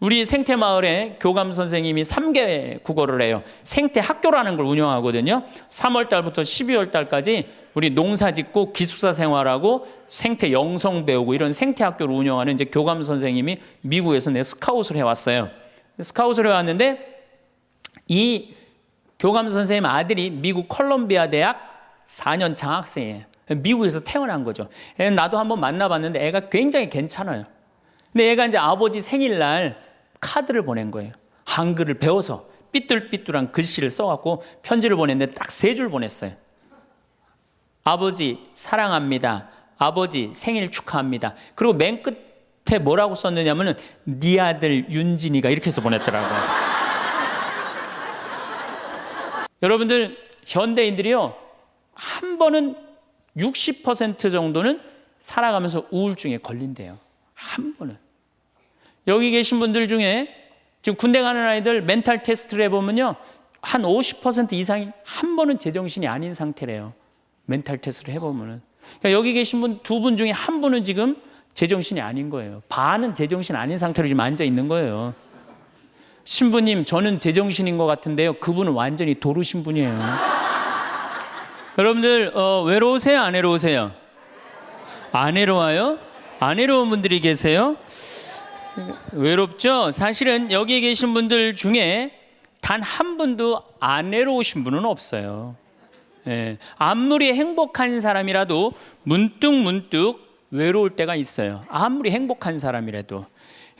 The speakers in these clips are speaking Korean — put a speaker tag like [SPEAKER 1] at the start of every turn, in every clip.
[SPEAKER 1] 우리 생태마을에 교감 선생님이 3개 국어를 해요. 생태학교라는 걸 운영하거든요. 3월 달부터 12월 달까지 우리 농사 짓고 기숙사 생활하고 생태 영성 배우고 이런 생태학교를 운영하는 이제 교감 선생님이 미국에서 내 스카웃을 해왔어요. 스카웃을 해왔는데 이 교감 선생님 아들이 미국 컬럼비아 대학 4년 장학생이에요. 미국에서 태어난 거죠. 나도 한번 만나봤는데 애가 굉장히 괜찮아요. 근데 얘가 이제 아버지 생일날 카드를 보낸 거예요. 한글을 배워서 삐뚤삐뚤한 글씨를 써갖고 편지를 보냈는데 딱 3줄 보냈어요. 아버지 사랑합니다. 아버지 생일 축하합니다. 그리고 맨 끝에 뭐라고 썼느냐면은 네 아들 윤진이가 이렇게 해서 보냈더라고요. 여러분들 현대인들이요 한 번은 60% 정도는 살아가면서 우울증에 걸린대요. 한 번은. 여기 계신 분들 중에 지금 군대 가는 아이들 멘탈 테스트를 해보면요 한 50% 이상이 한 번은 제정신이 아닌 상태래요. 멘탈 테스트를 해보면은. 그러니까 여기 계신 분 2분 중에 한 분은 지금 제정신이 아닌 거예요. 반은 제정신 아닌 상태로 지금 앉아 있는 거예요. 신부님 저는 제정신인 것 같은데요. 그분은 완전히 도루 신분이에요. 여러분들 외로우세요? 안 외로우세요? 안 외로워요? 안 외로운 분들이 계세요? 외롭죠? 사실은 여기 계신 분들 중에 단 한 분도 안 외로우신 분은 없어요. 예, 아무리 행복한 사람이라도 문득 외로울 때가 있어요. 아무리 행복한 사람이라도.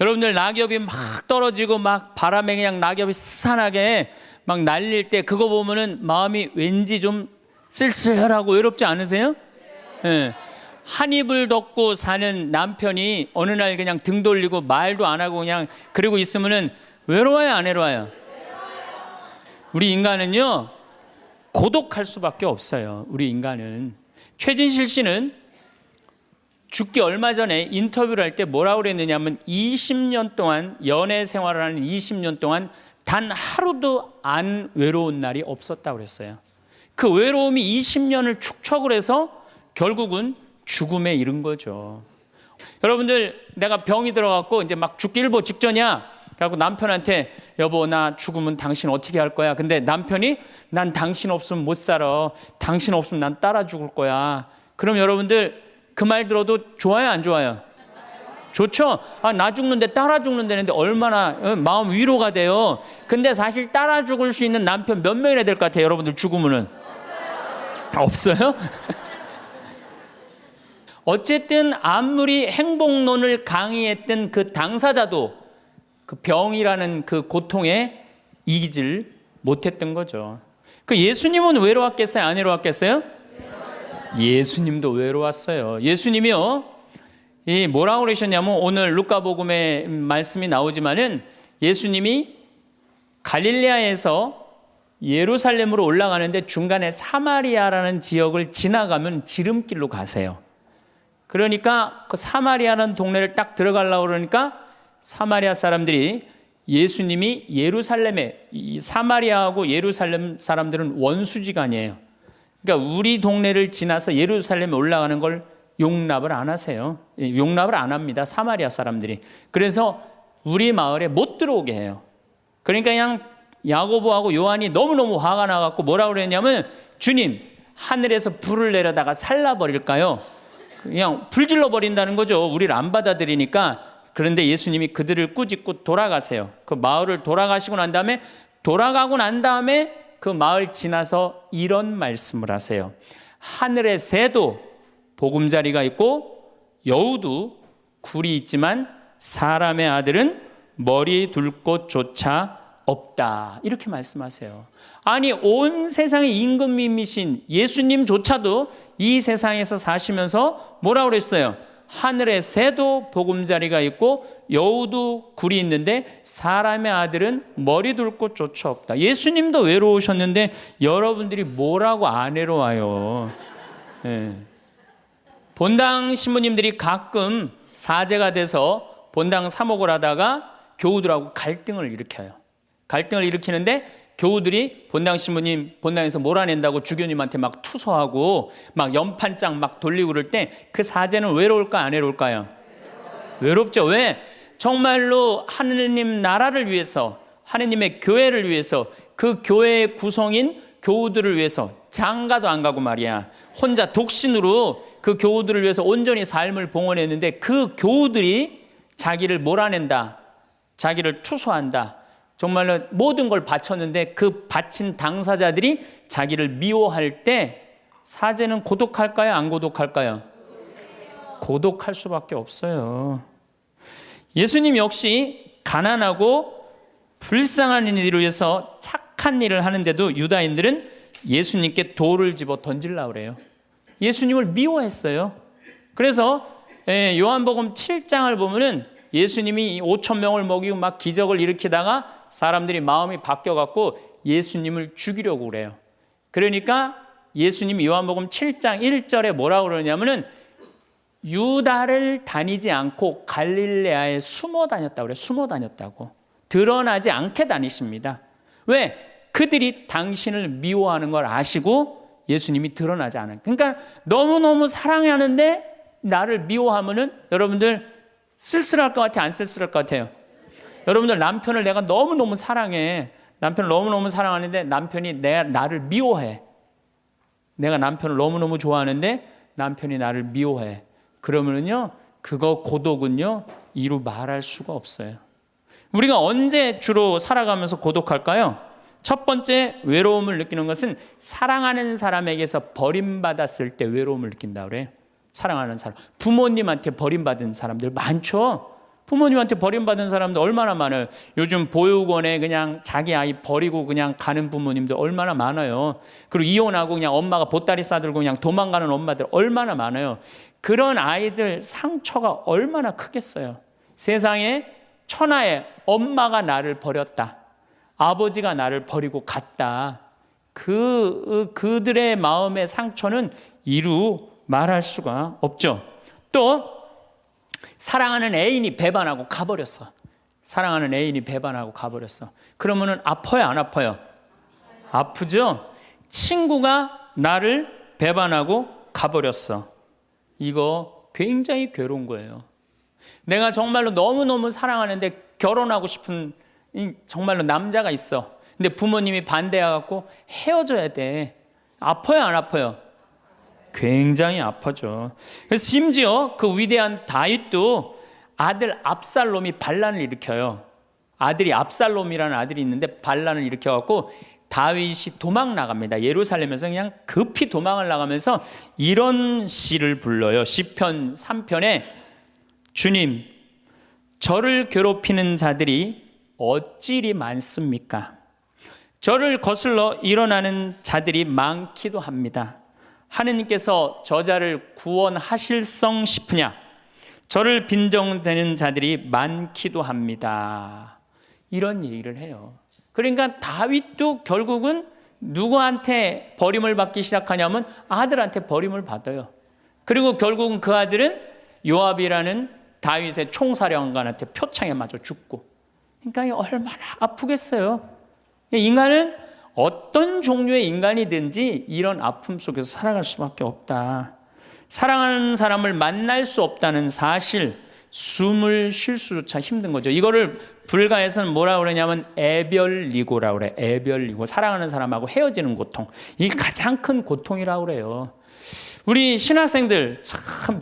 [SPEAKER 1] 여러분들 낙엽이 막 떨어지고 막 바람에 그냥 낙엽이 스산하게 막 날릴 때 그거 보면은 마음이 왠지 좀 쓸쓸하고 외롭지 않으세요? 예. 한 입을 덮고 사는 남편이 어느 날 그냥 등 돌리고 말도 안 하고 그냥 그러고 있으면은 외로워요, 안 외로워요? 우리 인간은요 고독할 수밖에 없어요. 우리 인간은. 최진실 씨는 죽기 얼마 전에 인터뷰를 할 때 뭐라고 그랬느냐면 20년 동안 연애 생활을 하는 20년 동안 단 하루도 안 외로운 날이 없었다고 그랬어요. 그 외로움이 20년을 축적을 해서 결국은 죽음에 이른 거죠. 여러분들 내가 병이 들어갖고 이제 막 죽기 일보 직전이야. 그래갖고 남편한테 여보 나 죽으면 당신 어떻게 할 거야? 근데 남편이 난 당신 없으면 못 살아. 당신 없으면 난 따라 죽을 거야. 그럼 여러분들 그 말 들어도 좋아요, 안 좋아요? 좋죠? 아, 나 죽는데 따라 죽는다는데 얼마나 마음 위로가 돼요. 근데 사실 따라 죽을 수 있는 남편 몇 명이나 될 것 같아요, 여러분들 죽으면은? 없어요? 어쨌든 아무리 행복론을 강의했던 그 당사자도 그 병이라는 그 고통에 이기질 못했던 거죠. 그 예수님은 외로웠겠어요? 안 외로웠겠어요? 예수님도 외로웠어요. 예수님이요, 이 뭐라고 그러셨냐면 오늘 루카복음에 말씀이 나오지만은 예수님이 갈릴레아에서 예루살렘으로 올라가는데 중간에 사마리아라는 지역을 지나가면 지름길로 가세요. 그러니까 그 사마리아라는 동네를 딱 들어가려고 그러니까 사마리아 사람들이 예수님이 예루살렘에, 이 사마리아하고 예루살렘 사람들은 원수지간이에요. 그러니까 우리 동네를 지나서 예루살렘에 올라가는 걸 용납을 안 하세요. 용납을 안 합니다, 사마리아 사람들이. 그래서 우리 마을에 못 들어오게 해요. 그러니까 그냥 야고보하고 요한이 너무너무 화가 나갖고 뭐라고 그랬냐면 주님 하늘에서 불을 내려다가 살라버릴까요? 그냥 불질러 버린다는 거죠. 우리를 안 받아들이니까. 그런데 예수님이 그들을 꾸짖고 돌아가세요. 그 마을을 돌아가시고 난 다음에 그 마을 지나서 이런 말씀을 하세요. 하늘의 새도 보금자리가 있고 여우도 굴이 있지만 사람의 아들은 머리 둘 곳조차 없다. 이렇게 말씀하세요. 아니 온 세상의 임금님이신 예수님조차도 이 세상에서 사시면서 뭐라고 그랬어요? 하늘의 새도 보금자리가 있고 여우도 굴이 있는데 사람의 아들은 머리 둘 곳조차 없다. 예수님도 외로우셨는데 여러분들이 뭐라고 안 외로워요? 네. 본당 신부님들이 가끔 사제가 돼서 본당 사목을 하다가 교우들하고 갈등을 일으켜요. 갈등을 일으키는데 교우들이 본당 신부님 본당에서 몰아낸다고 주교님한테 막 투서하고 막 연판장 막 돌리고 그럴 때 그 사제는 외로울까 안 외로울까요? 외롭죠. 왜? 정말로 하느님 나라를 위해서, 하느님의 교회를 위해서, 그 교회의 구성인 교우들을 위해서 장가도 안 가고 말이야, 혼자 독신으로 그 교우들을 위해서 온전히 삶을 봉헌했는데, 그 교우들이 자기를 몰아낸다, 자기를 투소한다, 정말로 모든 걸 바쳤는데 그 바친 당사자들이 자기를 미워할 때 사제는 고독할까요? 안 고독할까요? 고독할 수밖에 없어요. 예수님 역시 가난하고 불쌍한 이들을 위해서 착한 일을 하는데도 유다인들은 예수님께 돌을 집어 던지려고 그래요. 예수님을 미워했어요. 그래서 요한복음 7장을 보면은 예수님이 5천 명을 먹이고 막 기적을 일으키다가 사람들이 마음이 바뀌어갖고 예수님을 죽이려고 그래요. 그러니까 예수님이 요한복음 7장 1절에 뭐라고 그러냐면은 유다를 다니지 않고 갈릴레아에 숨어 다녔다고 그래요. 숨어 다녔다고. 드러나지 않게 다니십니다. 왜? 그들이 당신을 미워하는 걸 아시고 예수님이 드러나지 않아요. 그러니까 너무너무 사랑하는데 나를 미워하면은 여러분들 쓸쓸할 것 같아요? 안 쓸쓸할 것 같아요? 여러분들 남편을 내가 너무너무 사랑해. 남편을 너무너무 사랑하는데 남편이 나를 미워해. 내가 남편을 너무너무 좋아하는데 남편이 나를 미워해. 그러면은요, 그거 고독은요, 이루 말할 수가 없어요. 우리가 언제 주로 살아가면서 고독할까요? 첫 번째 외로움을 느끼는 것은 사랑하는 사람에게서 버림받았을 때 외로움을 느낀다 그래요. 사랑하는 사람. 부모님한테 버림받은 사람들 많죠. 부모님한테 버림받은 사람들 얼마나 많아요. 요즘 보육원에 그냥 자기 아이 버리고 그냥 가는 부모님들 얼마나 많아요. 그리고 이혼하고 그냥 엄마가 보따리 싸들고 그냥 도망가는 엄마들 얼마나 많아요. 그런 아이들 상처가 얼마나 크겠어요. 세상에 천하에 엄마가 나를 버렸다, 아버지가 나를 버리고 갔다, 그들의 마음의 상처는 이루 말할 수가 없죠. 또 사랑하는 애인이 배반하고 가버렸어. 사랑하는 애인이 배반하고 가버렸어. 그러면은 아파요, 안 아파요? 아프죠? 친구가 나를 배반하고 가버렸어. 이거 굉장히 괴로운 거예요. 내가 정말로 너무너무 사랑하는데 결혼하고 싶은 정말로 남자가 있어. 근데 부모님이 반대해갖고 헤어져야 돼. 아파요, 안 아파요? 굉장히 아파죠. 그래서 심지어 그 위대한 다윗도 아들 압살롬이 반란을 일으켜요. 아들이 압살롬이라는 아들이 있는데 반란을 일으켜갖고 다윗이 도망 나갑니다. 예루살렘에서 그냥 급히 도망을 나가면서 이런 시를 불러요. 시편 3편에 주님, 저를 괴롭히는 자들이 어찌리 많습니까? 저를 거슬러 일어나는 자들이 많기도 합니다. 하느님께서 저자를 구원하실성 싶으냐? 저를 빈정대는 자들이 많기도 합니다. 이런 얘기를 해요. 그러니까 다윗도 결국은 누구한테 버림을 받기 시작하냐면 아들한테 버림을 받아요. 그리고 결국은 그 아들은 요압이라는 다윗의 총사령관한테 표창에 맞아 죽고. 그러니까 얼마나 아프겠어요. 인간은 어떤 종류의 인간이든지 이런 아픔 속에서 살아갈 수밖에 없다. 사랑하는 사람을 만날 수 없다는 사실, 숨을 쉴 수조차 힘든 거죠. 이거를 불가에서는 뭐라고 그러냐면 애별리고라고 그래. 애별리고. 사랑하는 사람하고 헤어지는 고통. 이게 가장 큰 고통이라고 그래요. 우리 신학생들 참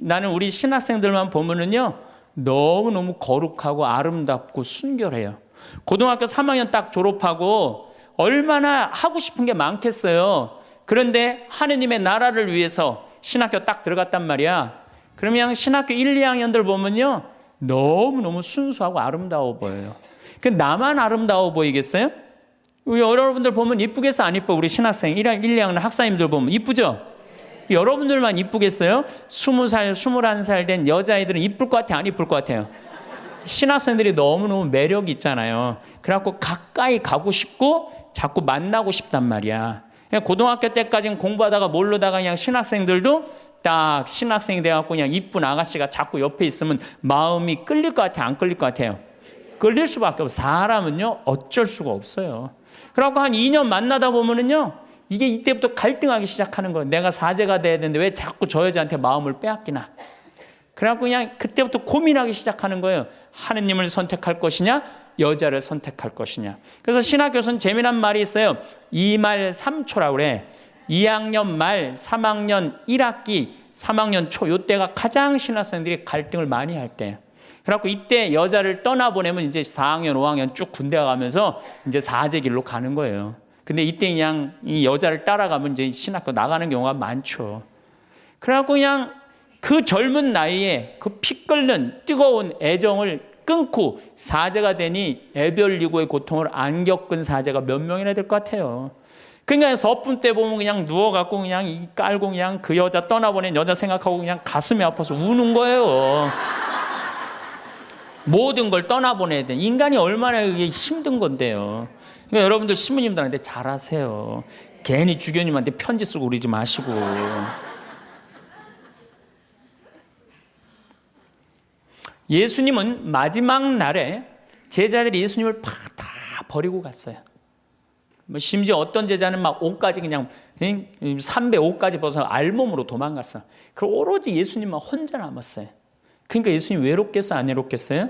[SPEAKER 1] 나는 우리 신학생들만 보면은요, 너무너무 거룩하고 아름답고 순결해요. 고등학교 3학년 딱 졸업하고 얼마나 하고 싶은 게 많겠어요. 그런데 하느님의 나라를 위해서 신학교 딱 들어갔단 말이야. 그러면 신학교 1, 2학년들 보면요, 너무너무 순수하고 아름다워 보여요. 나만 아름다워 보이겠어요? 여러분들 보면 이쁘겠어, 안 이뻐? 우리 신학생 1, 2학년 학사님들 보면 이쁘죠? 여러분들만 이쁘겠어요? 20살, 21살 된 여자아이들은 이쁠 것 같아요, 안 이쁠 것 같아요? 신학생들이 너무너무 매력이 있잖아요. 그래갖고 가까이 가고 싶고 자꾸 만나고 싶단 말이야. 고등학교 때까지는 공부하다가 모르다가 그냥 신학생들도 딱 신학생이 돼갖고 그냥 이쁜 아가씨가 자꾸 옆에 있으면 마음이 끌릴 것 같아요, 안 끌릴 것 같아요? 끌릴 수밖에 없어요. 사람은요, 어쩔 수가 없어요. 그래갖고 한 2년 만나다 보면은요, 이게 이때부터 갈등하기 시작하는 거예요. 내가 사제가 돼야 되는데 왜 자꾸 저 여자한테 마음을 빼앗기나? 그래갖고 그냥 그때부터 고민하기 시작하는 거예요. 하느님을 선택할 것이냐, 여자를 선택할 것이냐. 그래서 신학교에서는 재미난 말이 있어요. 2말 3초라고 그래. 2학년 말, 3학년 1학기, 3학년 초, 이때가 가장 신학생들이 갈등을 많이 할 때. 그래갖고 이때 여자를 떠나보내면 이제 4학년, 5학년 쭉 군대 가면서 이제 사제길로 가는 거예요. 근데 이때 그냥 이 여자를 따라가면 이제 신학교 나가는 경우가 많죠. 그래갖고 그냥 그 젊은 나이에 그 피 끓는 뜨거운 애정을 끊고 사제가 되니 애별리고의 고통을 안 겪은 사제가 몇 명이나 될 것 같아요. 그러니까 서품 때 보면 그냥 누워갖고 그냥 이 깔고 그냥 그 여자 떠나보낸 여자 생각하고 그냥 가슴이 아파서 우는 거예요. 모든 걸 떠나보내야 돼. 인간이 얼마나 이게 힘든 건데요. 그러니까 여러분들 신부님들한테 잘하세요. 괜히 주교님한테 편지 쓰고 그러지 마시고. 예수님은 마지막 날에 제자들이 예수님을 다 버리고 갔어요. 심지어 어떤 제자는 막 옷까지 그냥 삼배 옷까지 벗어 알몸으로 도망갔어. 그리고 오로지 예수님만 혼자 남았어요. 그러니까 예수님 외롭겠어요? 안 외롭겠어요?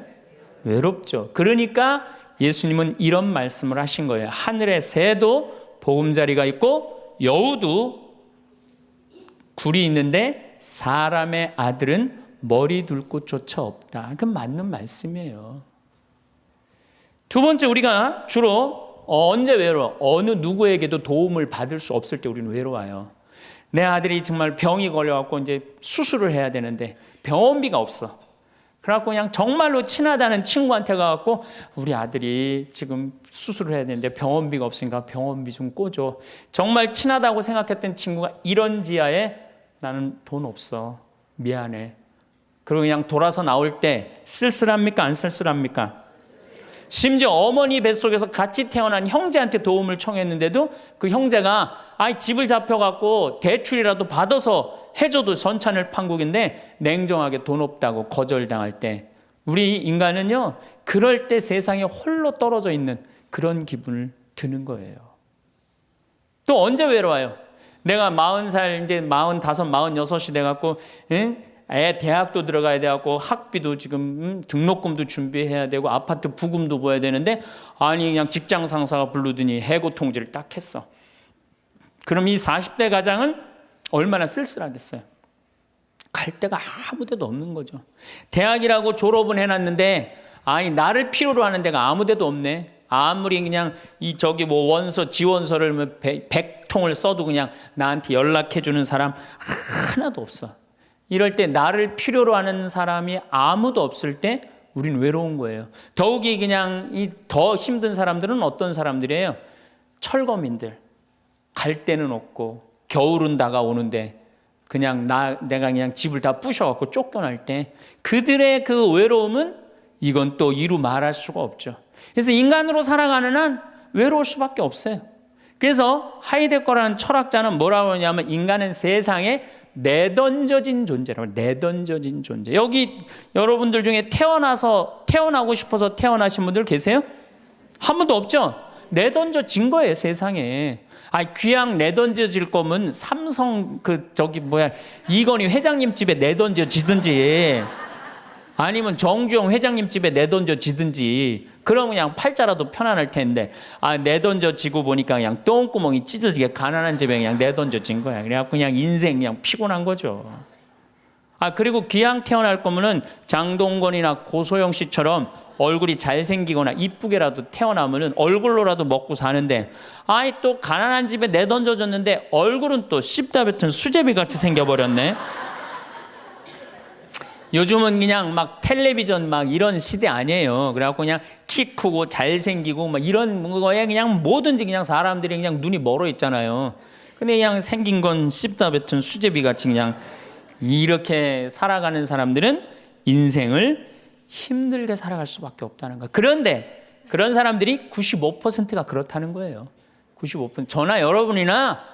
[SPEAKER 1] 외롭죠. 그러니까 예수님은 이런 말씀을 하신 거예요. 하늘의 새도 보금자리가 있고 여우도 굴이 있는데 사람의 아들은 머리 둘 곳조차 없다. 그건 맞는 말씀이에요. 두 번째, 우리가 주로 언제 외로워? 어느 누구에게도 도움을 받을 수 없을 때 우리는 외로워요. 내 아들이 정말 병이 걸려갖고 이제 수술을 해야 되는데 병원비가 없어. 그래갖고 그냥 정말로 친하다는 친구한테 가갖고 우리 아들이 지금 수술을 해야 되는데 병원비가 없으니까 병원비 좀 꿔줘. 정말 친하다고 생각했던 친구가 이런 지하에 나는 돈 없어. 미안해. 그리고 그냥 돌아서 나올 때 쓸쓸합니까? 안 쓸쓸합니까? 심지어 어머니 뱃속에서 같이 태어난 형제한테 도움을 청했는데도 그 형제가 집을 잡혀갖고 대출이라도 받아서 해줘도 전찬을 판국인데 냉정하게 돈 없다고 거절당할 때 우리 인간은요 그럴 때 세상에 홀로 떨어져 있는 그런 기분을 드는 거예요. 또 언제 외로워요? 내가 40살 이제 45, 46이 돼갖고 애 대학도 들어가야 돼갖고 학비도 지금 등록금도 준비해야 되고 아파트 부금도 보여야 되는데 그냥 직장 상사가 부르더니 해고 통지를 딱 했어. 그럼 이 40대 가장은 얼마나 쓸쓸하겠어요. 갈 데가 아무 데도 없는 거죠. 대학이라고 졸업은 해놨는데 나를 필요로 하는 데가 아무 데도 없네. 아무리 그냥 원서 지원서를 100통을 써도 그냥 나한테 연락해주는 사람 하나도 없어. 이럴 때 나를 필요로 하는 사람이 아무도 없을 때 우린 외로운 거예요. 더욱이 그냥 더 힘든 사람들은 어떤 사람들이에요? 철거민들. 갈 데는 없고 겨울은 다가오는데 그냥 내가 그냥 집을 다 부셔갖고 쫓겨날 때 그들의 그 외로움은 이건 또 이루 말할 수가 없죠. 그래서 인간으로 살아가는 한 외로울 수밖에 없어요. 그래서 하이데거라는 철학자는 뭐라고 하냐면 인간은 세상에 내던져진 존재라고. 내던져진 존재. 여기 여러분들 중에 태어나고 싶어서 태어나신 분들 계세요? 한 분도 없죠? 내던져진 거예요, 세상에. 귀양 내던져질 거면 삼성 이건희 회장님 집에 내던져지든지 아니면 정주영 회장님 집에 내던져지든지 그러면 그냥 팔자라도 편안할 텐데 내던져지고 보니까 그냥 똥구멍이 찢어지게 가난한 집에 그냥 내던져진 거야. 그래갖고 그냥 인생 그냥 피곤한 거죠. 그리고 귀양 태어날 거면은 장동건이나 고소영 씨처럼 얼굴이 잘생기거나 이쁘게라도 태어나면은 얼굴로라도 먹고 사는데 또 가난한 집에 내던져졌는데 얼굴은 또 씹다 뱉은 수제비 같이 생겨버렸네. 요즘은 그냥 막 텔레비전 막 이런 시대 아니에요. 그래갖고 그냥 키 크고 잘생기고 막 이런 거에 그냥 뭐든지 그냥 사람들이 그냥 눈이 멀어 있잖아요. 근데 그냥 생긴 건 씹다 뱉은 수제비 같이 그냥 이렇게 살아가는 사람들은 인생을 힘들게 살아갈 수밖에 없다는 거예요. 그런데 그런 사람들이 95%가 그렇다는 거예요. 95%. 저나 여러분이나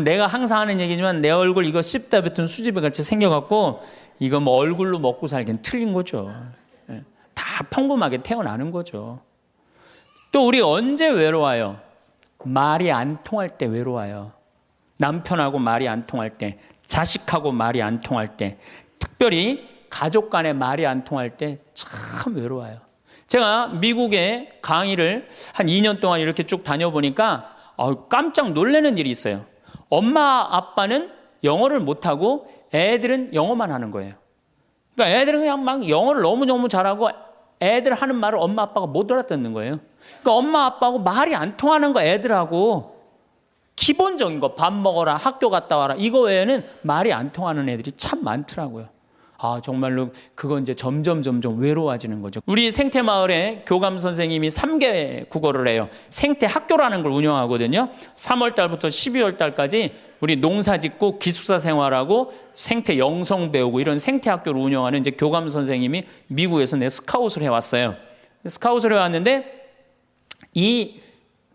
[SPEAKER 1] 내가 항상 하는 얘기지만 내 얼굴 이거 씹다 뱉은 수제비 같이 생겨갖고 이거 얼굴로 먹고 살기는 틀린 거죠. 다 평범하게 태어나는 거죠. 또 우리 언제 외로워요? 말이 안 통할 때 외로워요. 남편하고 말이 안 통할 때, 자식하고 말이 안 통할 때, 특별히 가족 간에 말이 안 통할 때 참 외로워요. 제가 미국에 강의를 한 2년 동안 이렇게 쭉 다녀보니까 깜짝 놀라는 일이 있어요. 엄마 아빠는 영어를 못하고 애들은 영어만 하는 거예요. 그러니까 애들은 그냥 막 영어를 너무너무 잘하고 애들 하는 말을 엄마 아빠가 못 알아듣는 거예요. 그러니까 엄마 아빠하고 말이 안 통하는 거 애들하고 기본적인 거 밥 먹어라 학교 갔다 와라 이거 외에는 말이 안 통하는 애들이 참 많더라고요. 정말로 그건 이제 점점 외로워지는 거죠. 우리 생태마을에 교감 선생님이 3개 국어를 해요. 생태학교라는 걸 운영하거든요. 3월 달부터 12월 달까지 우리 농사 짓고 기숙사 생활하고 생태 영성 배우고 이런 생태학교를 운영하는 이제 교감 선생님이 미국에서 스카웃을 해왔어요. 스카웃을 해왔는데 이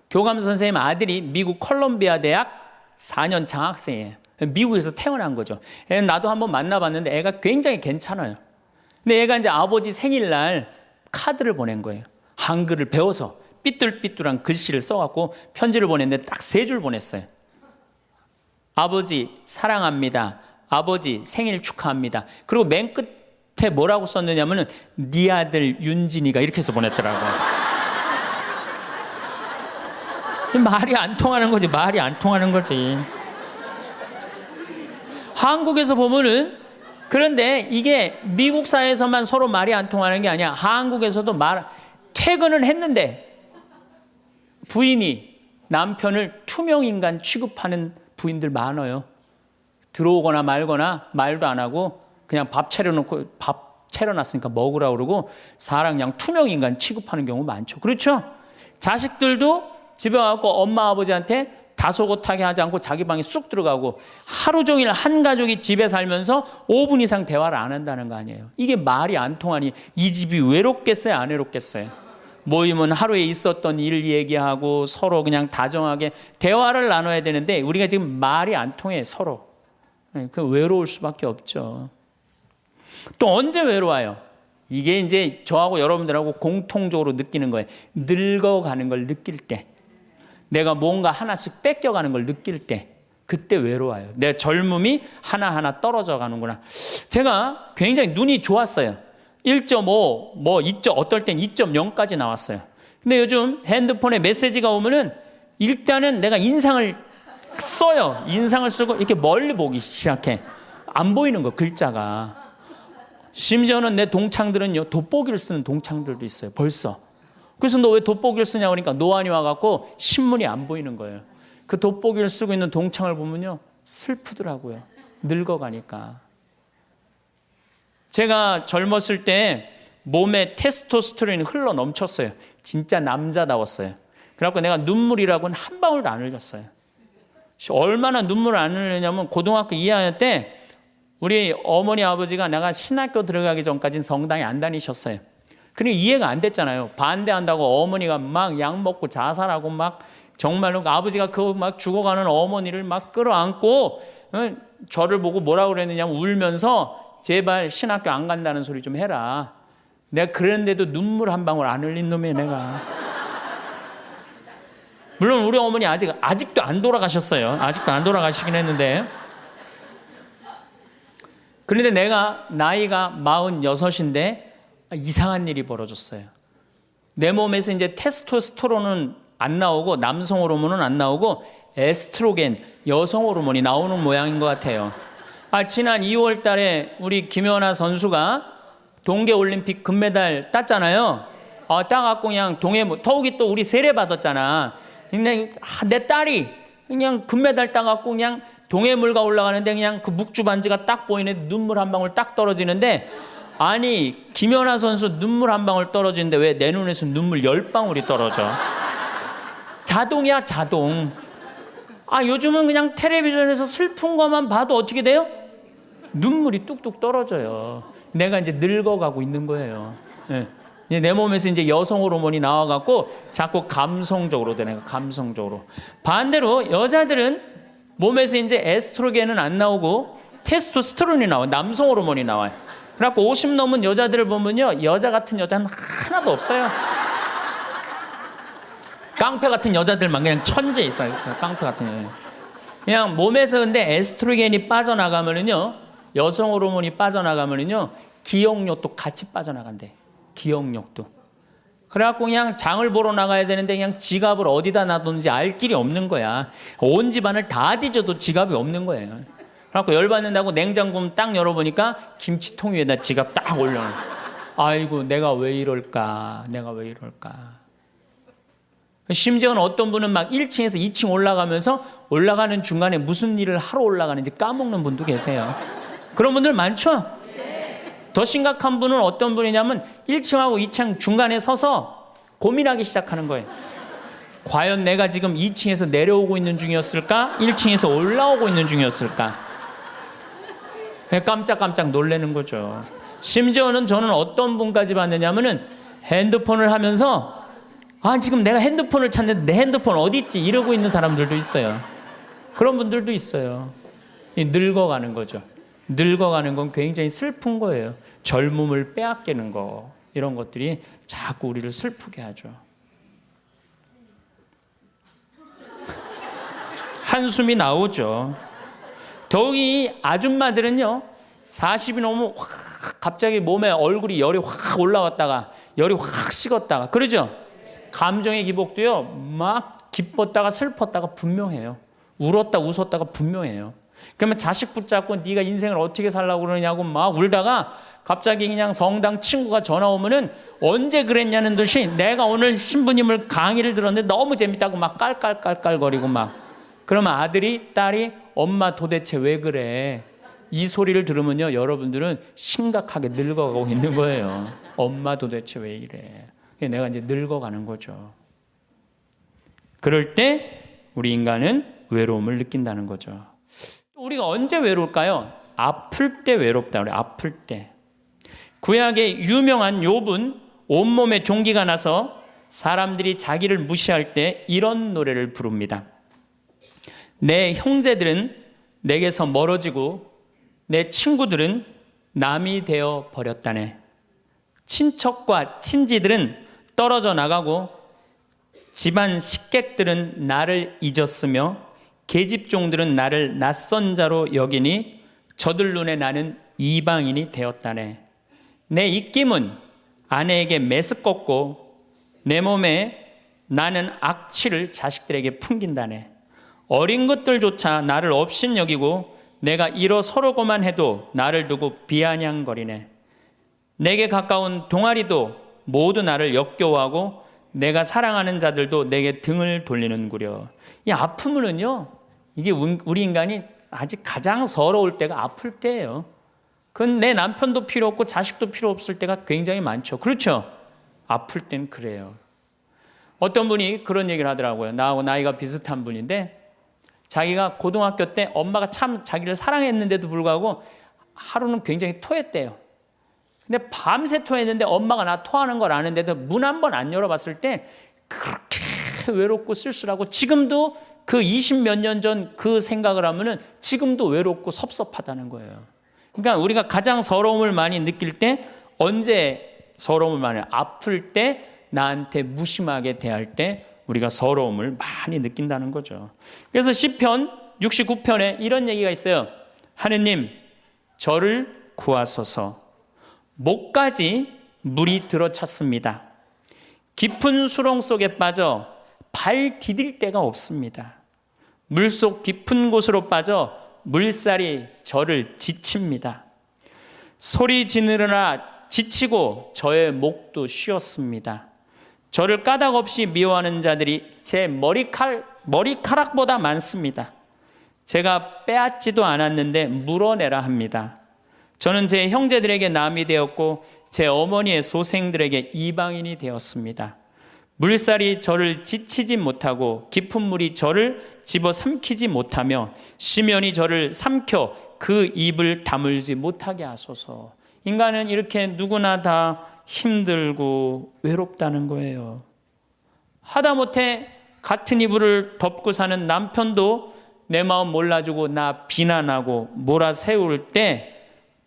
[SPEAKER 1] 교감 선생님 아들이 미국 콜롬비아 대학 4년 장학생이에요. 미국에서 태어난 거죠. 나도 한번 만나봤는데 애가 굉장히 괜찮아요. 근데 얘가 이제 아버지 생일날 카드를 보낸 거예요. 한글을 배워서 삐뚤삐뚤한 글씨를 써갖고 편지를 보냈는데 딱 3줄 보냈어요. 아버지 사랑합니다. 아버지 생일 축하합니다. 그리고 맨 끝에 뭐라고 썼느냐면은 네 아들 윤진이가 이렇게 해서 보냈더라고요. 말이 안 통하는 거지. 말이 안 통하는 거지. 한국에서 보면은 그런데 이게 미국 사회에서만 서로 말이 안 통하는 게 아니야. 한국에서도 퇴근을 했는데 부인이 남편을 투명인간 취급하는 부인들 많아요. 들어오거나 말거나 말도 안 하고 그냥 밥 차려놨으니까 먹으라고 그러고 사람 그냥 투명인간 취급하는 경우 많죠. 그렇죠? 자식들도 집에 와서 엄마 아버지한테 다소곳하게 하지 않고 자기 방에 쑥 들어가고 하루 종일 한 가족이 집에 살면서 5분 이상 대화를 안 한다는 거 아니에요. 이게 말이 안 통하니 이 집이 외롭겠어요? 안 외롭겠어요? 모이면 하루에 있었던 일 얘기하고 서로 그냥 다정하게 대화를 나눠야 되는데 우리가 지금 말이 안 통해 서로. 그 외로울 수밖에 없죠. 또 언제 외로워요? 이게 이제 저하고 여러분들하고 공통적으로 느끼는 거예요. 늙어가는 걸 느낄 때. 내가 뭔가 하나씩 뺏겨가는 걸 느낄 때 그때 외로워요. 내 젊음이 하나하나 떨어져 가는구나. 제가 굉장히 눈이 좋았어요. 1.5, 어떨 땐 2.0까지 나왔어요. 근데 요즘 핸드폰에 메시지가 오면은 일단은 내가 인상을 써요. 인상을 쓰고 이렇게 멀리 보기 시작해. 안 보이는 거 글자가. 심지어는 내 동창들은요 돋보기를 쓰는 동창들도 있어요. 벌써. 그래서 너 왜 돋보기를 쓰냐고 하니까 노안이 와갖고 신문이 안 보이는 거예요. 그 돋보기를 쓰고 있는 동창을 보면요 슬프더라고요. 늙어가니까. 제가 젊었을 때 몸에 테스토스테론이 흘러 넘쳤어요. 진짜 남자다웠어요. 그래갖고 내가 눈물이라고는 한 방울도 안 흘렸어요. 얼마나 눈물을 안 흘리냐면 고등학교 2학년 때 우리 어머니 아버지가 내가 신학교 들어가기 전까지는 성당에 안 다니셨어요. 그러니까 이해가 안 됐잖아요. 반대한다고 어머니가 막 약 먹고 자살하고 막 정말로 아버지가 그 막 죽어가는 어머니를 막 끌어안고 저를 보고 뭐라고 그랬느냐면 울면서 제발 신학교 안 간다는 소리 좀 해라. 내가 그랬는데도 눈물 한 방울 안 흘린 놈이에요 내가. 물론 우리 어머니 아직도 안 돌아가셨어요. 아직도 안 돌아가시긴 했는데. 그런데 내가 나이가 46인데 이상한 일이 벌어졌어요. 내 몸에서 이제 테스토스테론은 안 나오고 남성 호르몬은 안 나오고 에스트로겐 여성 호르몬이 나오는 모양인 것 같아요. 지난 2월 달에 우리 김연아 선수가 동계올림픽 금메달 땄잖아요. 따갖고 그냥 더욱이 또 우리 세례 받았잖아. 근데 내 딸이 그냥 금메달 따갖고 그냥 동해물가 올라가는데 그냥 그 묵주 반지가 딱 보이는데 눈물 한 방울 딱 떨어지는데 아니 김연아 선수 눈물 한 방울 떨어지는데 왜 내 눈에서 눈물 10방울이 떨어져? 자동이야 자동. 요즘은 그냥 텔레비전에서 슬픈 것만 봐도 어떻게 돼요? 눈물이 뚝뚝 떨어져요. 내가 이제 늙어가고 있는 거예요. 네. 내 몸에서 이제 여성 호르몬이 나와갖고 자꾸 감성적으로 되는 거예요. 감성적으로. 반대로 여자들은 몸에서 이제 에스트로겐은 안 나오고 테스토스테론이 나와요. 남성 호르몬이 나와요. 그래갖고 50 넘은 여자들을 보면요 여자 같은 여자는 하나도 없어요. 깡패 같은 여자들만 그냥 천재 있어요. 깡패 같은 여자. 그냥 몸에서 근데 에스트로겐이 빠져나가면은요 여성 호르몬이 빠져나가면은요 기억력도 같이 빠져나간대. 기억력도. 그래갖고 그냥 장을 보러 나가야 되는데 그냥 지갑을 어디다 놔뒀는지 알 길이 없는 거야. 온 집안을 다 뒤져도 지갑이 없는 거예요. 그래갖고 열받는다고 냉장고 딱 열어보니까 김치통 위에다 지갑 딱 올려놔. 아이고 내가 왜 이럴까. 심지어는 어떤 분은 막 1층에서 2층 올라가면서 올라가는 중간에 무슨 일을 하러 올라가는지 까먹는 분도 계세요. 그런 분들 많죠? 더 심각한 분은 어떤 분이냐면 1층하고 2층 중간에 서서 고민하기 시작하는 거예요. 과연 내가 지금 2층에서 내려오고 있는 중이었을까? 1층에서 올라오고 있는 중이었을까? 깜짝깜짝 놀라는 거죠. 심지어는 저는 어떤 분까지 봤느냐면은 핸드폰을 하면서 지금 내가 핸드폰을 찾는데 내 핸드폰 어디 있지? 이러고 있는 사람들도 있어요. 그런 분들도 있어요. 늙어가는 거죠. 늙어가는 건 굉장히 슬픈 거예요. 젊음을 빼앗기는 거, 이런 것들이 자꾸 우리를 슬프게 하죠. 한숨이 나오죠. 더욱이 아줌마들은요, 40이 넘으면 확 갑자기 몸에 얼굴이 열이 확 올라왔다가 열이 확 식었다가, 그러죠? 감정의 기복도요, 막 기뻤다가 슬펐다가 분명해요. 울었다 웃었다가 분명해요. 그러면 자식 붙잡고 네가 인생을 어떻게 살라고 그러냐고 막 울다가 갑자기 그냥 성당 친구가 전화 오면은 언제 그랬냐는 듯이 내가 오늘 신부님을 강의를 들었는데 너무 재밌다고 막 깔깔깔깔거리고 막. 그러면 아들이 딸이 엄마 도대체 왜 그래? 이 소리를 들으면요, 여러분들은 심각하게 늙어가고 있는 거예요. 엄마 도대체 왜 이래? 내가 이제 늙어가는 거죠. 그럴 때 우리 인간은 외로움을 느낀다는 거죠. 우리가 언제 외로울까요? 아플 때 외롭다 그래요. 아플 때. 구약의 유명한 욥은 온몸에 종기가 나서 사람들이 자기를 무시할 때 이런 노래를 부릅니다. 내 형제들은 내게서 멀어지고 내 친구들은 남이 되어 버렸다네. 친척과 친지들은 떨어져 나가고 집안 식객들은 나를 잊었으며 계집종들은 나를 낯선 자로 여기니 저들 눈에 나는 이방인이 되었다네. 내 입김은 아내에게 메스껍고 내 몸에 나는 악취를 자식들에게 풍긴다네. 어린 것들조차 나를 업신여기고 내가 일어서려고만 해도 나를 두고 비아냥거리네. 내게 가까운 동아리도 모두 나를 역겨워하고 내가 사랑하는 자들도 내게 등을 돌리는구려. 이 아픔은요, 이게 우리 인간이 아직 가장 서러울 때가 아플 때예요. 그건 내 남편도 필요 없고 자식도 필요 없을 때가 굉장히 많죠. 그렇죠? 아플 땐 그래요. 어떤 분이 그런 얘기를 하더라고요. 나하고 나이가 비슷한 분인데 자기가 고등학교 때 엄마가 참 자기를 사랑했는데도 불구하고 하루는 굉장히 토했대요. 근데 밤새 토했는데 엄마가 나 토하는 걸 아는데도 문 한 번 안 열어봤을 때 그렇게 외롭고 쓸쓸하고, 지금도 그 20몇 년 전 그 생각을 하면은 지금도 외롭고 섭섭하다는 거예요. 그러니까 우리가 가장 서러움을 많이 느낄 때, 언제 서러움을 많이, 아플 때, 나한테 무심하게 대할 때 우리가 서러움을 많이 느낀다는 거죠. 그래서 시편 69편에 이런 얘기가 있어요. 하느님, 저를 구하소서. 목까지 물이 들어찼습니다. 깊은 수렁 속에 빠져 발 디딜 데가 없습니다. 물속 깊은 곳으로 빠져 물살이 저를 지칩니다. 소리 지르느라 지치고 저의 목도 쉬었습니다. 저를 까닭 없이 미워하는 자들이 제 머리카락보다 많습니다. 제가 빼앗지도 않았는데 물어내라 합니다. 저는 제 형제들에게 남이 되었고 제 어머니의 소생들에게 이방인이 되었습니다. 물살이 저를 지치지 못하고 깊은 물이 저를 집어삼키지 못하며 심연이 저를 삼켜 그 입을 다물지 못하게 하소서. 인간은 이렇게 누구나 다 힘들고 외롭다는 거예요. 하다못해 같은 이불을 덮고 사는 남편도 내 마음 몰라주고 나 비난하고 몰아세울 때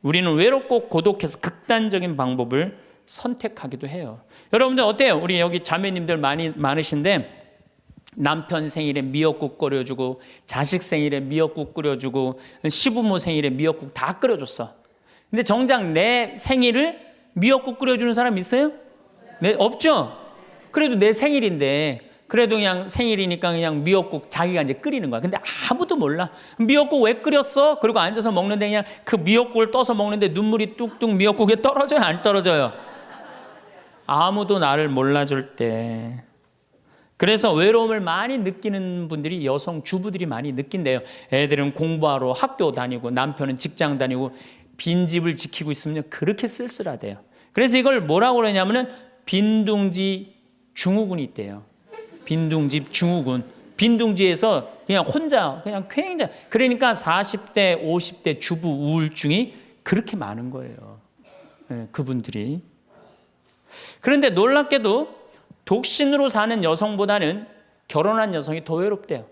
[SPEAKER 1] 우리는 외롭고 고독해서 극단적인 방법을 선택하기도 해요. 여러분들 어때요? 우리 여기 자매님들 많으신데 남편 생일에 미역국 끓여주고 자식 생일에 미역국 끓여주고 시부모 생일에 미역국 다 끓여줬어. 근데 정작 내 생일을 미역국 끓여주는 사람 있어요? 네, 없죠? 그래도 내 생일인데 그래도 그냥 생일이니까 그냥 미역국 자기가 이제 끓이는 거야. 근데 아무도 몰라. 미역국 왜 끓였어? 그리고 앉아서 먹는데 그냥 그 미역국을 떠서 먹는데 눈물이 뚝뚝 미역국에 떨어져요? 안 떨어져요? 아무도 나를 몰라줄 때. 그래서 외로움을 많이 느끼는 분들이 여성 주부들이 많이 느낀대요. 애들은 공부하러 학교 다니고 남편은 직장 다니고 빈집을 지키고 있으면 그렇게 쓸쓸하대요. 그래서 이걸 뭐라고 그러냐면은 빈둥지 증후군이 있대요. 빈둥집 증후군. 빈둥지에서 그냥 혼자 그냥 굉장히 그러니까 40대 50대 주부 우울증이 그렇게 많은 거예요. 네, 그분들이. 그런데 놀랍게도 독신으로 사는 여성보다는 결혼한 여성이 더 외롭대요.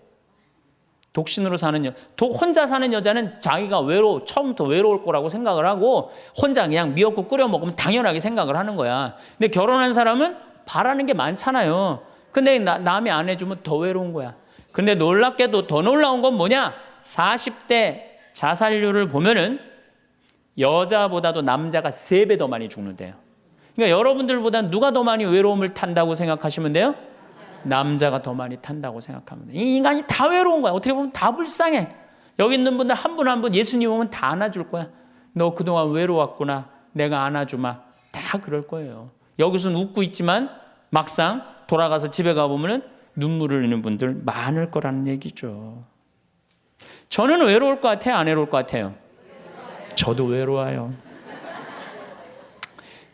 [SPEAKER 1] 독신으로 사는 혼자 사는 여자는 자기가 처음부터 외로울 거라고 생각을 하고 혼자 그냥 미역국 끓여 먹으면 당연하게 생각을 하는 거야. 근데 결혼한 사람은 바라는 게 많잖아요. 근데 남이 안 해주면 더 외로운 거야. 근데 놀랍게도 더 놀라운 건 뭐냐? 40대 자살률을 보면은 여자보다도 남자가 3배 더 많이 죽는데요. 그러니까 여러분들보다 누가 더 많이 외로움을 탄다고 생각하시면 돼요? 남자가 더 많이 탄다고 생각하면 돼요. 이 인간이 다 외로운 거야. 어떻게 보면 다 불쌍해. 여기 있는 분들 한 분 한 분 예수님 오면 다 안아줄 거야. 너 그동안 외로웠구나. 내가 안아주마. 다 그럴 거예요. 여기서는 웃고 있지만 막상 돌아가서 집에 가보면 눈물을 흘리는 분들 많을 거라는 얘기죠. 저는 외로울 것 같아요? 안 외로울 것 같아요? 저도 외로워요.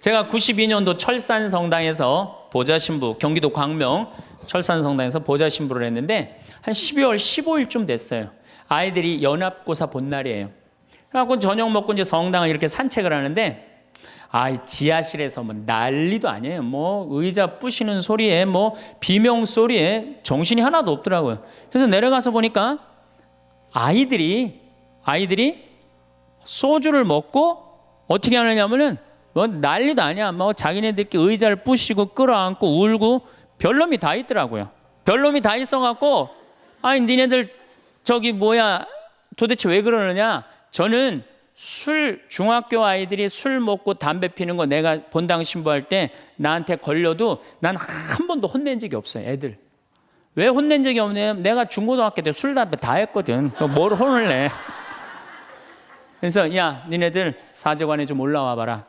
[SPEAKER 1] 제가 92년도 철산성당에서 보좌신부, 경기도 광명 철산성당에서 보좌신부를 했는데 한 12월 15일쯤 됐어요. 아이들이 연합고사 본 날이에요. 그래갖고 저녁 먹고 이제 성당을 이렇게 산책을 하는데 지하실에서 뭐 난리도 아니에요. 뭐 의자 부시는 소리에 뭐 비명 소리에 정신이 하나도 없더라고요. 그래서 내려가서 보니까 아이들이 소주를 먹고 어떻게 하느냐면은 뭐 난리도 아니야. 뭐 자기네들끼리 의자를 부시고 끌어안고 울고 별놈이 다 있더라고요. 별놈이 다 있어갖고 니네들 도대체 왜 그러느냐? 저는 중학교 아이들이 술 먹고 담배 피는 거 내가 본당 신부할 때 나한테 걸려도 난 한 번도 혼낸 적이 없어요. 애들. 왜 혼낸 적이 없냐면 내가 중고등학교 때 술 담배 다 했거든. 뭘 혼을 내. 그래서 야 니네들 사제관에 좀 올라와 봐라.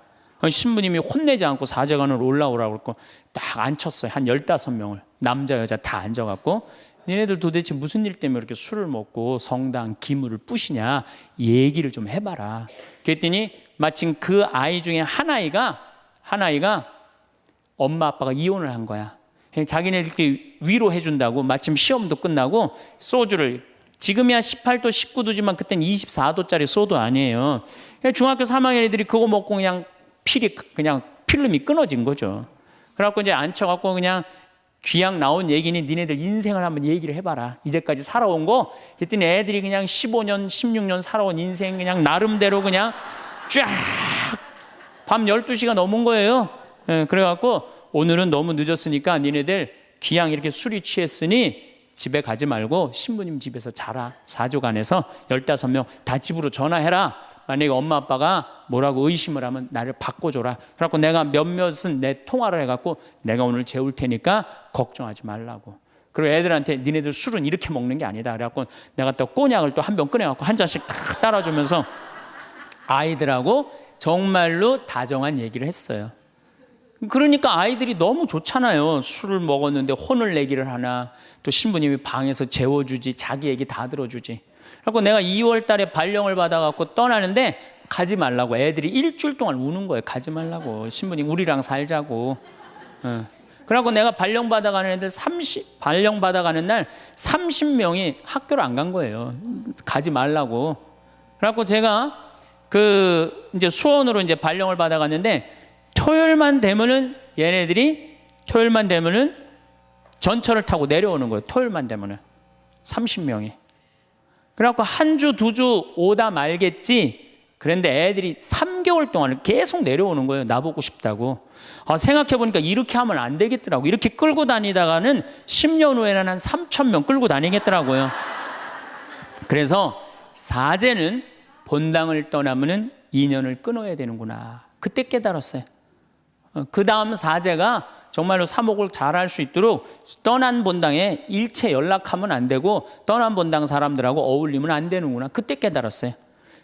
[SPEAKER 1] 신부님이 혼내지 않고 사제관으로 올라오라고 그랬고 딱 앉혔어요. 한 15명을 남자 여자 다 앉아갖고 니네들 도대체 무슨 일 때문에 이렇게 술을 먹고 성당 기물을 부시냐 얘기를 좀 해봐라. 그랬더니 마침 그 아이 중에 한 아이가 엄마 아빠가 이혼을 한 거야. 자기네들끼리 위로해 준다고 마침 시험도 끝나고 소주를 지금이야 18도 19도지만 그때는 24도짜리 소주 아니에요. 중학교 3학년 애들이 그거 먹고 그냥 필름이 끊어진 거죠. 그래갖고 이제 앉혀갖고 그냥 귀양 나온 얘기는 니네들 인생을 한번 얘기를 해봐라. 이제까지 살아온 거. 그랬더니 애들이 그냥 15년, 16년 살아온 인생 그냥 나름대로 그냥 쫙 밤 12시가 넘은 거예요. 그래갖고 오늘은 너무 늦었으니까 니네들 귀양 이렇게 술이 취했으니 집에 가지 말고 신부님 집에서 자라. 사조관에서 15명 다 집으로 전화해라. 만약에 엄마 아빠가 뭐라고 의심을 하면 나를 바꿔줘라. 그래갖고 내가 몇몇은 내 통화를 해갖고 내가 오늘 재울 테니까 걱정하지 말라고. 그리고 애들한테 니네들 술은 이렇게 먹는 게 아니다. 그래갖고 내가 또 꼬냑을 또 한 병 꺼내갖고 한 잔씩 다 따라주면서 아이들하고 정말로 다정한 얘기를 했어요. 그러니까 아이들이 너무 좋잖아요. 술을 먹었는데 혼을 내기를 하나, 또 신부님이 방에서 재워주지, 자기 얘기 다 들어주지. 그래서 내가 2월 달에 발령을 받아갖고 떠나는데 가지 말라고. 애들이 일주일 동안 우는 거예요. 가지 말라고. 신부님 우리랑 살자고. 그래갖고 내가 발령 받아가는 애들 발령 받아가는 날 30명이 학교를 안 간 거예요. 가지 말라고. 그래갖고 제가 이제 수원으로 이제 발령을 받아갔는데 토요일만 되면은 전철을 타고 내려오는 거예요. 토요일만 되면은 30명이. 그래갖고 한 주, 2주 오다 말겠지. 그런데 애들이 3개월 동안 계속 내려오는 거예요. 나보고 싶다고. 생각해보니까 이렇게 하면 안 되겠더라고. 이렇게 끌고 다니다가는 10년 후에는 한 3,000명 끌고 다니겠더라고요. 그래서 사제는 본당을 떠나면은 인연을 끊어야 되는구나. 그때 깨달았어요. 그 다음 사제가 정말로 사목을 잘할 수 있도록 떠난 본당에 일체 연락하면 안 되고 떠난 본당 사람들하고 어울리면 안 되는구나. 그때 깨달았어요.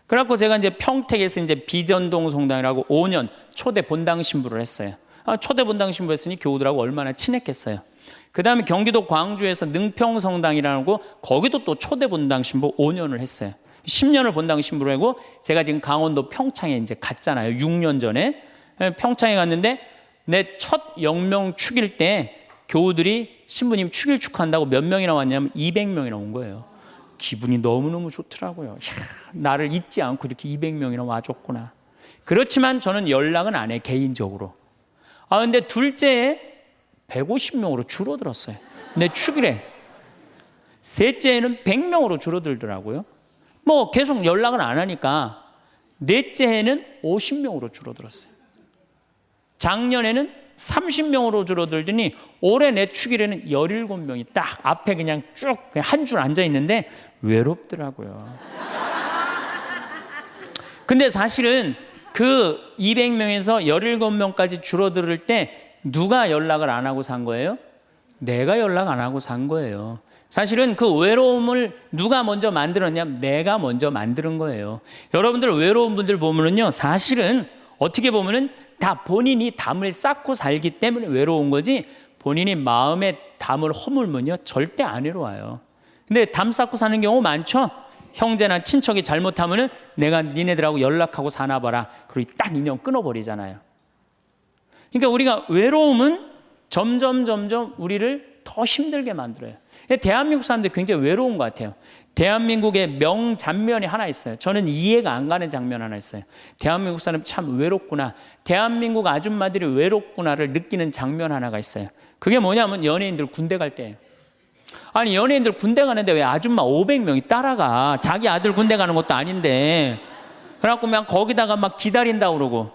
[SPEAKER 1] 그래갖고 제가 이제 평택에서 이제 비전동 성당이라고 5년 초대 본당 신부를 했어요. 초대 본당 신부 했으니 교우들하고 얼마나 친했겠어요. 그 다음에 경기도 광주에서 능평 성당이라는 거 거기도 또 초대 본당 신부 5년을 했어요. 10년을 본당 신부로 하고 제가 지금 강원도 평창에 이제 갔잖아요. 6년 전에 평창에 갔는데 내 첫 영명 축일 때 교우들이 신부님 축일 축하한다고 몇 명이나 왔냐면 200명이나 온 거예요. 기분이 너무너무 좋더라고요. 이야, 나를 잊지 않고 이렇게 200명이나 와줬구나. 그렇지만 저는 연락은 안 해, 개인적으로. 근데 둘째에 150명으로 줄어들었어요. 내 축일에. 셋째에는 100명으로 줄어들더라고요. 뭐 계속 연락을 안 하니까 넷째 해는 50명으로 줄어들었어요. 작년에는 30명으로 줄어들더니 올해 내 축일에는 17명이 딱 앞에 그냥 쭉 한 줄 앉아 있는데 외롭더라고요. 근데 사실은 그 200명에서 17명까지 줄어들 때 누가 연락을 안 하고 산 거예요? 내가 연락 안 하고 산 거예요. 사실은 그 외로움을 누가 먼저 만들었냐면 내가 먼저 만드는 거예요. 여러분들 외로운 분들 보면은요, 사실은 어떻게 보면은 다 본인이 담을 쌓고 살기 때문에 외로운 거지, 본인이 마음에 담을 허물면요 절대 안 외로워요. 근데 담 쌓고 사는 경우 많죠. 형제나 친척이 잘못하면은 내가 니네들하고 연락하고 사나 봐라. 그리고 딱 인연 끊어버리잖아요. 그러니까 우리가 외로움은 점점 우리를 더 힘들게 만들어요. 대한민국 사람들 굉장히 외로운 것 같아요. 대한민국의 명장면이 하나 있어요. 저는 이해가 안 가는 장면 하나 있어요. 대한민국 사람 참 외롭구나, 대한민국 아줌마들이 외롭구나를 느끼는 장면 하나가 있어요. 그게 뭐냐면 연예인들 군대 갈 때예요. 아니, 연예인들 군대 가는데 왜 아줌마 500명이 따라가? 자기 아들 군대 가는 것도 아닌데. 그래갖고 그냥 거기다가 막 기다린다고 그러고.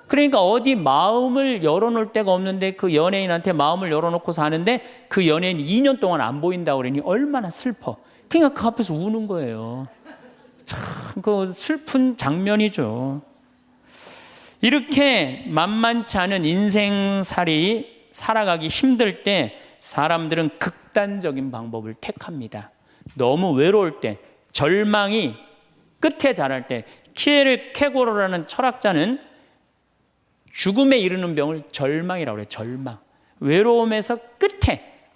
[SPEAKER 1] 그러니까 어디 마음을 열어놓을 데가 없는데 그 연예인한테 마음을 열어놓고 사는데 그 연예인 2년 동안 안 보인다고 그러니 얼마나 슬퍼. 그러니까 그 앞에서 우는 거예요. 참 그 슬픈 장면이죠. 이렇게 만만치 않은 인생살이 살아가기 힘들 때 사람들은 극단적인 방법을 택합니다. 너무 외로울 때, 절망이 끝에 달할 때, 키에르케고르라는 철학자는 죽음에 이르는 병을 절망이라고 그래요. 절망. 외로움에서 끝에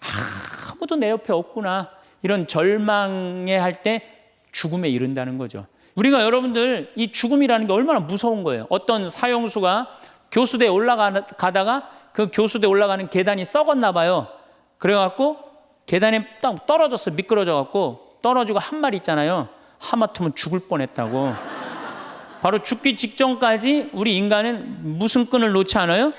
[SPEAKER 1] 아무도 내 옆에 없구나, 이런 절망에 할 때 죽음에 이른다는 거죠. 우리가 여러분들 이 죽음이라는 게 얼마나 무서운 거예요. 어떤 사형수가 교수대에 올라가다가 그 교수대에 올라가는 계단이 썩었나 봐요. 그래갖고 계단에 딱 떨어졌어. 미끄러져갖고 떨어지고 한 말 있잖아요. 하마터면 죽을 뻔했다고. 바로 죽기 직전까지 우리 인간은 무슨 끈을 놓지 않아요?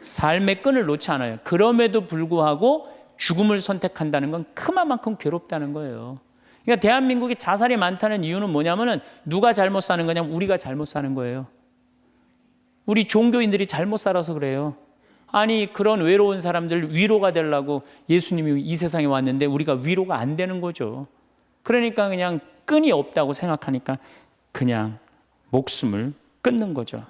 [SPEAKER 1] 삶의 끈을 놓지 않아요. 그럼에도 불구하고 죽음을 선택한다는 건 그만큼 괴롭다는 거예요. 그러니까 대한민국이 자살이 많다는 이유는 뭐냐면은 누가 잘못 사는 거냐면 우리가 잘못 사는 거예요. 우리 종교인들이 잘못 살아서 그래요. 아니, 그런 외로운 사람들 위로가 되려고 예수님이 이 세상에 왔는데 우리가 위로가 안 되는 거죠. 그러니까 그냥 끈이 없다고 생각하니까 그냥 목숨을 끊는 거죠.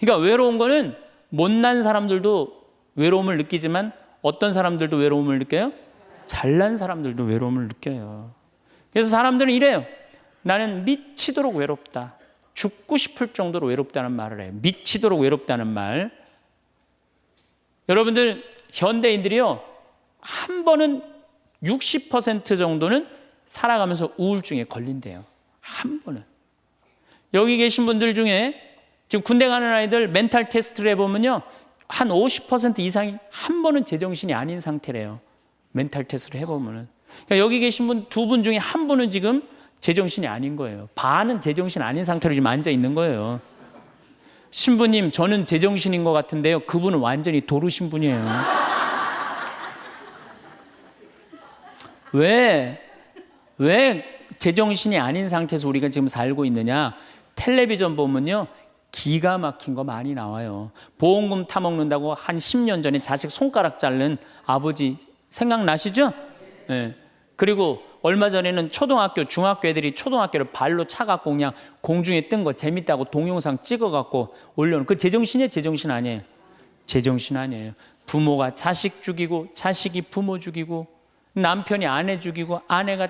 [SPEAKER 1] 그러니까 외로운 거는 못난 사람들도 외로움을 느끼지만 어떤 사람들도 외로움을 느껴요? 잘난 사람들도 외로움을 느껴요. 그래서 사람들은 이래요. 나는 미치도록 외롭다. 죽고 싶을 정도로 외롭다는 말을 해요. 미치도록 외롭다는 말. 여러분들 현대인들이요, 한 번은 60% 정도는 살아가면서 우울증에 걸린대요. 한 번은. 여기 계신 분들 중에 지금 군대 가는 아이들 멘탈 테스트를 해보면요, 한 50% 이상이 한 번은 제정신이 아닌 상태래요. 멘탈 테스트를 해보면은. 그러니까 여기 계신 분 두 분 중에 한 분은 지금 제정신이 아닌 거예요. 반은 제정신 아닌 상태로 지금 앉아 있는 거예요. 신부님, 저는 제정신인 것 같은데요. 그분은 완전히 도루신 분이에요. 왜 제정신이 아닌 상태에서 우리가 지금 살고 있느냐? 텔레비전 보면요, 기가 막힌 거 많이 나와요. 보험금 타먹는다고 한 10년 전에 자식 손가락 자른 아버지 생각나시죠? 네. 그리고 얼마 전에는 초등학교, 중학교 애들이 초등학교를 발로 차갖고 그냥 공중에 뜬 거 재밌다고 동영상 찍어갖고 올려놓은, 그 제정신이에요? 제정신 아니에요? 제정신 아니에요. 부모가 자식 죽이고, 자식이 부모 죽이고, 남편이 아내 죽이고, 아내가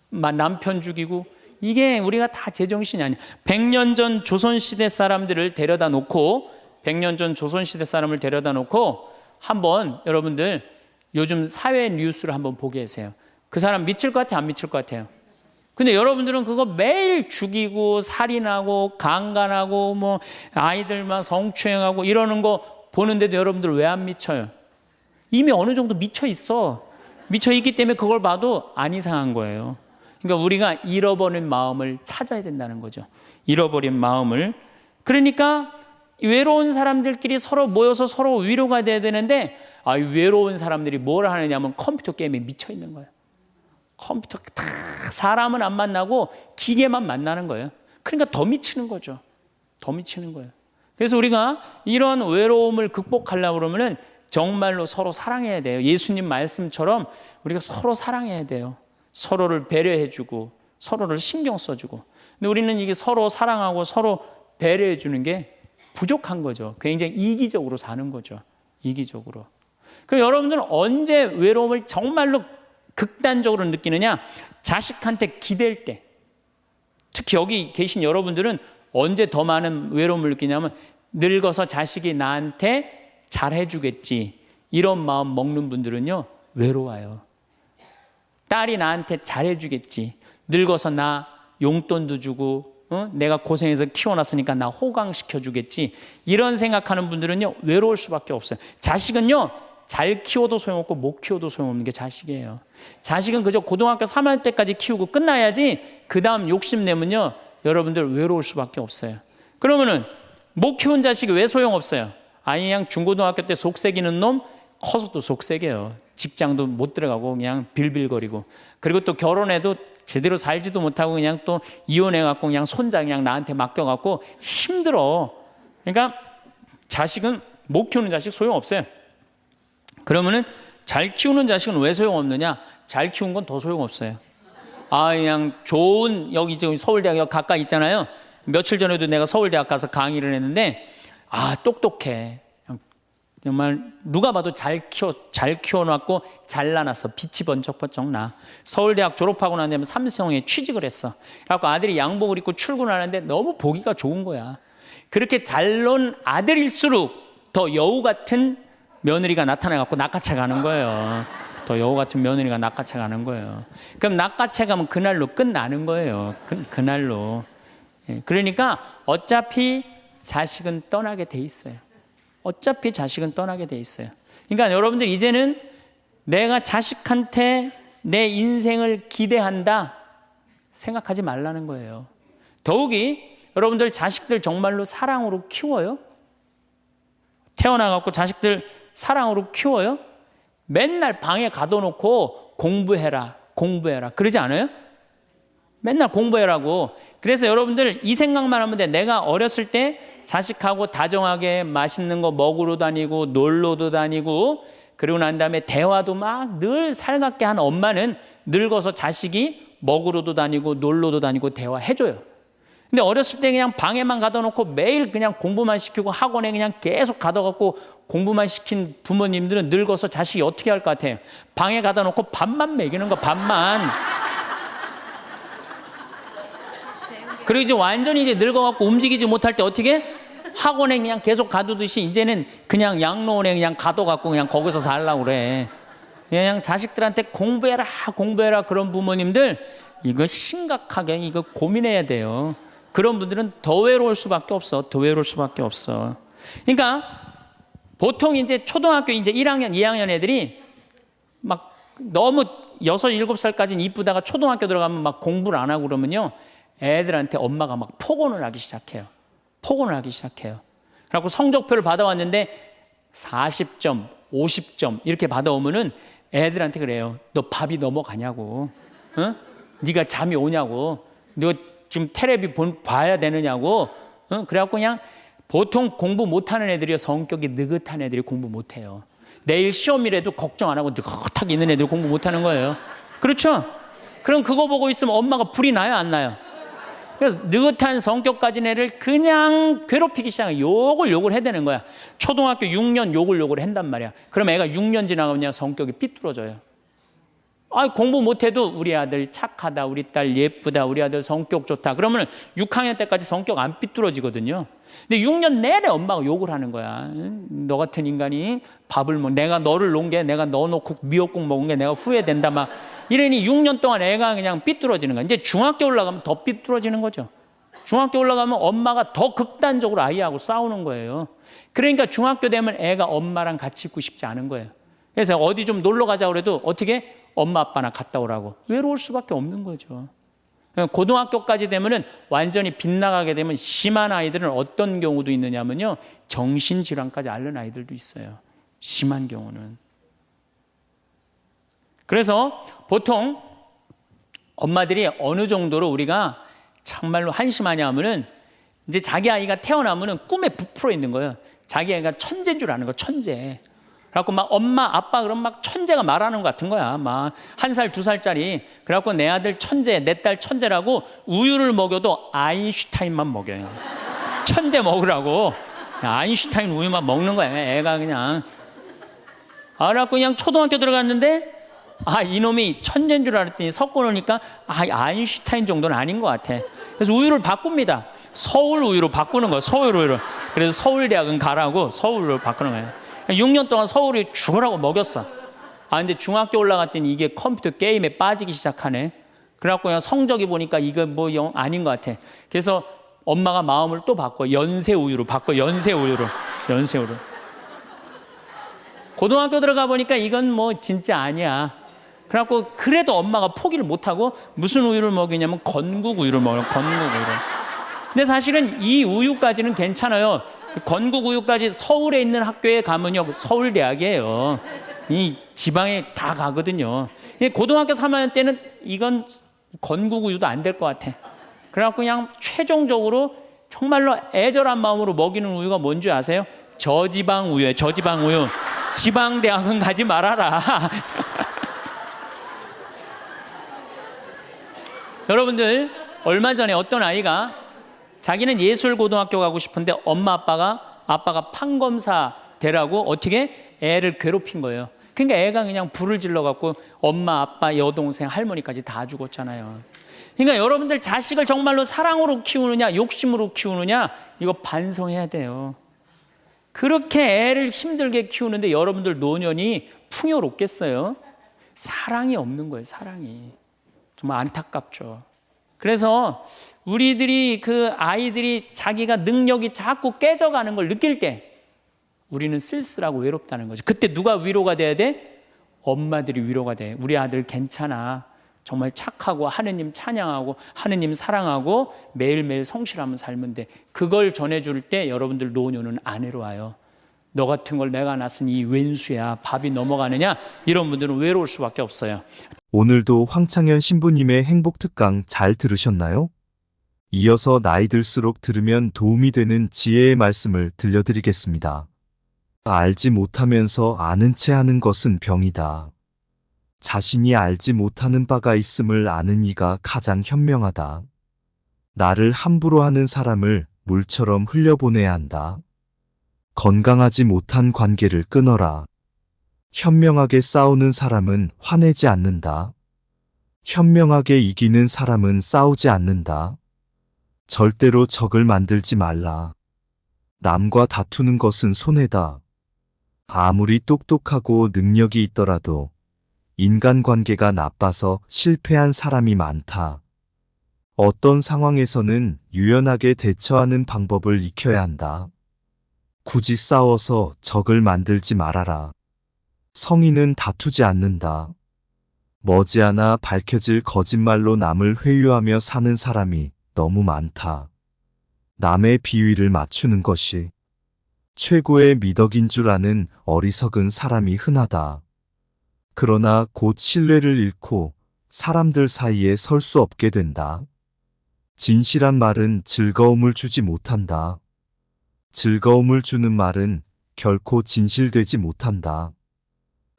[SPEAKER 1] 남편 죽이고, 이게 우리가 다 제정신이 아니에요. 100년 전 조선시대 사람들을 데려다 놓고, 100년 전 조선시대 사람을 데려다 놓고 한번 여러분들 요즘 사회 뉴스를 한번 보게 하세요. 그 사람 미칠 것 같아요? 안 미칠 것 같아요? 근데 여러분들은 그거 매일 죽이고 살인하고 강간하고 뭐 아이들만 성추행하고 이러는 거 보는데도 여러분들 왜 안 미쳐요? 이미 어느 정도 미쳐 있어. 미쳐 있기 때문에 그걸 봐도 안 이상한 거예요. 그러니까 우리가 잃어버린 마음을 찾아야 된다는 거죠. 잃어버린 마음을. 그러니까 외로운 사람들끼리 서로 모여서 서로 위로가 돼야 되는데, 외로운 사람들이 뭘 하느냐면 컴퓨터 게임에 미쳐 있는 거예요. 컴퓨터 다 사람은 안 만나고 기계만 만나는 거예요. 그러니까 더 미치는 거죠. 더 미치는 거예요. 그래서 우리가 이런 외로움을 극복하려고 그러면은 정말로 서로 사랑해야 돼요. 예수님 말씀처럼 우리가 서로 사랑해야 돼요. 서로를 배려해주고 서로를 신경 써주고. 근데 우리는 이게 서로 사랑하고 서로 배려해주는 게 부족한 거죠. 굉장히 이기적으로 사는 거죠. 이기적으로. 그럼 여러분들은 언제 외로움을 정말로 극단적으로 느끼느냐? 자식한테 기댈 때. 특히 여기 계신 여러분들은 언제 더 많은 외로움을 느끼냐면, 늙어서 자식이 나한테 잘해주겠지, 이런 마음 먹는 분들은요 외로워요. 딸이 나한테 잘해주겠지, 늙어서 나 용돈도 주고 내가 고생해서 키워놨으니까 나 호강시켜주겠지, 이런 생각하는 분들은요 외로울 수밖에 없어요. 자식은요 잘 키워도 소용없고 못 키워도 소용없는 게 자식이에요. 자식은 그저 고등학교 3학년 때까지 키우고 끝나야지, 그 다음 욕심내면요 여러분들 외로울 수밖에 없어요. 그러면은 못 키운 자식이 왜 소용없어요? 그냥 중고등학교 때 속색이는 놈 커서도 속색이에요. 직장도 못 들어가고 그냥 빌빌거리고, 그리고 또 결혼해도 제대로 살지도 못하고 그냥 또 이혼해갖고 그냥 손자 그냥 나한테 맡겨갖고 힘들어. 그러니까 자식은, 못 키우는 자식 소용없어요. 그러면은 잘 키우는 자식은 왜 소용없느냐? 잘 키운 건 더 소용없어요. 그냥 좋은, 여기 지금 서울대학 가까이 있잖아요. 며칠 전에도 내가 서울대학 가서 강의를 했는데, 똑똑해. 정말 누가 봐도 잘 키워놨고 잘라놨어. 빛이 번쩍번쩍 나. 서울대학 졸업하고 난 다음에 삼성에 취직을 했어. 그래갖고 아들이 양복을 입고 출근하는데 너무 보기가 좋은 거야. 그렇게 잘 논 아들일수록 더 여우 같은 며느리가 나타나갖고 낚아채 가는 거예요. 더 여우 같은 며느리가 낚아채 가는 거예요. 그럼 낚아채 가면 그날로 끝나는 거예요. 그날로. 그러니까 어차피 자식은 떠나게 돼 있어요. 어차피 자식은 떠나게 돼 있어요. 그러니까 여러분들 이제는 내가 자식한테 내 인생을 기대한다 생각하지 말라는 거예요. 더욱이 여러분들 자식들 정말로 사랑으로 키워요? 태어나갖고 자식들 사랑으로 키워요? 맨날 방에 가둬놓고 공부해라 그러지 않아요? 맨날 공부해라고. 그래서 여러분들 이 생각만 하면 돼. 내가 어렸을 때 자식하고 다정하게 맛있는 거 먹으러 다니고 놀러도 다니고, 그리고 난 다음에 대화도 막 늘 살갑게 한 엄마는 늙어서 자식이 먹으러도 다니고 놀러도 다니고 대화해줘요. 근데 어렸을 때 그냥 방에만 가둬놓고 매일 그냥 공부만 시키고 학원에 그냥 계속 가둬갖고 공부만 시킨 부모님들은 늙어서 자식이 어떻게 할 것 같아요? 방에 가둬놓고 밥만 먹이는 거, 밥만. 그리고 이제 완전히 이제 늙어갖고 움직이지 못할 때 어떻게? 학원에 그냥 계속 가두듯이 이제는 그냥 양로원에 그냥 가둬갖고 그냥 거기서 살라고 그래. 그냥 자식들한테 공부해라 그런 부모님들, 이거 심각하게 이거 고민해야 돼요. 그런 분들은 더 외로울 수밖에 없어. 더 외로울 수밖에 없어. 그러니까 보통 이제 초등학교 이제 1학년, 2학년 애들이 막 너무 6, 7살까지는 이쁘다가 초등학교 들어가면 막 공부를 안 하고 그러면요, 애들한테 엄마가 막 폭언을 하기 시작해요. 그래갖고 성적표를 받아왔는데 40점, 50점 이렇게 받아오면은 애들한테 그래요. 너 밥이 넘어가냐고. 네가 잠이 오냐고. 너 지금 텔레비 봐야 되느냐고. 그래갖고 그냥 보통 공부 못하는 애들이요, 성격이 느긋한 애들이 공부 못해요. 내일 시험이라도 걱정 안 하고 느긋하게 있는 애들이 공부 못하는 거예요. 그렇죠? 그럼 그거 보고 있으면 엄마가 불이 나요, 안 나요? 그래서 느긋한 성격 가진 애를 그냥 괴롭히기 시작해. 욕을 해대는 거야. 초등학교 6년 욕을 한단 말이야. 그럼 애가 6년 지나가면 그냥 성격이 삐뚤어져요. 아, 공부 못해도 우리 아들 착하다, 우리 딸 예쁘다, 우리 아들 성격 좋다. 그러면 6학년 때까지 성격 안 삐뚤어지거든요. 근데 6년 내내 엄마가 욕을 하는 거야. 너 같은 인간이 밥을 내가 너를 놓은 게, 내가 너 놓고 미역국 먹은 게 내가 후회된다 막 이러니 6년 동안 애가 그냥 삐뚤어지는 거야. 이제 중학교 올라가면 더 삐뚤어지는 거죠. 중학교 올라가면 엄마가 더 극단적으로 아이하고 싸우는 거예요. 그러니까 중학교 되면 애가 엄마랑 같이 있고 싶지 않은 거예요. 그래서 어디 좀 놀러 가자고 그래도 어떻게 엄마 아빠나 갔다 오라고. 외로울 수밖에 없는 거죠. 고등학교까지 되면은 완전히 빗나가게 되면 심한 아이들은 어떤 경우도 있느냐면요, 정신질환까지 앓는 아이들도 있어요. 심한 경우는. 그래서 보통 엄마들이 어느 정도로 우리가 정말로 한심하냐 하면은 이제 자기 아이가 태어나면은 꿈에 부풀어 있는 거예요. 자기 아이가 천재인 줄 아는 거, 천재. 그래갖고 막 엄마, 아빠 그럼 막 천재가 말하는 것 같은 거야. 막 1살, 2살짜리. 그래갖고 내 아들 천재, 내 딸 천재라고 우유를 먹여도 아인슈타인만 먹여요. 천재 먹으라고. 아인슈타인 우유만 먹는 거야. 애가 그냥. 그래갖고 그냥 초등학교 들어갔는데 이놈이 천재인 줄 알았더니 섞어 놓으니까 아인슈타인 정도는 아닌 것 같아. 그래서 우유를 바꿉니다. 서울 우유로 바꾸는 거야. 서울 우유로. 그래서 서울대학은 가라고 서울로 바꾸는 거예요. 6년 동안 서울이 죽으라고 먹였어. 근데 중학교 올라갔더니 이게 컴퓨터 게임에 빠지기 시작하네. 그래갖고 그냥 성적이 보니까 이거 뭐 아닌 것 같아. 그래서 엄마가 마음을 또 바꿔. 연세 우유로 바꿔. 연세 우유로. 고등학교 들어가 보니까 이건 뭐 진짜 아니야. 그래갖고 그래도 엄마가 포기를 못하고 무슨 우유를 먹이냐면 건국 우유를 먹어요. 건국 우유를. 근데 사실은 이 우유까지는 괜찮아요. 건국 우유까지 서울에 있는 학교에 가면요, 서울대학이에요. 이 지방에 다 가거든요. 고등학교 3학년 때는 이건 건국 우유도 안 될 것 같아. 그래갖고 그냥 최종적으로 정말로 애절한 마음으로 먹이는 우유가 뭔지 아세요? 저지방 우유예요. 저지방 우유. 지방대학은 가지 말아라. 여러분들, 얼마 전에 어떤 아이가 자기는 예술고등학교 가고 싶은데 엄마 아빠가 판검사 되라고 어떻게 애를 괴롭힌 거예요. 그러니까 애가 그냥 불을 질러갖고 엄마 아빠 여동생 할머니까지 다 죽었잖아요. 그러니까 여러분들 자식을 정말로 사랑으로 키우느냐 욕심으로 키우느냐 이거 반성해야 돼요. 그렇게 애를 힘들게 키우는데 여러분들 노년이 풍요롭겠어요? 사랑이 없는 거예요. 사랑이. 정말 안타깝죠. 그래서 우리들이 그 아이들이 자기가 능력이 자꾸 깨져가는 걸 느낄 때 우리는 쓸쓸하고 외롭다는 거죠. 그때 누가 위로가 돼야 돼? 엄마들이 위로가 돼. 우리 아들 괜찮아. 정말 착하고 하느님 찬양하고 하느님 사랑하고 매일매일 성실하면 살면 돼. 그걸 전해줄 때 여러분들 노년은 안 외로워요. 너 같은 걸 내가 낳았으니 이 웬수야. 밥이 넘어가느냐? 이런 분들은 외로울 수밖에 없어요.
[SPEAKER 2] 오늘도 황창현 신부님의 행복특강 잘 들으셨나요? 이어서 나이 들수록 들으면 도움이 되는 지혜의 말씀을 들려드리겠습니다. 알지 못하면서 아는 채 하는 것은 병이다. 자신이 알지 못하는 바가 있음을 아는 이가 가장 현명하다. 나를 함부로 하는 사람을 물처럼 흘려보내야 한다. 건강하지 못한 관계를 끊어라. 현명하게 싸우는 사람은 화내지 않는다. 현명하게 이기는 사람은 싸우지 않는다. 절대로 적을 만들지 말라. 남과 다투는 것은 손해다. 아무리 똑똑하고 능력이 있더라도 인간관계가 나빠서 실패한 사람이 많다. 어떤 상황에서는 유연하게 대처하는 방법을 익혀야 한다. 굳이 싸워서 적을 만들지 말아라. 성인은 다투지 않는다. 머지않아 밝혀질 거짓말로 남을 회유하며 사는 사람이 너무 많다. 남의 비위를 맞추는 것이 최고의 미덕인 줄 아는 어리석은 사람이 흔하다. 그러나 곧 신뢰를 잃고 사람들 사이에 설 수 없게 된다. 진실한 말은 즐거움을 주지 못한다. 즐거움을 주는 말은 결코 진실되지 못한다.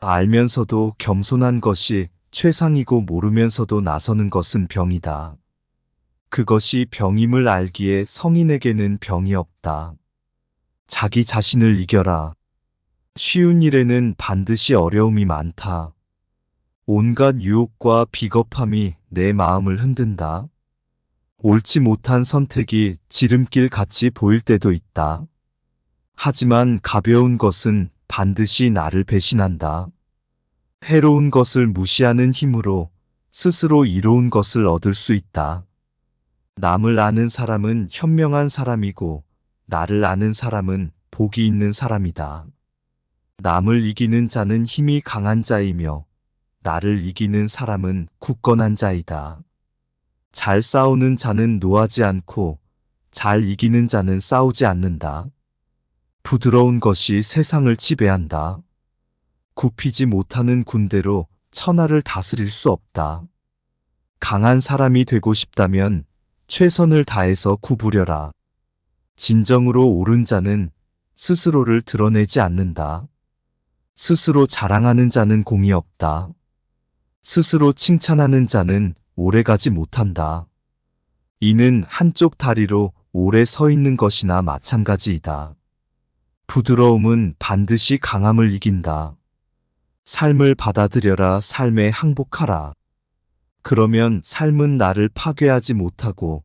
[SPEAKER 2] 알면서도 겸손한 것이 최상이고 모르면서도 나서는 것은 병이다. 그것이 병임을 알기에 성인에게는 병이 없다. 자기 자신을 이겨라. 쉬운 일에는 반드시 어려움이 많다. 온갖 유혹과 비겁함이 내 마음을 흔든다. 옳지 못한 선택이 지름길 같이 보일 때도 있다. 하지만 가벼운 것은 반드시 나를 배신한다. 해로운 것을 무시하는 힘으로 스스로 이로운 것을 얻을 수 있다. 남을 아는 사람은 현명한 사람이고 나를 아는 사람은 복이 있는 사람이다. 남을 이기는 자는 힘이 강한 자이며 나를 이기는 사람은 굳건한 자이다. 잘 싸우는 자는 노하지 않고 잘 이기는 자는 싸우지 않는다. 부드러운 것이 세상을 지배한다. 굽히지 못하는 군대로 천하를 다스릴 수 없다. 강한 사람이 되고 싶다면 최선을 다해서 구부려라. 진정으로 옳은 자는 스스로를 드러내지 않는다. 스스로 자랑하는 자는 공이 없다. 스스로 칭찬하는 자는 오래가지 못한다. 이는 한쪽 다리로 오래 서 있는 것이나 마찬가지이다. 부드러움은 반드시 강함을 이긴다. 삶을 받아들여라. 삶에 항복하라. 그러면 삶은 나를 파괴하지 못하고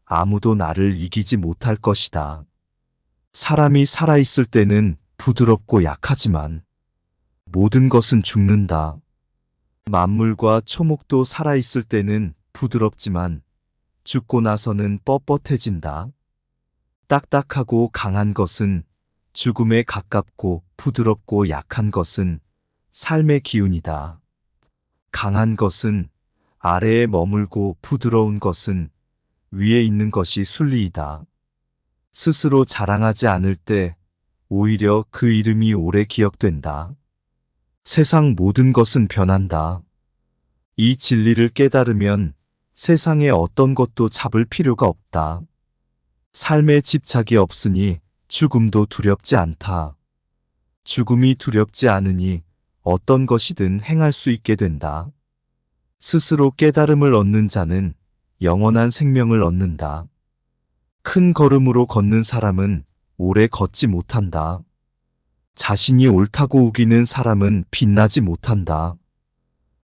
[SPEAKER 2] 아무도 나를 이기지 못할 것이다. 사람이 살아있을 때는 부드럽고 약하지만 모든 것은 죽는다. 만물과 초목도 살아있을 때는 부드럽지만 죽고 나서는 뻣뻣해진다. 딱딱하고 강한 것은 죽음에 가깝고 부드럽고 약한 것은 삶의 기운이다. 강한 것은 아래에 머물고 부드러운 것은 위에 있는 것이 순리이다. 스스로 자랑하지 않을 때 오히려 그 이름이 오래 기억된다. 세상 모든 것은 변한다. 이 진리를 깨달으면 세상에 어떤 것도 잡을 필요가 없다. 삶에 집착이 없으니 죽음도 두렵지 않다. 죽음이 두렵지 않으니 어떤 것이든 행할 수 있게 된다. 스스로 깨달음을 얻는 자는 영원한 생명을 얻는다. 큰 걸음으로 걷는 사람은 오래 걷지 못한다. 자신이 옳다고 우기는 사람은 빛나지 못한다.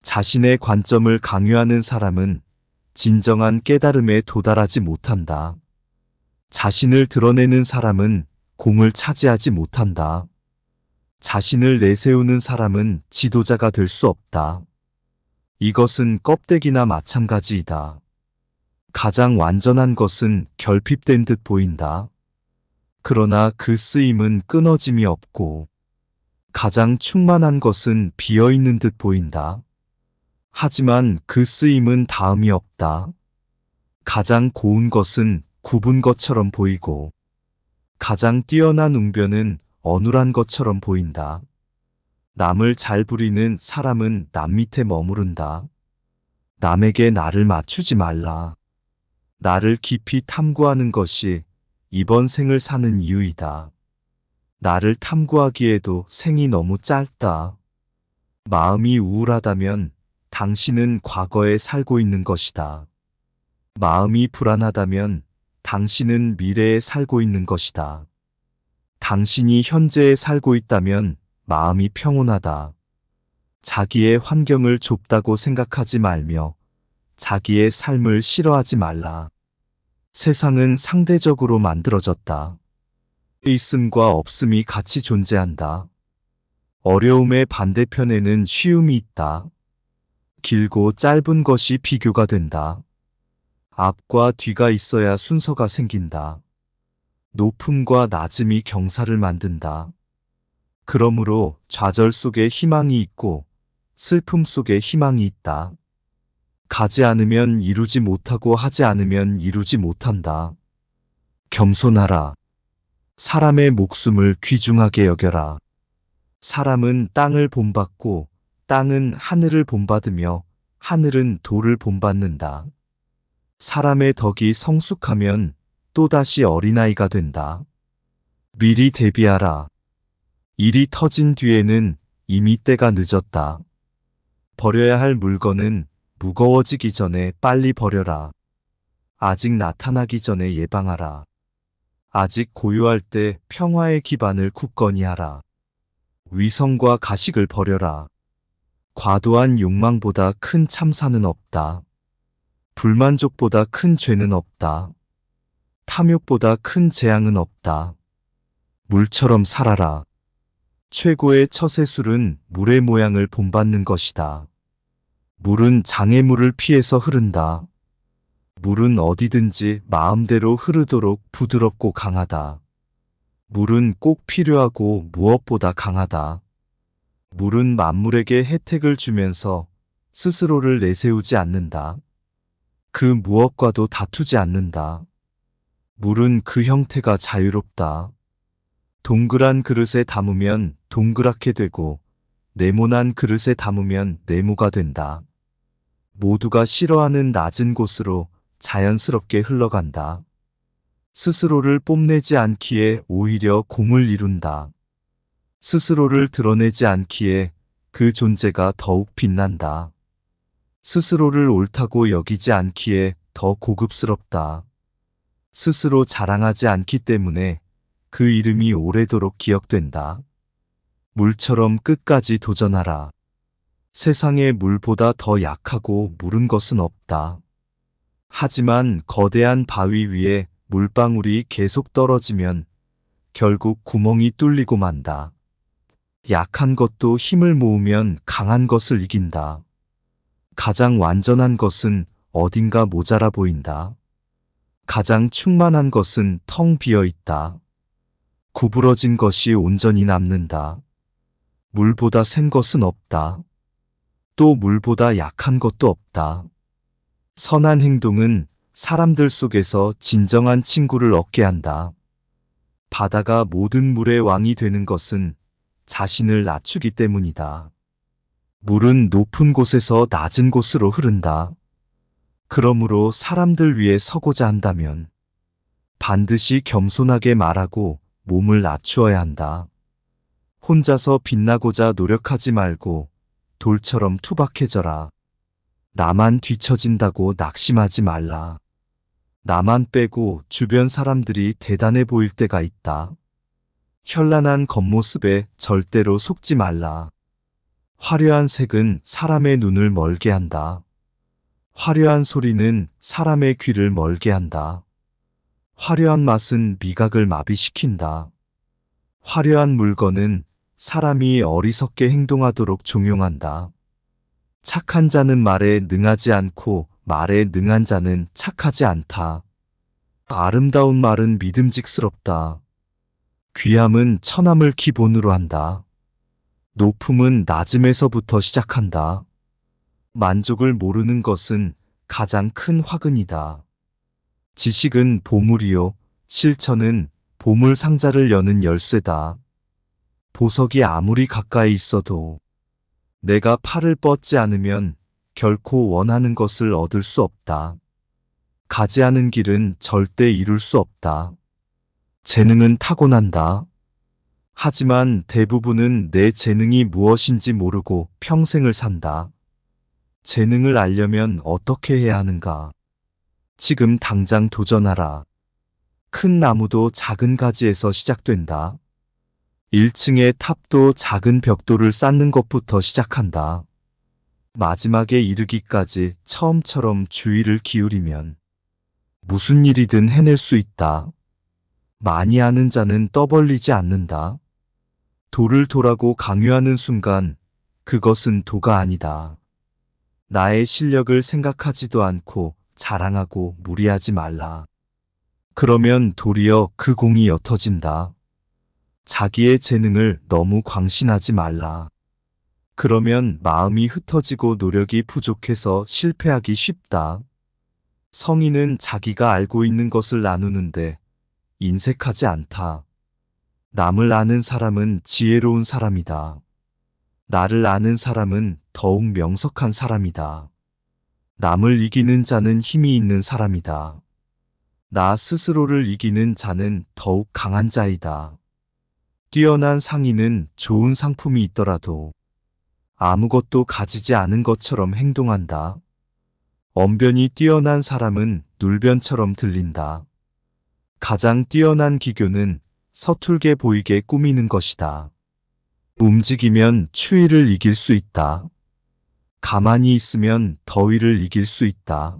[SPEAKER 2] 자신의 관점을 강요하는 사람은 진정한 깨달음에 도달하지 못한다. 자신을 드러내는 사람은 공을 차지하지 못한다. 자신을 내세우는 사람은 지도자가 될 수 없다. 이것은 껍데기나 마찬가지이다. 가장 완전한 것은 결핍된 듯 보인다. 그러나 그 쓰임은 끊어짐이 없고 가장 충만한 것은 비어있는 듯 보인다. 하지만 그 쓰임은 다음이 없다. 가장 고운 것은 굽은 것처럼 보이고 가장 뛰어난 웅변은 어눌한 것처럼 보인다. 남을 잘 부리는 사람은 남 밑에 머무른다. 남에게 나를 맞추지 말라. 나를 깊이 탐구하는 것이 이번 생을 사는 이유이다. 나를 탐구하기에도 생이 너무 짧다. 마음이 우울하다면 당신은 과거에 살고 있는 것이다. 마음이 불안하다면 당신은 미래에 살고 있는 것이다. 당신이 현재에 살고 있다면 마음이 평온하다. 자기의 환경을 좁다고 생각하지 말며 자기의 삶을 싫어하지 말라. 세상은 상대적으로 만들어졌다. 있음과 없음이 같이 존재한다. 어려움의 반대편에는 쉬움이 있다. 길고 짧은 것이 비교가 된다. 앞과 뒤가 있어야 순서가 생긴다. 높음과 낮음이 경사를 만든다. 그러므로 좌절 속에 희망이 있고 슬픔 속에 희망이 있다. 가지 않으면 이루지 못하고 하지 않으면 이루지 못한다. 겸손하라. 사람의 목숨을 귀중하게 여겨라. 사람은 땅을 본받고 땅은 하늘을 본받으며 하늘은 돌을 본받는다. 사람의 덕이 성숙하면 또다시 어린아이가 된다. 미리 대비하라. 일이 터진 뒤에는 이미 때가 늦었다. 버려야 할 물건은 무거워지기 전에 빨리 버려라. 아직 나타나기 전에 예방하라. 아직 고요할 때 평화의 기반을 굳건히 하라. 위선과 가식을 버려라. 과도한 욕망보다 큰 참사는 없다. 불만족보다 큰 죄는 없다. 탐욕보다 큰 재앙은 없다. 물처럼 살아라. 최고의 처세술은 물의 모양을 본받는 것이다. 물은 장애물을 피해서 흐른다. 물은 어디든지 마음대로 흐르도록 부드럽고 강하다. 물은 꼭 필요하고 무엇보다 강하다. 물은 만물에게 혜택을 주면서 스스로를 내세우지 않는다. 그 무엇과도 다투지 않는다. 물은 그 형태가 자유롭다. 동그란 그릇에 담으면 동그랗게 되고 네모난 그릇에 담으면 네모가 된다. 모두가 싫어하는 낮은 곳으로 자연스럽게 흘러간다. 스스로를 뽐내지 않기에 오히려 공을 이룬다. 스스로를 드러내지 않기에 그 존재가 더욱 빛난다. 스스로를 옳다고 여기지 않기에 더 고급스럽다. 스스로 자랑하지 않기 때문에 그 이름이 오래도록 기억된다. 물처럼 끝까지 도전하라. 세상에 물보다 더 약하고 무른 것은 없다. 하지만 거대한 바위 위에 물방울이 계속 떨어지면 결국 구멍이 뚫리고 만다. 약한 것도 힘을 모으면 강한 것을 이긴다. 가장 완전한 것은 어딘가 모자라 보인다. 가장 충만한 것은 텅 비어 있다. 구부러진 것이 온전히 남는다. 물보다 센 것은 없다. 또 물보다 약한 것도 없다. 선한 행동은 사람들 속에서 진정한 친구를 얻게 한다. 바다가 모든 물의 왕이 되는 것은 자신을 낮추기 때문이다. 물은 높은 곳에서 낮은 곳으로 흐른다. 그러므로 사람들 위에 서고자 한다면 반드시 겸손하게 말하고 몸을 낮추어야 한다. 혼자서 빛나고자 노력하지 말고 돌처럼 투박해져라. 나만 뒤처진다고 낙심하지 말라. 나만 빼고 주변 사람들이 대단해 보일 때가 있다. 현란한 겉모습에 절대로 속지 말라. 화려한 색은 사람의 눈을 멀게 한다. 화려한 소리는 사람의 귀를 멀게 한다. 화려한 맛은 미각을 마비시킨다. 화려한 물건은 사람이 어리석게 행동하도록 종용한다. 착한 자는 말에 능하지 않고 말에 능한 자는 착하지 않다. 아름다운 말은 믿음직스럽다. 귀함은 천함을 기본으로 한다. 높음은 낮음에서부터 시작한다. 만족을 모르는 것은 가장 큰 화근이다. 지식은 보물이요, 실천은 보물 상자를 여는 열쇠다. 보석이 아무리 가까이 있어도 내가 팔을 뻗지 않으면 결코 원하는 것을 얻을 수 없다. 가지 않은 길은 절대 이룰 수 없다. 재능은 타고난다. 하지만 대부분은 내 재능이 무엇인지 모르고 평생을 산다. 재능을 알려면 어떻게 해야 하는가? 지금 당장 도전하라. 큰 나무도 작은 가지에서 시작된다. 1층의 탑도 작은 벽돌을 쌓는 것부터 시작한다. 마지막에 이르기까지 처음처럼 주의를 기울이면 무슨 일이든 해낼 수 있다. 많이 아는 자는 떠벌리지 않는다. 도를 도라고 강요하는 순간 그것은 도가 아니다. 나의 실력을 생각하지도 않고 자랑하고 무리하지 말라. 그러면 도리어 그 공이 옅어진다. 자기의 재능을 너무 광신하지 말라. 그러면 마음이 흩어지고 노력이 부족해서 실패하기 쉽다. 성인은 자기가 알고 있는 것을 나누는데 인색하지 않다. 남을 아는 사람은 지혜로운 사람이다. 나를 아는 사람은 더욱 명석한 사람이다. 남을 이기는 자는 힘이 있는 사람이다. 나 스스로를 이기는 자는 더욱 강한 자이다. 뛰어난 상인은 좋은 상품이 있더라도 아무것도 가지지 않은 것처럼 행동한다. 언변이 뛰어난 사람은 눌변처럼 들린다. 가장 뛰어난 기교는 서툴게 보이게 꾸미는 것이다. 움직이면 추위를 이길 수 있다. 가만히 있으면 더위를 이길 수 있다.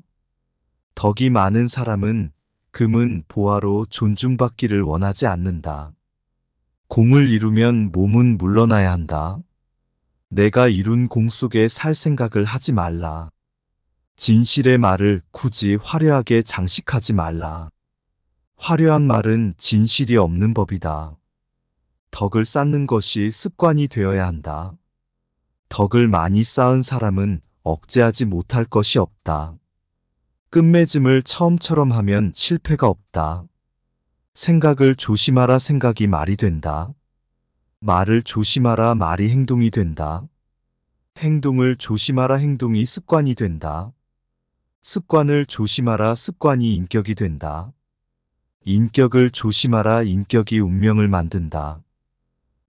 [SPEAKER 2] 덕이 많은 사람은 금은 보화로 존중받기를 원하지 않는다. 공을 이루면 몸은 물러나야 한다. 내가 이룬 공 속에 살 생각을 하지 말라. 진실의 말을 굳이 화려하게 장식하지 말라. 화려한 말은 진실이 없는 법이다. 덕을 쌓는 것이 습관이 되어야 한다. 덕을 많이 쌓은 사람은 억제하지 못할 것이 없다. 끝맺음을 처음처럼 하면 실패가 없다. 생각을 조심하라 생각이 말이 된다. 말을 조심하라 말이 행동이 된다. 행동을 조심하라 행동이 습관이 된다. 습관을 조심하라 습관이 인격이 된다. 인격을 조심하라 인격이 운명을 만든다.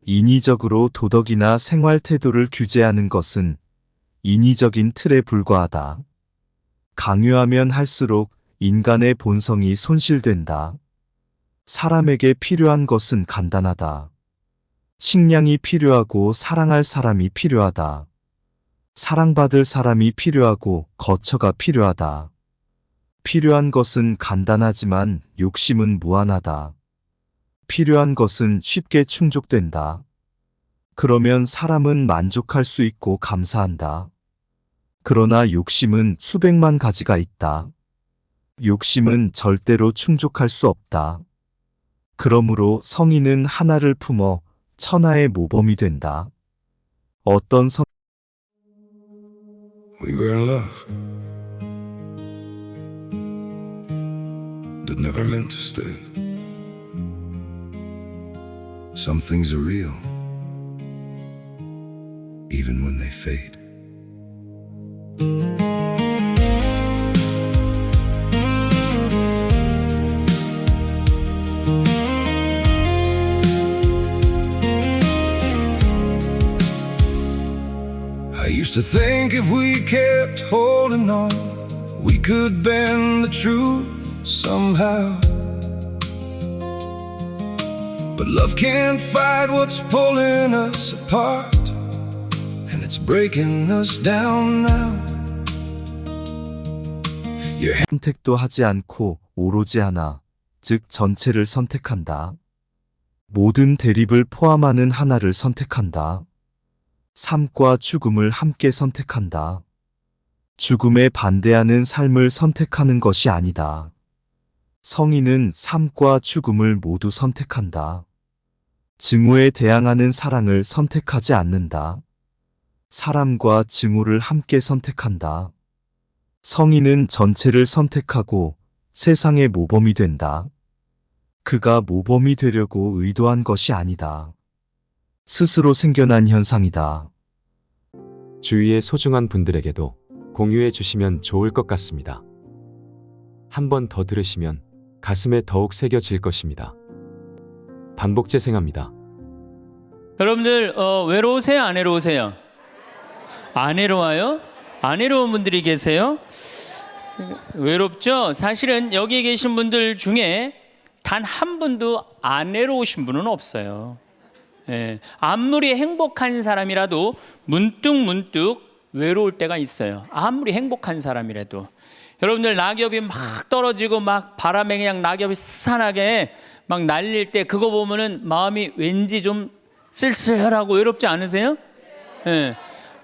[SPEAKER 2] 인위적으로 도덕이나 생활 태도를 규제하는 것은 인위적인 틀에 불과하다. 강요하면 할수록 인간의 본성이 손실된다. 사람에게 필요한 것은 간단하다. 식량이 필요하고 사랑할 사람이 필요하다. 사랑받을 사람이 필요하고 거처가 필요하다. 필요한 것은 간단하지만 욕심은 무한하다. 필요한 것은 쉽게 충족된다. 그러면 사람은 만족할 수 있고 감사한다. 그러나 욕심은 수백만 가지가 있다. 욕심은 절대로 충족할 수 없다. 그러므로 성인은 하나를 품어 천하의 모범이 된다. 어떤
[SPEAKER 3] We were in love, but never meant to stay. Some things are real, even when they fade. I used to think if we kept holding on, we could bend the truth somehow. But love can't fight what's pulling us apart, and it's breaking us down now.
[SPEAKER 2] 선택도 하지 않고 오로지 하나, 즉 전체를 선택한다. 모든 대립을 포함하는 하나를 선택한다. 삶과 죽음을 함께 선택한다. 죽음에 반대하는 삶을 선택하는 것이 아니다. 성인은 삶과 죽음을 모두 선택한다. 증오에 대항하는 사랑을 선택하지 않는다. 사람과 증오를 함께 선택한다. 성인은 전체를 선택하고 세상의 모범이 된다. 그가 모범이 되려고 의도한 것이 아니다. 스스로 생겨난 현상이다.
[SPEAKER 4] 주위의 소중한 분들에게도 공유해 주시면 좋을 것 같습니다. 한 번 더 들으시면 가슴에 더욱 새겨질 것입니다. 반복 재생합니다.
[SPEAKER 1] 여러분들 외로우세요? 안 외로우세요? 안 외로워요? 안 외로운 분들이 계세요? 외롭죠? 사실은 여기 계신 분들 중에 단 한 분도 안 외로우신 분은 없어요. 예, 아무리 행복한 사람이라도 문득 외로울 때가 있어요. 아무리 행복한 사람이라도. 여러분들 낙엽이 막 떨어지고 막 바람에 그냥 낙엽이 스산하게 막 날릴 때 그거 보면은 마음이 왠지 좀 쓸쓸하고 외롭지 않으세요? 예.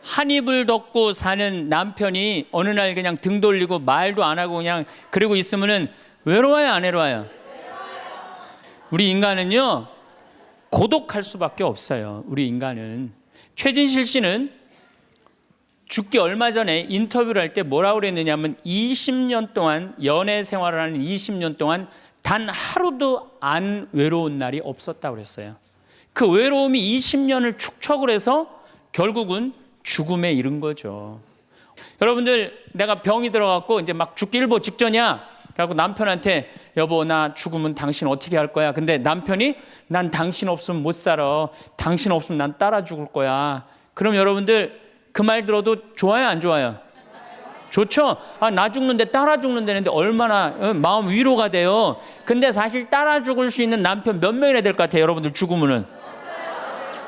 [SPEAKER 1] 한 입을 덮고 사는 남편이 어느 날 그냥 등 돌리고 말도 안 하고 그냥 그러고 있으면은 외로워요, 안 외로워요? 우리 인간은요, 고독할 수밖에 없어요. 우리 인간은. 최진실 씨는 죽기 얼마 전에 인터뷰를 할 때 뭐라고 그랬느냐면 20년 동안 연애 생활을 하는 20년 동안 단 하루도 안 외로운 날이 없었다고 그랬어요. 그 외로움이 20년을 축적을 해서 결국은 죽음에 이른 거죠. 여러분들, 내가 병이 들어갖고 이제 막 죽기 일보 직전이야. 그래갖고 남편한테 여보 나 죽으면 당신 어떻게 할 거야? 근데 남편이 난 당신 없으면 못 살아. 당신 없으면 난 따라 죽을 거야. 그럼 여러분들 그 말 들어도 좋아요, 안 좋아요? 좋죠? 나 죽는데 따라 죽는다는데 얼마나 마음 위로가 돼요. 근데 사실 따라 죽을 수 있는 남편 몇 명이나 될 것 같아요, 여러분들 죽으면은?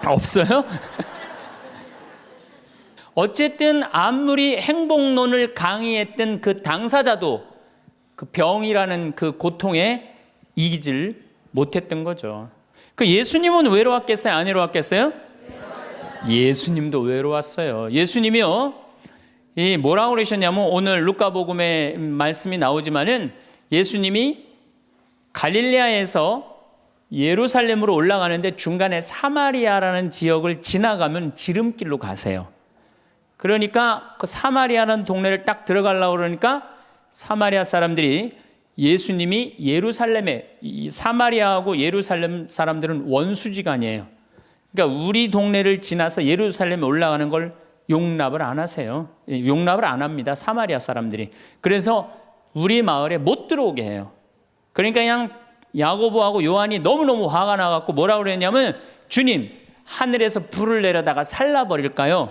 [SPEAKER 1] 없어요? 어쨌든 아무리 행복론을 강의했던 그 당사자도 그 병이라는 그 고통에 이기질 못했던 거죠. 그 예수님은 외로웠겠어요? 안 외로웠겠어요? 예수님도 외로웠어요. 예수님이요, 이 뭐라고 그러셨냐면, 오늘 루카복음에 말씀이 나오지만은 예수님이 갈릴레아에서 예루살렘으로 올라가는데 중간에 사마리아라는 지역을 지나가면 지름길로 가세요. 그러니까 그 사마리아라는 동네를 딱 들어가려고 그러니까 사마리아 사람들이, 예수님이 예루살렘에, 이 사마리아하고 예루살렘 사람들은 원수지간이에요. 그러니까 우리 동네를 지나서 예루살렘에 올라가는 걸 용납을 안 하세요. 용납을 안 합니다, 사마리아 사람들이. 그래서 우리 마을에 못 들어오게 해요. 그러니까 그냥 야고보하고 요한이 너무너무 화가 나갖고 뭐라고 그랬냐면, 주님, 하늘에서 불을 내려다가 살라버릴까요?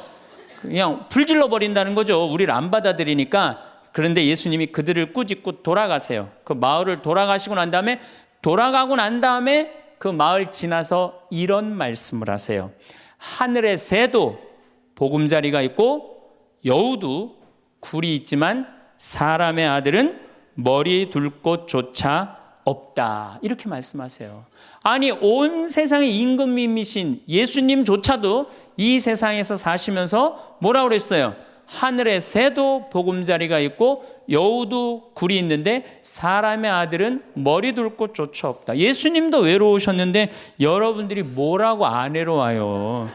[SPEAKER 1] 그냥 불질러 버린다는 거죠. 우리를 안 받아들이니까. 그런데 예수님이 그들을 꾸짖고 돌아가세요. 그 마을을 돌아가시고 난 다음에, 돌아가고 난 다음에 그 마을 지나서 이런 말씀을 하세요. 하늘의 새도 보금자리가 있고 여우도 굴이 있지만 사람의 아들은 머리 둘 곳조차 없다. 이렇게 말씀하세요. 아니, 온 세상의 임금님이신 예수님조차도 이 세상에서 사시면서 뭐라고 그랬어요? 하늘의 새도 보금자리가 있고 여우도 굴이 있는데 사람의 아들은 머리 둘 곳조차 없다. 예수님도 외로우셨는데 여러분들이 뭐라고 안 외로워요?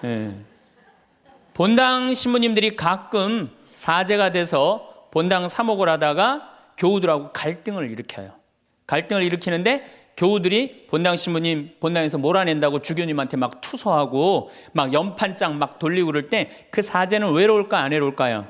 [SPEAKER 1] 네. 본당 신부님들이 가끔 사제가 돼서 본당 사목을 하다가 교우들하고 갈등을 일으켜요. 갈등을 일으키는데 교우들이 본당 신부님 본당에서 몰아낸다고 주교님한테 막 투서하고 막 연판장 막 돌리고 그럴 때 그 사제는 외로울까 안 외로울까요?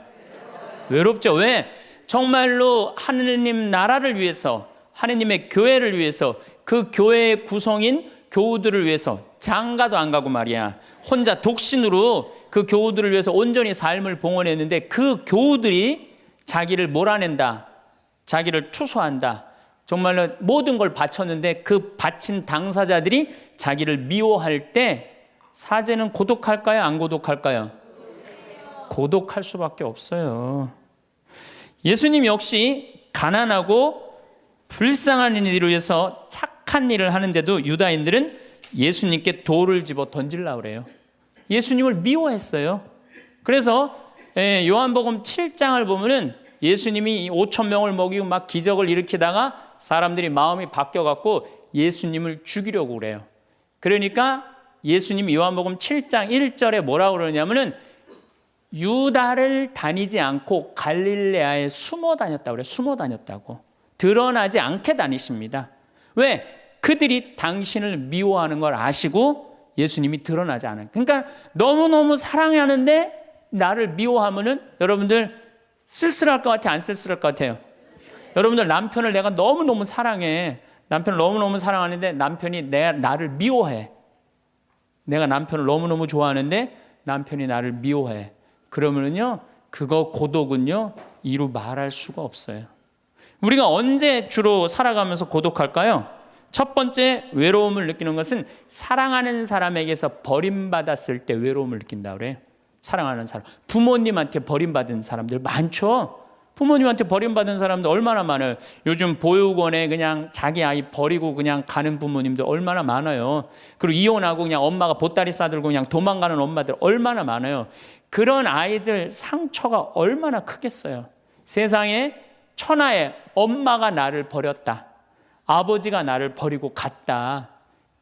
[SPEAKER 1] 외롭죠. 왜? 정말로 하느님 나라를 위해서, 하느님의 교회를 위해서, 그 교회의 구성인 교우들을 위해서 장가도 안 가고 말이야, 혼자 독신으로 그 교우들을 위해서 온전히 삶을 봉헌했는데 그 교우들이 자기를 몰아낸다, 자기를 투소한다, 정말로 모든 걸 바쳤는데 그 바친 당사자들이 자기를 미워할 때 사제는 고독할까요? 안 고독할까요? 고독할 수밖에 없어요. 예수님 역시 가난하고 불쌍한 이들을 위해서 착한 일을 하는데도 유다인들은 예수님께 돌을 집어 던지려고 그래요. 예수님을 미워했어요. 그래서 요한복음 7장을 보면은 예수님이 5천 명을 먹이고 막 기적을 일으키다가 사람들이 마음이 바뀌어갖고 예수님을 죽이려고 그래요. 그러니까 예수님이 요한복음 7장 1절에 뭐라고 그러냐면은 유다를 다니지 않고 갈릴레아에 숨어 다녔다고 그래요. 숨어 다녔다고. 드러나지 않게 다니십니다. 왜? 그들이 당신을 미워하는 걸 아시고 예수님이 드러나지 않아요. 그러니까 너무너무 사랑하는데 나를 미워하면은 여러분들 쓸쓸할 것 같아요? 안 쓸쓸할 것 같아요? 여러분들 남편을 내가 너무너무 사랑해. 남편을 너무너무 사랑하는데 남편이 나를 미워해. 내가 남편을 너무너무 좋아하는데 남편이 나를 미워해. 그러면은요, 그거 고독은요, 이루 말할 수가 없어요. 우리가 언제 주로 살아가면서 고독할까요? 첫 번째 외로움을 느끼는 것은 사랑하는 사람에게서 버림받았을 때 외로움을 느낀다 그래요. 사랑하는 사람. 부모님한테 버림받은 사람들 많죠. 부모님한테 버림받은 사람들 얼마나 많아요. 요즘 보육원에 그냥 자기 아이 버리고 그냥 가는 부모님들 얼마나 많아요. 그리고 이혼하고 그냥 엄마가 보따리 싸들고 그냥 도망가는 엄마들 얼마나 많아요. 그런 아이들 상처가 얼마나 크겠어요. 세상에 천하에 엄마가 나를 버렸다, 아버지가 나를 버리고 갔다,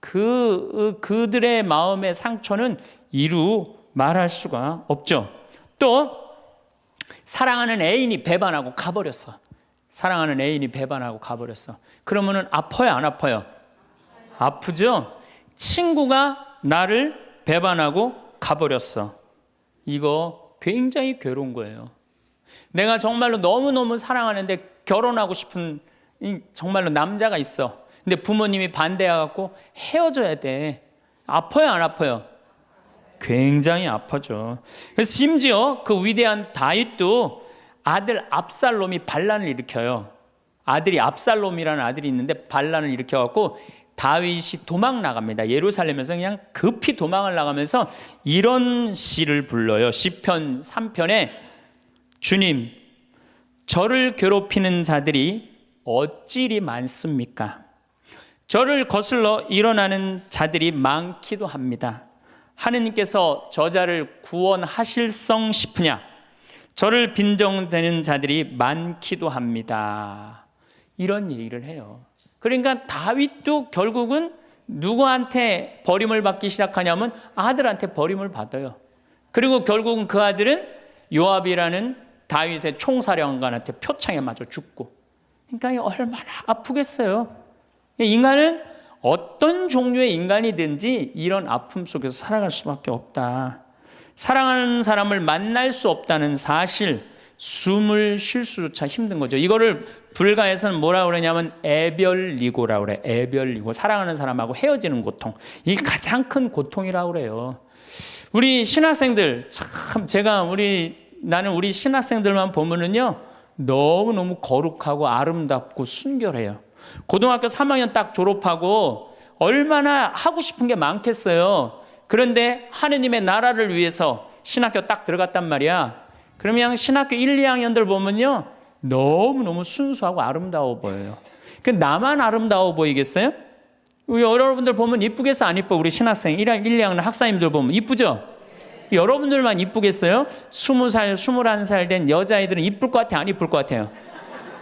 [SPEAKER 1] 그들의 마음의 상처는 이루 말할 수가 없죠. 또 사랑하는 애인이 배반하고 가버렸어. 사랑하는 애인이 배반하고 가버렸어. 그러면은 아파요, 안 아파요? 아프죠? 친구가 나를 배반하고 가버렸어. 이거 굉장히 괴로운 거예요. 내가 정말로 너무너무 사랑하는데 결혼하고 싶은 정말로 남자가 있어. 근데 부모님이 반대해갖고 헤어져야 돼. 아파요, 안 아파요? 굉장히 아파죠. 그래서 심지어 그 위대한 다윗도 아들 압살롬이 반란을 일으켜요. 아들이 압살롬이라는 아들이 있는데 반란을 일으켜갖고 다윗이 도망 나갑니다. 예루살렘에서 그냥 급히 도망을 나가면서 이런 시를 불러요. 시편 3편에 주님, 저를 괴롭히는 자들이 어찌리 많습니까? 저를 거슬러 일어나는 자들이 많기도 합니다. 하느님께서 저자를 구원하실성 싶으냐? 저를 빈정대는 자들이 많기도 합니다. 이런 얘기를 해요. 그러니까 다윗도 결국은 누구한테 버림을 받기 시작하냐면 아들한테 버림을 받아요. 그리고 결국은 그 아들은 요압이라는 다윗의 총사령관한테 표창에 맞아 죽고. 그러니까 얼마나 아프겠어요. 인간은 어떤 종류의 인간이든지 이런 아픔 속에서 살아갈 수밖에 없다. 사랑하는 사람을 만날 수 없다는 사실, 숨을 쉴 수조차 힘든 거죠. 이거를 불가에서는 뭐라고 그러냐면 애별리고라고 그래. 애별리고. 사랑하는 사람하고 헤어지는 고통. 이게 가장 큰 고통이라고 그래요. 우리 신학생들 참 나는 우리 신학생들만 보면은요 너무너무 거룩하고 아름답고 순결해요. 고등학교 3학년 딱 졸업하고 얼마나 하고 싶은 게 많겠어요. 그런데 하느님의 나라를 위해서 신학교 딱 들어갔단 말이야. 그러면 신학교 1, 2학년들 보면요 너무너무 순수하고 아름다워 보여요. 나만 아름다워 보이겠어요? 여러분들 보면 이쁘겠어 안 이뻐? 우리 신학생 1, 2학년 학사님들 보면 이쁘죠? 여러분들만 이쁘겠어요? 20살, 21살 된 여자애들은 이쁠 것 같아요? 안 이쁠 것 같아요?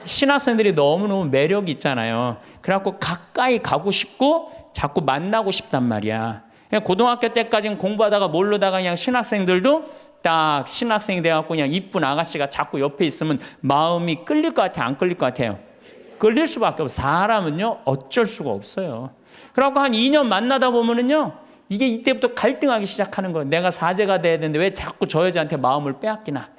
[SPEAKER 1] 신학생들이 너무너무 매력이 있잖아요. 그래갖고 가까이 가고 싶고 자꾸 만나고 싶단 말이야. 고등학교 때까지는 공부하다가 모르다가 그냥 신학생들도 딱 신학생이 돼갖고 그냥 이쁜 아가씨가 자꾸 옆에 있으면 마음이 끌릴 것 같아요? 안 끌릴 것 같아요? 끌릴 수밖에 없어요. 사람은요 어쩔 수가 없어요. 그래갖고 한 2년 만나다 보면은요 이게 이때부터 갈등하기 시작하는 거예요. 내가 사제가 돼야 되는데 왜 자꾸 저 여자한테 마음을 빼앗기나.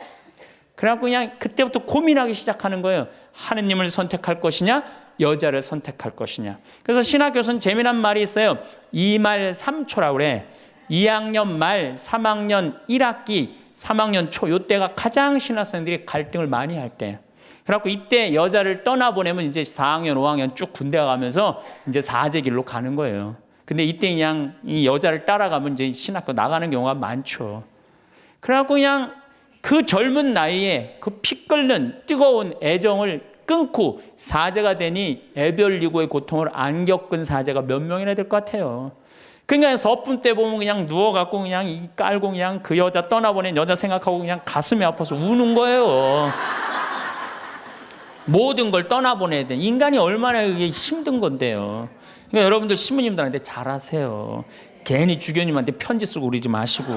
[SPEAKER 1] 그래갖고 그냥 그때부터 고민하기 시작하는 거예요. 하느님을 선택할 것이냐 여자를 선택할 것이냐. 그래서 신학교에서는 재미난 말이 있어요. 2말 3초라고 그래. 2학년 말 3학년 1학기 3학년 초 이때가 가장 신학생들이 갈등을 많이 할 때예요. 그래갖고 이때 여자를 떠나보내면 이제 4학년 5학년 쭉 군대 가면서 이제 사제 길로 가는 거예요. 근데 이때 그냥 이 여자를 따라가면 이제 신학교 나가는 경우가 많죠. 그래갖고 그냥 그 젊은 나이에 그 피 끓는 뜨거운 애정을 끊고 사제가 되니 애별리고의 고통을 안 겪은 사제가 몇 명이나 될 것 같아요. 그러니까 서푼 때 보면 그냥 누워갖고 그냥 이 깔고 그냥 그 여자 떠나보낸 여자 생각하고 그냥 가슴이 아파서 우는 거예요. 모든 걸 떠나보내야 돼. 인간이 얼마나 그게 힘든 건데요. 그러니까 여러분들 신부님들한테 잘하세요. 괜히 주교님한테 편지 쓰고 그러지 마시고.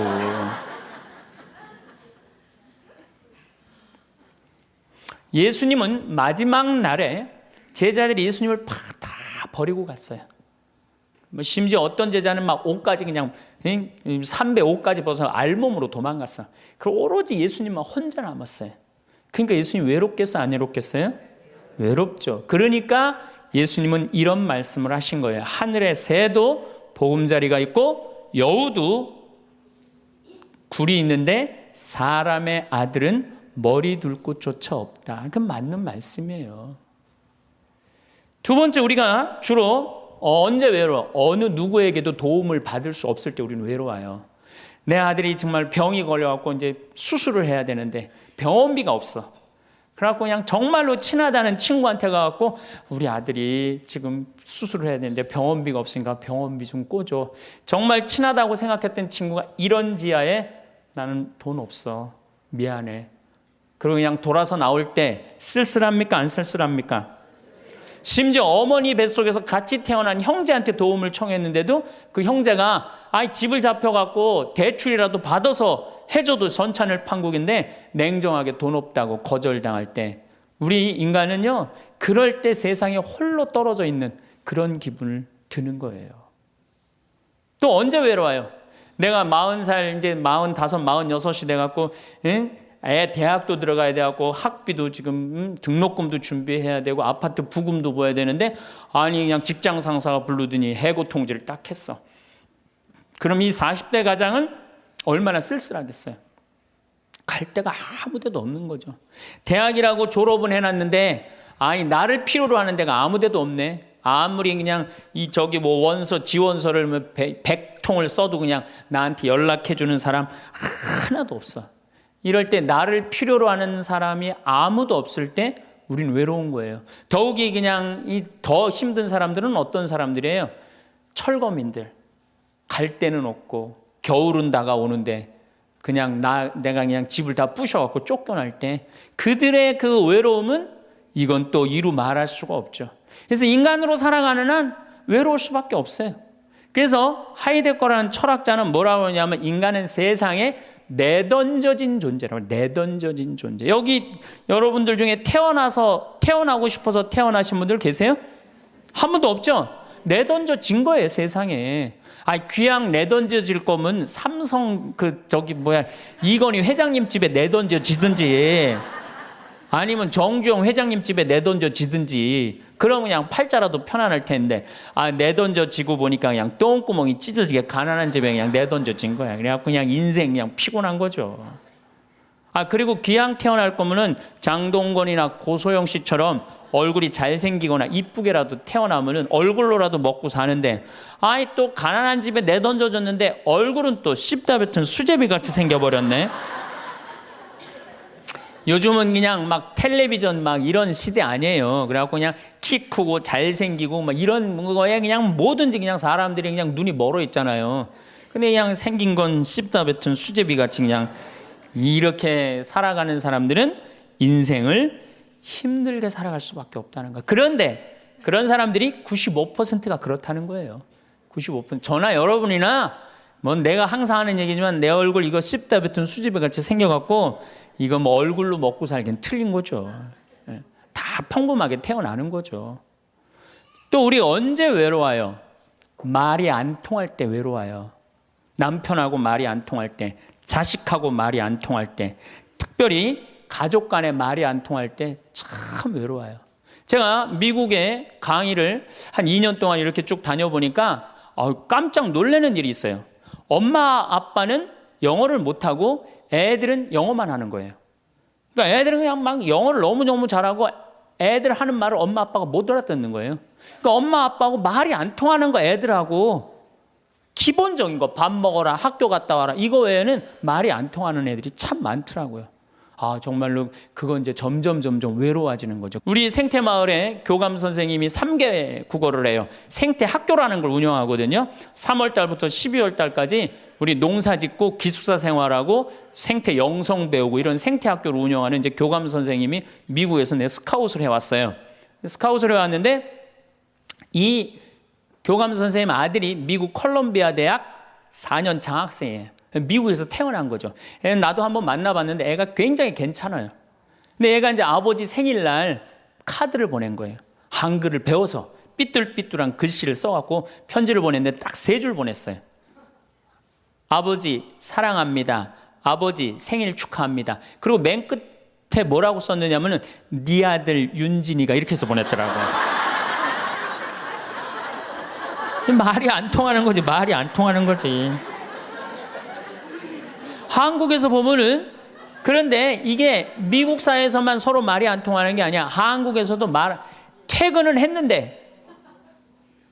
[SPEAKER 1] 예수님은 마지막 날에 제자들이 예수님을 다 버리고 갔어요. 심지어 어떤 제자는 막 옷까지 그냥 삼배 옷까지 벗어 알몸으로 도망갔어. 그리고 오로지 예수님만 혼자 남았어요. 그러니까 예수님 외롭겠어요? 안 외롭겠어요? 외롭죠. 그러니까 예수님은 이런 말씀을 하신 거예요. 하늘에 새도 보금자리가 있고 여우도 굴이 있는데 사람의 아들은 머리 둘 곳조차 없다. 그건 맞는 말씀이에요. 두 번째, 우리가 주로 언제 외로워? 어느 누구에게도 도움을 받을 수 없을 때 우리는 외로워요. 내 아들이 정말 병이 걸려갖고 이제 수술을 해야 되는데 병원비가 없어. 그래갖고 그냥 정말로 친하다는 친구한테 가갖고 우리 아들이 지금 수술을 해야 되는데 병원비가 없으니까 병원비 좀 꿔줘. 정말 친하다고 생각했던 친구가 이런 지하에 나는 돈 없어. 미안해. 그리고 그냥 돌아서 나올 때 쓸쓸합니까? 안 쓸쓸합니까? 심지어 어머니 뱃속에서 같이 태어난 형제한테 도움을 청했는데도 그 형제가 집을 잡혀갖고 대출이라도 받아서 해줘도 선찬을 판국인데 냉정하게 돈 없다고 거절당할 때 우리 인간은요 그럴 때 세상에 홀로 떨어져 있는 그런 기분을 드는 거예요. 또 언제 외로워요? 내가 40살 이제 45, 46이 돼갖고 애 대학도 들어가야 돼갖고 학비도 지금 등록금도 준비해야 되고 아파트 부금도 보야 되는데 그냥 직장 상사가 부르더니 해고 통지를 딱 했어. 그럼 이 40대 가장은 얼마나 쓸쓸하겠어요. 갈 데가 아무 데도 없는 거죠. 대학이라고 졸업은 해놨는데 아니 나를 필요로 하는 데가 아무 데도 없네. 아무리 그냥 원서 지원서를 100통을 써도 그냥 나한테 연락해 주는 사람 하나도 없어. 이럴 때 나를 필요로 하는 사람이 아무도 없을 때 우린 외로운 거예요. 더욱이 그냥 더 힘든 사람들은 어떤 사람들이에요? 철거민들. 갈 데는 없고 겨울은 다가오는데 그냥 내가 그냥 집을 다 부셔갖고 쫓겨날 때 그들의 그 외로움은 이건 또 이루 말할 수가 없죠. 그래서 인간으로 살아가는 한 외로울 수밖에 없어요. 그래서 하이데거라는 철학자는 뭐라고 하냐면 인간은 세상에 내던져진 존재라고. 내던져진 존재. 여기 여러분들 중에 태어나고 싶어서 태어나신 분들 계세요? 한 분도 없죠? 내던져진 거예요, 세상에. 귀양 내던져질 거면 삼성 이건희 회장님 집에 내던져지든지 아니면 정주영 회장님 집에 내던져지든지 그러면 그냥 팔자라도 편안할 텐데 내던져지고 보니까 그냥 똥구멍이 찢어지게 가난한 집에 그냥 내던져진 거야. 그래갖고 그냥 인생 그냥 피곤한 거죠. 그리고 귀양 태어날 거면은 장동건이나 고소영 씨처럼 얼굴이 잘생기거나 이쁘게라도 태어나면은 얼굴로라도 먹고 사는데 또 가난한 집에 내던져졌는데 얼굴은 또 씹다 뱉은 수제비 같이 생겨버렸네. 요즘은 그냥 막 텔레비전 막 이런 시대 아니에요. 그래갖고 그냥 키 크고 잘생기고 막 이런 거에 그냥 뭐든지 그냥 사람들이 그냥 눈이 멀어 있잖아요. 근데 그냥 생긴 건 씹다 뱉은 수제비 같이 그냥 이렇게 살아가는 사람들은 인생을 힘들게 살아갈 수밖에 없다는 거예요. 그런데 그런 사람들이 95%가 그렇다는 거예요. 95%. 저나 여러분이나 내가 항상 하는 얘기지만 내 얼굴 이거 씹다 뱉은 수제비 같이 생겨갖고 이거 얼굴로 먹고 살기엔 틀린 거죠. 다 평범하게 태어나는 거죠. 또 우리 언제 외로워요? 말이 안 통할 때 외로워요. 남편하고 말이 안 통할 때, 자식하고 말이 안 통할 때, 특별히 가족 간에 말이 안 통할 때 참 외로워요. 제가 미국에 강의를 한 2년 동안 이렇게 쭉 다녀보니까 깜짝 놀라는 일이 있어요. 엄마 아빠는 영어를 못하고 애들은 영어만 하는 거예요. 그러니까 애들은 그냥 막 영어를 너무너무 잘하고 애들 하는 말을 엄마 아빠가 못 알아듣는 거예요. 그러니까 엄마 아빠하고 말이 안 통하는 거 애들하고 기본적인 거 밥 먹어라 학교 갔다 와라 이거 외에는 말이 안 통하는 애들이 참 많더라고요. 정말로 그건 이제 점점 외로워지는 거죠. 우리 생태마을에 교감 선생님이 3개 국어를 해요. 생태학교라는 걸 운영하거든요. 3월 달부터 12월 달까지 우리 농사 짓고 기숙사 생활하고 생태 영성 배우고 이런 생태학교를 운영하는 이제 교감 선생님이 미국에서 스카웃을 해왔어요. 스카웃을 해왔는데 이 교감 선생님 아들이 미국 컬럼비아 대학 4년 장학생이에요. 미국에서 태어난 거죠. 나도 한번 만나봤는데 애가 굉장히 괜찮아요. 근데 애가 이제 아버지 생일날 카드를 보낸 거예요. 한글을 배워서 삐뚤삐뚤한 글씨를 써갖고 편지를 보냈는데 딱 3줄 보냈어요. 아버지 사랑합니다. 아버지 생일 축하합니다. 그리고 맨 끝에 뭐라고 썼느냐면은 네 아들 윤진이가 이렇게 해서 보냈더라고요. 말이 안 통하는 거지. 말이 안 통하는 거지. 한국에서 보면은 그런데 이게 미국 사회에서만 서로 말이 안 통하는 게 아니야. 한국에서도 퇴근을 했는데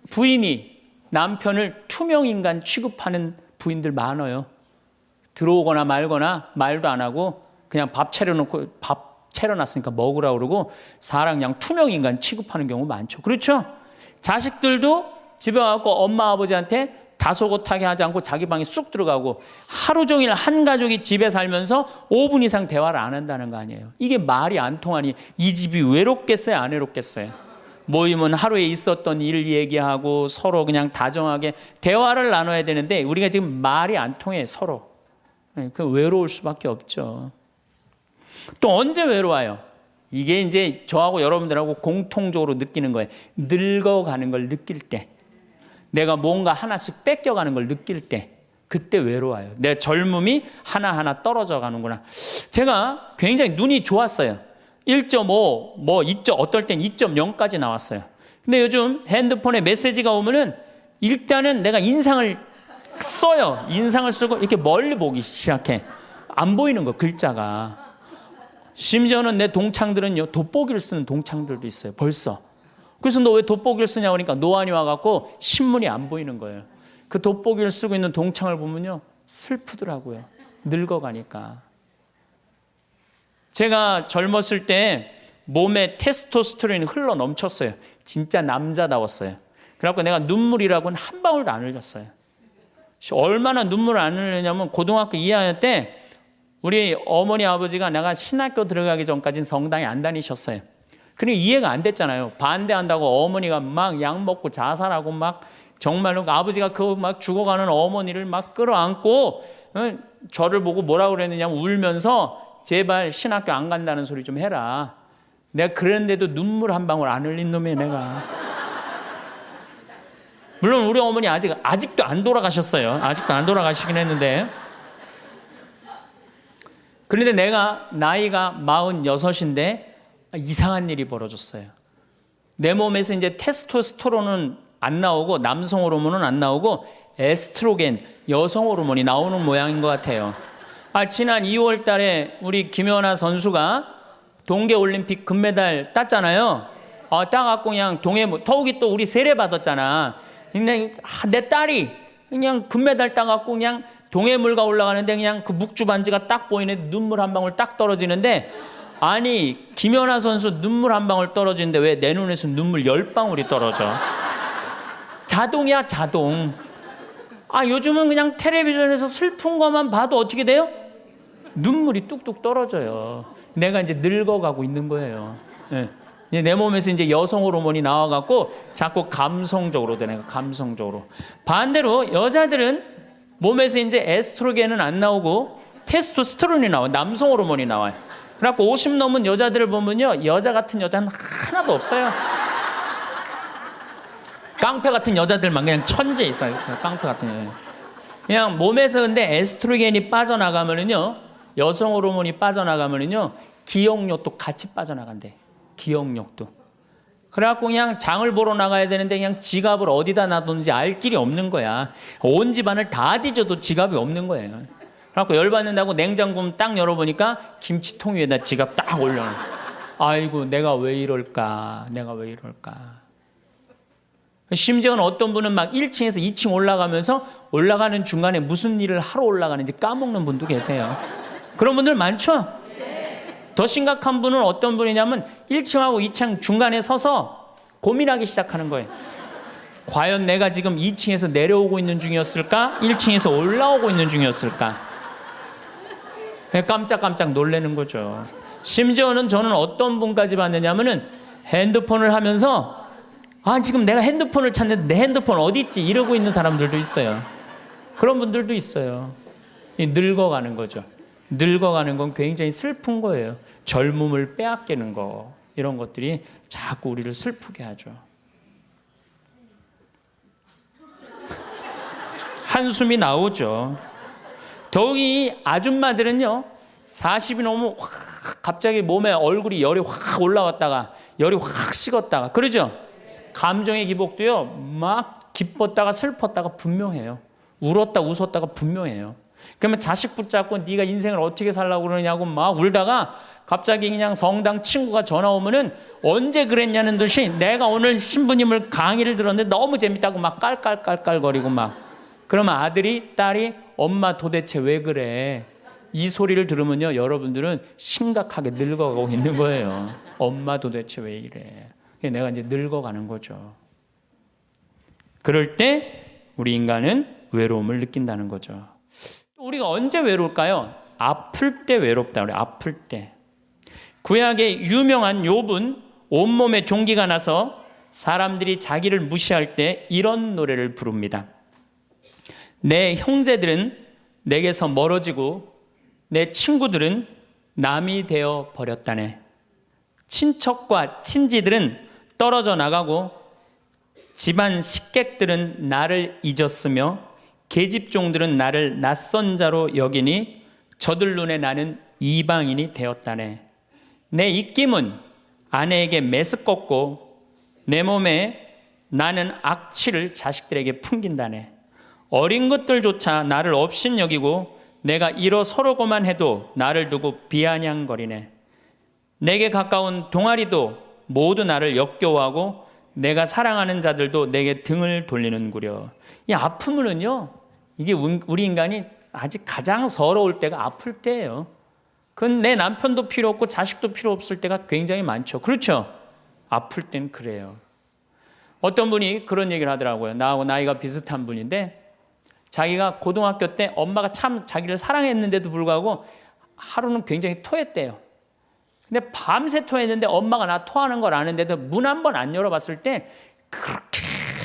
[SPEAKER 1] 부인이 남편을 투명인간 취급하는 부인들 많아요. 들어오거나 말거나 말도 안 하고 그냥 밥 차려놨으니까 먹으라고 그러고 사람 그냥 투명인간 취급하는 경우 많죠. 그렇죠? 자식들도 집에 와서 엄마 아버지한테 다소곳하게 하지 않고 자기 방에 쑥 들어가고 하루 종일 한 가족이 집에 살면서 5분 이상 대화를 안 한다는 거 아니에요. 이게 말이 안 통하니 이 집이 외롭겠어요? 안 외롭겠어요? 모이면 하루에 있었던 일 얘기하고 서로 그냥 다정하게 대화를 나눠야 되는데 우리가 지금 말이 안 통해 서로. 그 외로울 수밖에 없죠. 또 언제 외로워요? 이게 이제 저하고 여러분들하고 공통적으로 느끼는 거예요. 늙어가는 걸 느낄 때. 내가 뭔가 하나씩 뺏겨가는 걸 느낄 때 그때 외로워요. 내 젊음이 하나하나 떨어져 가는구나. 제가 굉장히 눈이 좋았어요. 1.5, 어떨 땐 2.0까지 나왔어요. 근데 요즘 핸드폰에 메시지가 오면은 일단은 내가 인상을 써요. 인상을 쓰고 이렇게 멀리 보기 시작해. 안 보이는 거, 글자가. 심지어는 내 동창들은요, 돋보기를 쓰는 동창들도 있어요. 벌써. 그래서 너 왜 돋보기를 쓰냐고 그러니까 노안이 와갖고 신문이 안 보이는 거예요. 그 돋보기를 쓰고 있는 동창을 보면요, 슬프더라고요. 늙어가니까. 제가 젊었을 때 몸에 테스토스테론이 흘러 넘쳤어요. 진짜 남자다웠어요. 그래갖고 내가 눈물이라고는 한 방울도 안 흘렸어요. 얼마나 눈물을 안 흘리냐면 고등학교 2학년 때 우리 어머니 아버지가 내가 신학교 들어가기 전까지는 성당에 안 다니셨어요. 그러니까 이해가 안 됐잖아요. 반대한다고 어머니가 막 약 먹고 자살하고 막 정말로 아버지가 그 막 죽어가는 어머니를 막 끌어안고 저를 보고 뭐라고 그랬느냐면 울면서 제발 신학교 안 간다는 소리 좀 해라. 내가 그랬는데도 눈물 한 방울 안 흘린 놈이에요, 내가. 물론 우리 어머니 아직도 안 돌아가셨어요. 아직도 안 돌아가시긴 했는데. 그런데 내가 나이가 46인데 이상한 일이 벌어졌어요. 내 몸에서 이제 테스토스테론은 안 나오고 남성 호르몬은 안 나오고 에스트로겐, 여성 호르몬이 나오는 모양인 것 같아요. 지난 2월 달에 우리 김연아 선수가 동계올림픽 금메달 땄잖아요. 따갖고 그냥 더욱이 또 우리 세례 받았잖아. 근데 내 딸이 그냥 금메달 따갖고 그냥 동해물가 올라가는데 그냥 그 묵주 반지가 딱 보이는데 눈물 한 방울 딱 떨어지는데, 아니 김연아 선수 눈물 한 방울 떨어지는데 왜 내 눈에서 눈물 10방울이 떨어져? 자동이야, 자동. 요즘은 그냥 텔레비전에서 슬픈 것만 봐도 어떻게 돼요? 눈물이 뚝뚝 떨어져요. 내가 이제 늙어가고 있는 거예요. 네. 내 몸에서 이제 여성 호르몬이 나와갖고 자꾸 감성적으로 되는 거예요. 감성적으로. 반대로 여자들은 몸에서 이제 에스트로겐은 안 나오고 테스토스테론이 나와요. 남성 호르몬이 나와요. 그래갖고 50 넘은 여자들을 보면요, 여자 같은 여자는 하나도 없어요. 깡패 같은 여자들만 그냥 천재 있어요. 깡패 같은 여자. 그냥 몸에서 근데 에스트로겐이 빠져나가면은요, 여성 호르몬이 빠져나가면은요, 기억력도 같이 빠져나간대. 기억력도. 그래갖고 그냥 장을 보러 나가야 되는데 그냥 지갑을 어디다 놔뒀는지 알 길이 없는 거야. 온 집안을 다 뒤져도 지갑이 없는 거예요. 그래갖고 열받는다고 냉장고 딱 열어보니까 김치통 위에다 지갑 딱 올려놔. 아이고, 내가 왜 이럴까? 내가 왜 이럴까? 심지어는 어떤 분은 막 1층에서 2층 올라가면서 올라가는 중간에 무슨 일을 하러 올라가는지 까먹는 분도 계세요. 그런 분들 많죠? 더 심각한 분은 어떤 분이냐면 1층하고 2층 중간에 서서 고민하기 시작하는 거예요. 과연 내가 지금 2층에서 내려오고 있는 중이었을까? 1층에서 올라오고 있는 중이었을까? 깜짝깜짝 놀라는 거죠. 심지어는 저는 어떤 분까지 봤느냐면은 핸드폰을 하면서 지금 내가 핸드폰을 찾는데 내 핸드폰 어디 있지? 이러고 있는 사람들도 있어요. 그런 분들도 있어요. 늙어가는 거죠. 늙어가는 건 굉장히 슬픈 거예요. 젊음을 빼앗기는 거, 이런 것들이 자꾸 우리를 슬프게 하죠. 한숨이 나오죠. 더욱이 아줌마들은요, 40이 넘으면 확 갑자기 몸에 얼굴이 열이 확 올라왔다가 열이 확 식었다가 그러죠. 감정의 기복도요, 막 기뻤다가 슬펐다가 분명해요. 울었다 웃었다가 분명해요. 그러면 자식 붙잡고 네가 인생을 어떻게 살라고 그러냐고 막 울다가 갑자기 그냥 성당 친구가 전화 오면은 언제 그랬냐는 듯이 내가 오늘 신부님을 강의를 들었는데 너무 재밌다고 막 깔깔깔깔거리고 막. 그러면 아들이 딸이 엄마 도대체 왜 그래? 이 소리를 들으면요, 여러분들은 심각하게 늙어가고 있는 거예요. 엄마 도대체 왜 이래? 내가 이제 늙어가는 거죠. 그럴 때 우리 인간은 외로움을 느낀다는 거죠. 우리가 언제 외로울까요? 아플 때 외롭다 그래요. 아플 때. 구약의 유명한 욥은 온몸에 종기가 나서 사람들이 자기를 무시할 때 이런 노래를 부릅니다. 내 형제들은 내게서 멀어지고 내 친구들은 남이 되어 버렸다네. 친척과 친지들은 떨어져 나가고 집안 식객들은 나를 잊었으며 계집종들은 나를 낯선 자로 여기니 저들 눈에 나는 이방인이 되었다네. 내 입김은 아내에게 메스껍고 내 몸에 나는 악취를 자식들에게 풍긴다네. 어린 것들조차 나를 업신여기고 내가 일어서려고만 해도 나를 두고 비아냥거리네. 내게 가까운 동아리도 모두 나를 역겨워하고 내가 사랑하는 자들도 내게 등을 돌리는구려. 이 아픔은요, 이게 우리 인간이 아직 가장 서러울 때가 아플 때예요. 그건 내 남편도 필요 없고 자식도 필요 없을 때가 굉장히 많죠. 그렇죠? 아플 땐 그래요. 어떤 분이 그런 얘기를 하더라고요. 나하고 나이가 비슷한 분인데 자기가 고등학교 때 엄마가 참 자기를 사랑했는데도 불구하고 하루는 굉장히 토했대요. 근데 밤새 토했는데 엄마가 나 토하는 걸 아는데도 문 한 번 안 열어봤을 때 그렇게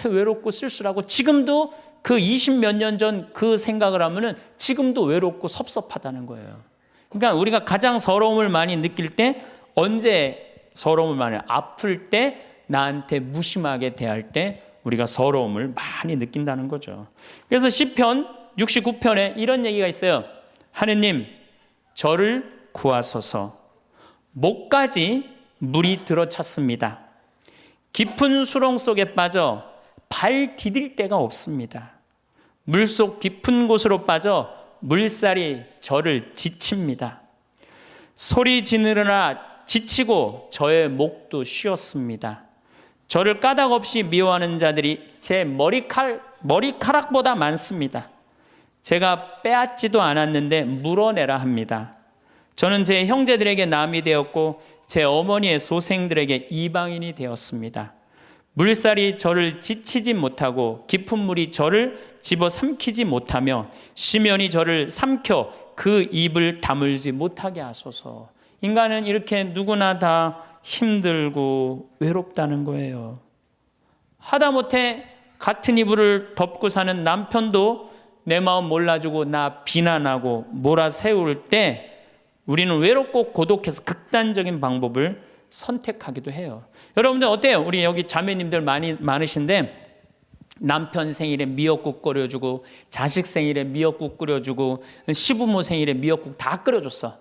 [SPEAKER 1] 외롭고 쓸쓸하고, 지금도 그 20몇 년 전 그 생각을 하면은 지금도 외롭고 섭섭하다는 거예요. 그러니까 우리가 가장 서러움을 많이 느낄 때, 언제 서러움을 많이, 아플 때, 나한테 무심하게 대할 때 우리가 서러움을 많이 느낀다는 거죠. 그래서 시편 69편에 이런 얘기가 있어요. 하느님, 저를 구하소서. 목까지 물이 들어찼습니다. 깊은 수렁 속에 빠져 발 디딜 데가 없습니다. 물속 깊은 곳으로 빠져 물살이 저를 지칩니다. 소리 지르느라 지치고 저의 목도 쉬었습니다. 저를 까닭 없이 미워하는 자들이 제 머리카락보다 많습니다. 제가 빼앗지도 않았는데 물어내라 합니다. 저는 제 형제들에게 남이 되었고 제 어머니의 소생들에게 이방인이 되었습니다. 물살이 저를 지치지 못하고 깊은 물이 저를 집어삼키지 못하며 심연이 저를 삼켜 그 입을 다물지 못하게 하소서. 인간은 이렇게 누구나 다 힘들고 외롭다는 거예요. 하다못해 같은 이불을 덮고 사는 남편도 내 마음 몰라주고 나 비난하고 몰아세울 때 우리는 외롭고 고독해서 극단적인 방법을 선택하기도 해요. 여러분들 어때요? 우리 여기 자매님들 많으신데 남편 생일에 미역국 끓여주고, 자식 생일에 미역국 끓여주고, 시부모 생일에 미역국 다 끓여줬어.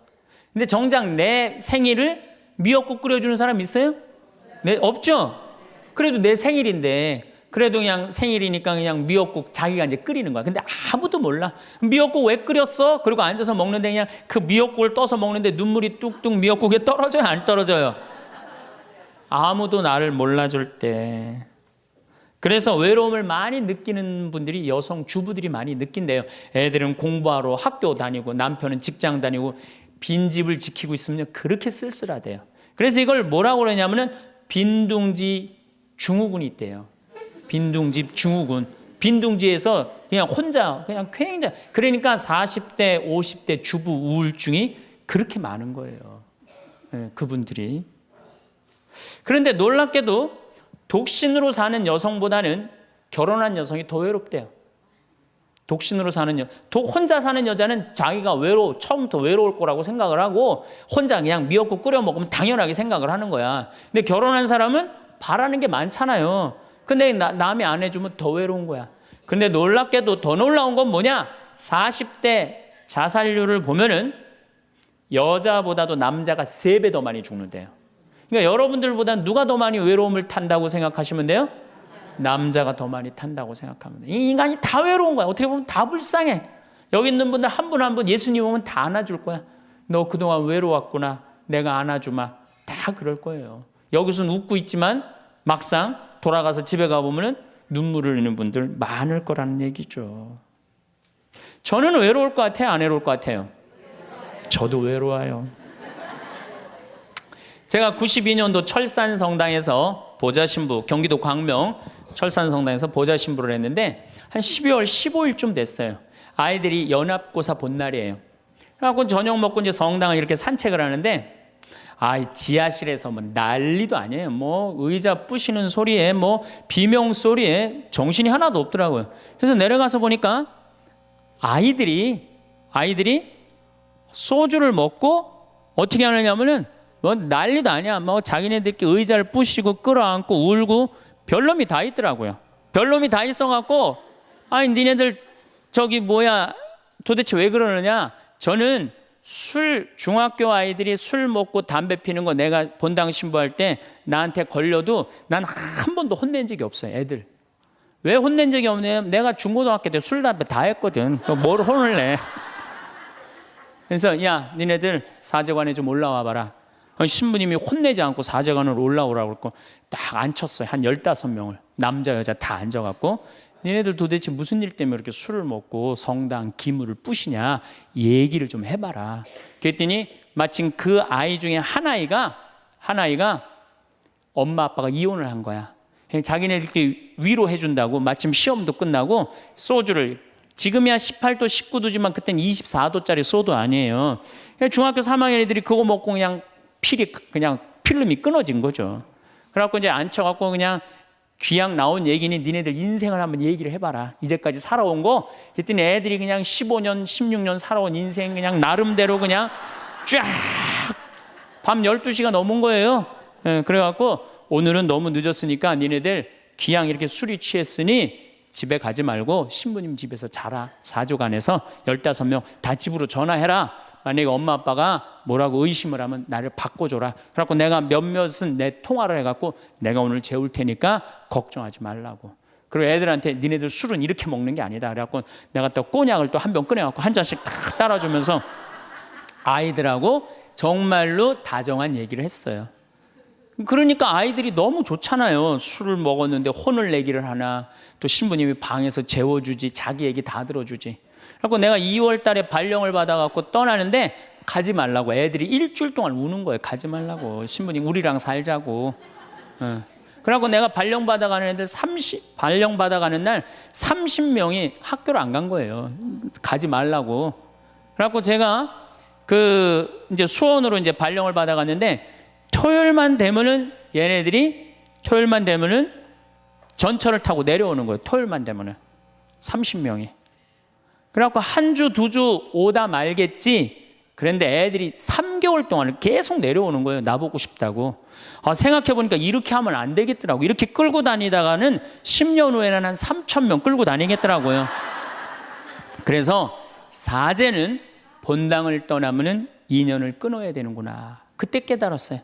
[SPEAKER 1] 근데 정작 내 생일을 미역국 끓여주는 사람 있어요? 네, 없죠? 그래도 내 생일인데, 그래도 그냥 생일이니까 그냥 미역국 자기가 이제 끓이는 거야. 근데 아무도 몰라. 미역국 왜 끓였어? 그리고 앉아서 먹는데 그냥 그 미역국을 떠서 먹는데 눈물이 뚝뚝 미역국에 떨어져요? 안 떨어져요? 아무도 나를 몰라줄 때. 그래서 외로움을 많이 느끼는 분들이 여성 주부들이 많이 느낀대요. 애들은 공부하러 학교 다니고 남편은 직장 다니고 빈집을 지키고 있으면 그렇게 쓸쓸하대요. 그래서 이걸 뭐라고 그러냐면은 빈둥지 증후군이 있대요. 빈둥집 증후군. 빈둥지에서 그냥 혼자 그냥 굉장히, 그러니까 40대 50대 주부 우울증이 그렇게 많은 거예요. 네, 그분들이. 그런데 놀랍게도 독신으로 사는 여성보다는 결혼한 여성이 더 외롭대요. 독신으로 사는 혼자 사는 여자는 자기가 처음부터 외로울 거라고 생각을 하고 혼자 그냥 미역국 끓여 먹으면 당연하게 생각을 하는 거야. 근데 결혼한 사람은 바라는 게 많잖아요. 근데 남이 안 해주면 더 외로운 거야. 근데 놀랍게도 더 놀라운 건 뭐냐? 40대 자살률을 보면은 여자보다도 남자가 3배 더 많이 죽는데요. 그러니까 여러분들보다 누가 더 많이 외로움을 탄다고 생각하시면 돼요? 남자가 더 많이 탄다고 생각하면 돼요. 이 인간이 다 외로운 거야. 어떻게 보면 다 불쌍해. 여기 있는 분들 한 분 한 분 예수님 오면 다 안아줄 거야. 너 그동안 외로웠구나. 내가 안아주마. 다 그럴 거예요. 여기서는 웃고 있지만 막상 돌아가서 집에 가보면 눈물을 흘리는 분들 많을 거라는 얘기죠. 저는 외로울 것 같아요? 안 외로울 것 같아요? 저도 외로워요. 제가 92년도 철산성당에서 보좌신부, 경기도 광명 철산성당에서 보좌신부를 했는데 한 12월 15일쯤 됐어요. 아이들이 연합고사 본 날이에요. 그래갖고 저녁 먹고 이제 성당을 이렇게 산책을 하는데 지하실에서 뭐 난리도 아니에요. 뭐 의자 부시는 소리에 뭐 비명 소리에 정신이 하나도 없더라고요. 그래서 내려가서 보니까 아이들이 소주를 먹고 어떻게 하느냐면은 뭐 난리도 아니야. 뭐 자기네들끼리 의자를 부시고 끌어안고 울고 별놈이 다 있더라고요. 별놈이 다 있어갖고 니네들 도대체 왜 그러느냐? 저는 중학교 아이들이 술 먹고 담배 피는 거 내가 본당 신부할 때 나한테 걸려도 난 한 번도 혼낸 적이 없어요. 애들. 왜 혼낸 적이 없냐면 내가 중고등학교 때 술, 담배 다 했거든. 뭘 혼을 내. 그래서 야, 니네들 사제관에 좀 올라와 봐라. 신부님이 혼내지 않고 사제관으로 올라오라고 그랬고 딱 앉혔어요. 한 15명을. 남자 여자 다 앉아갖고 니네들 도대체 무슨 일 때문에 이렇게 술을 먹고 성당 기물을 부시냐 얘기를 좀 해봐라. 그랬더니 마침 그 아이 중에 한 아이가 엄마 아빠가 이혼을 한 거야. 자기네들끼리 위로해 준다고 마침 시험도 끝나고 소주를, 지금이야 18도 19도지만 그때는 24도짜리 소주 아니에요. 중학교 3학년 애들이 그거 먹고 그냥 필름이 끊어진 거죠. 그래갖고 이제 앉혀갖고 그냥 귀양 나온 얘기니 니네들 인생을 한번 얘기를 해봐라. 이제까지 살아온 거. 그랬더니 애들이 그냥 15년 16년 살아온 인생 그냥 나름대로 그냥 쫙 밤 12시가 넘은 거예요. 그래갖고 오늘은 너무 늦었으니까 니네들 귀양 이렇게 술이 취했으니 집에 가지 말고 신부님 집에서 자라. 사조관에서 15명 다 집으로 전화해라. 만약에 엄마 아빠가 뭐라고 의심을 하면 나를 바꿔줘라. 그래갖고 내가 몇몇은 내 통화를 해갖고 내가 오늘 재울 테니까 걱정하지 말라고. 그리고 애들한테 니네들 술은 이렇게 먹는 게 아니다. 그래갖고 내가 또 꼬냑을 또 한 병 꺼내갖고 한 잔씩 탁 따라주면서 아이들하고 정말로 다정한 얘기를 했어요. 그러니까 아이들이 너무 좋잖아요. 술을 먹었는데 혼을 내기를 하나, 또 신부님이 방에서 재워주지, 자기 얘기 다 들어주지. 그래서 내가 2월 달에 발령을 받아갖고 떠나는데 가지 말라고. 애들이 일주일 동안 우는 거예요. 가지 말라고. 신부님 우리랑 살자고. 그래갖고 내가 발령 받아가는 애들 발령 받아가는 날 30명이 학교를 안 간 거예요. 가지 말라고. 그래갖고 제가 이제 수원으로 이제 발령을 받아갔는데 토요일만 되면은 전철을 타고 내려오는 거예요. 토요일만 되면은 30명이. 그래갖고 한 주, 두 주 오다 말겠지. 그런데 애들이 3개월 동안 계속 내려오는 거예요. 나보고 싶다고. 생각해보니까 이렇게 하면 안 되겠더라고. 이렇게 끌고 다니다가는 10년 후에는 한 3,000명 끌고 다니겠더라고요. 그래서 사제는 본당을 떠나면은 인연을 끊어야 되는구나. 그때 깨달았어요.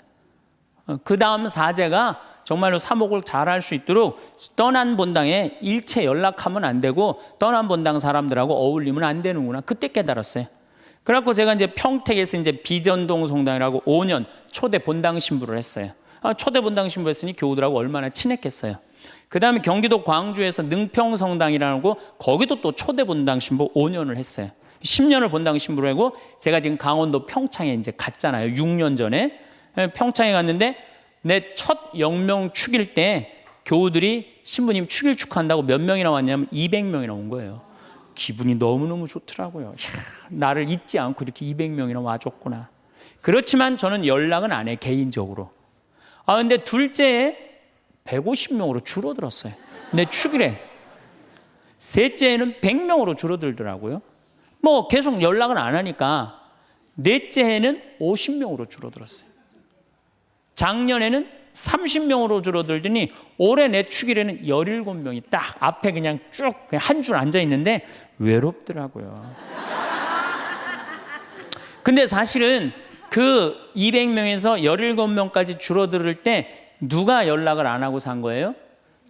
[SPEAKER 1] 그 다음 사제가 정말로 사목을 잘할 수 있도록 떠난 본당에 일체 연락하면 안 되고 떠난 본당 사람들하고 어울리면 안 되는구나. 그때 깨달았어요. 그래갖고 제가 이제 평택에서 이제 비전동 성당이라고 5년 초대 본당 신부를 했어요. 초대 본당 신부 했으니 교우들하고 얼마나 친했겠어요. 그 다음에 경기도 광주에서 능평 성당이라고 거기도 또 초대 본당 신부 5년을 했어요. 10년을 본당 신부로 하고 제가 지금 강원도 평창에 이제 갔잖아요. 6년 전에 평창에 갔는데 내 첫 영명 축일 때 교우들이 신부님 축일 축하한다고 몇 명이나 왔냐면 200명이나 온 거예요. 기분이 너무너무 좋더라고요. 이야, 나를 잊지 않고 이렇게 200명이나 와줬구나. 그렇지만 저는 연락은 안 해, 개인적으로. 근데 둘째에 150명으로 줄어들었어요. 내 축일에. 셋째에는 100명으로 줄어들더라고요. 뭐 계속 연락은 안 하니까 넷째 해는 50명으로 줄어들었어요. 작년에는 30명으로 줄어들더니 올해 내 축일에는 17명이 딱 앞에 그냥 쭉 한 줄 앉아 있는데 외롭더라고요. 근데 사실은 그 200명에서 17명까지 줄어들 때 누가 연락을 안 하고 산 거예요?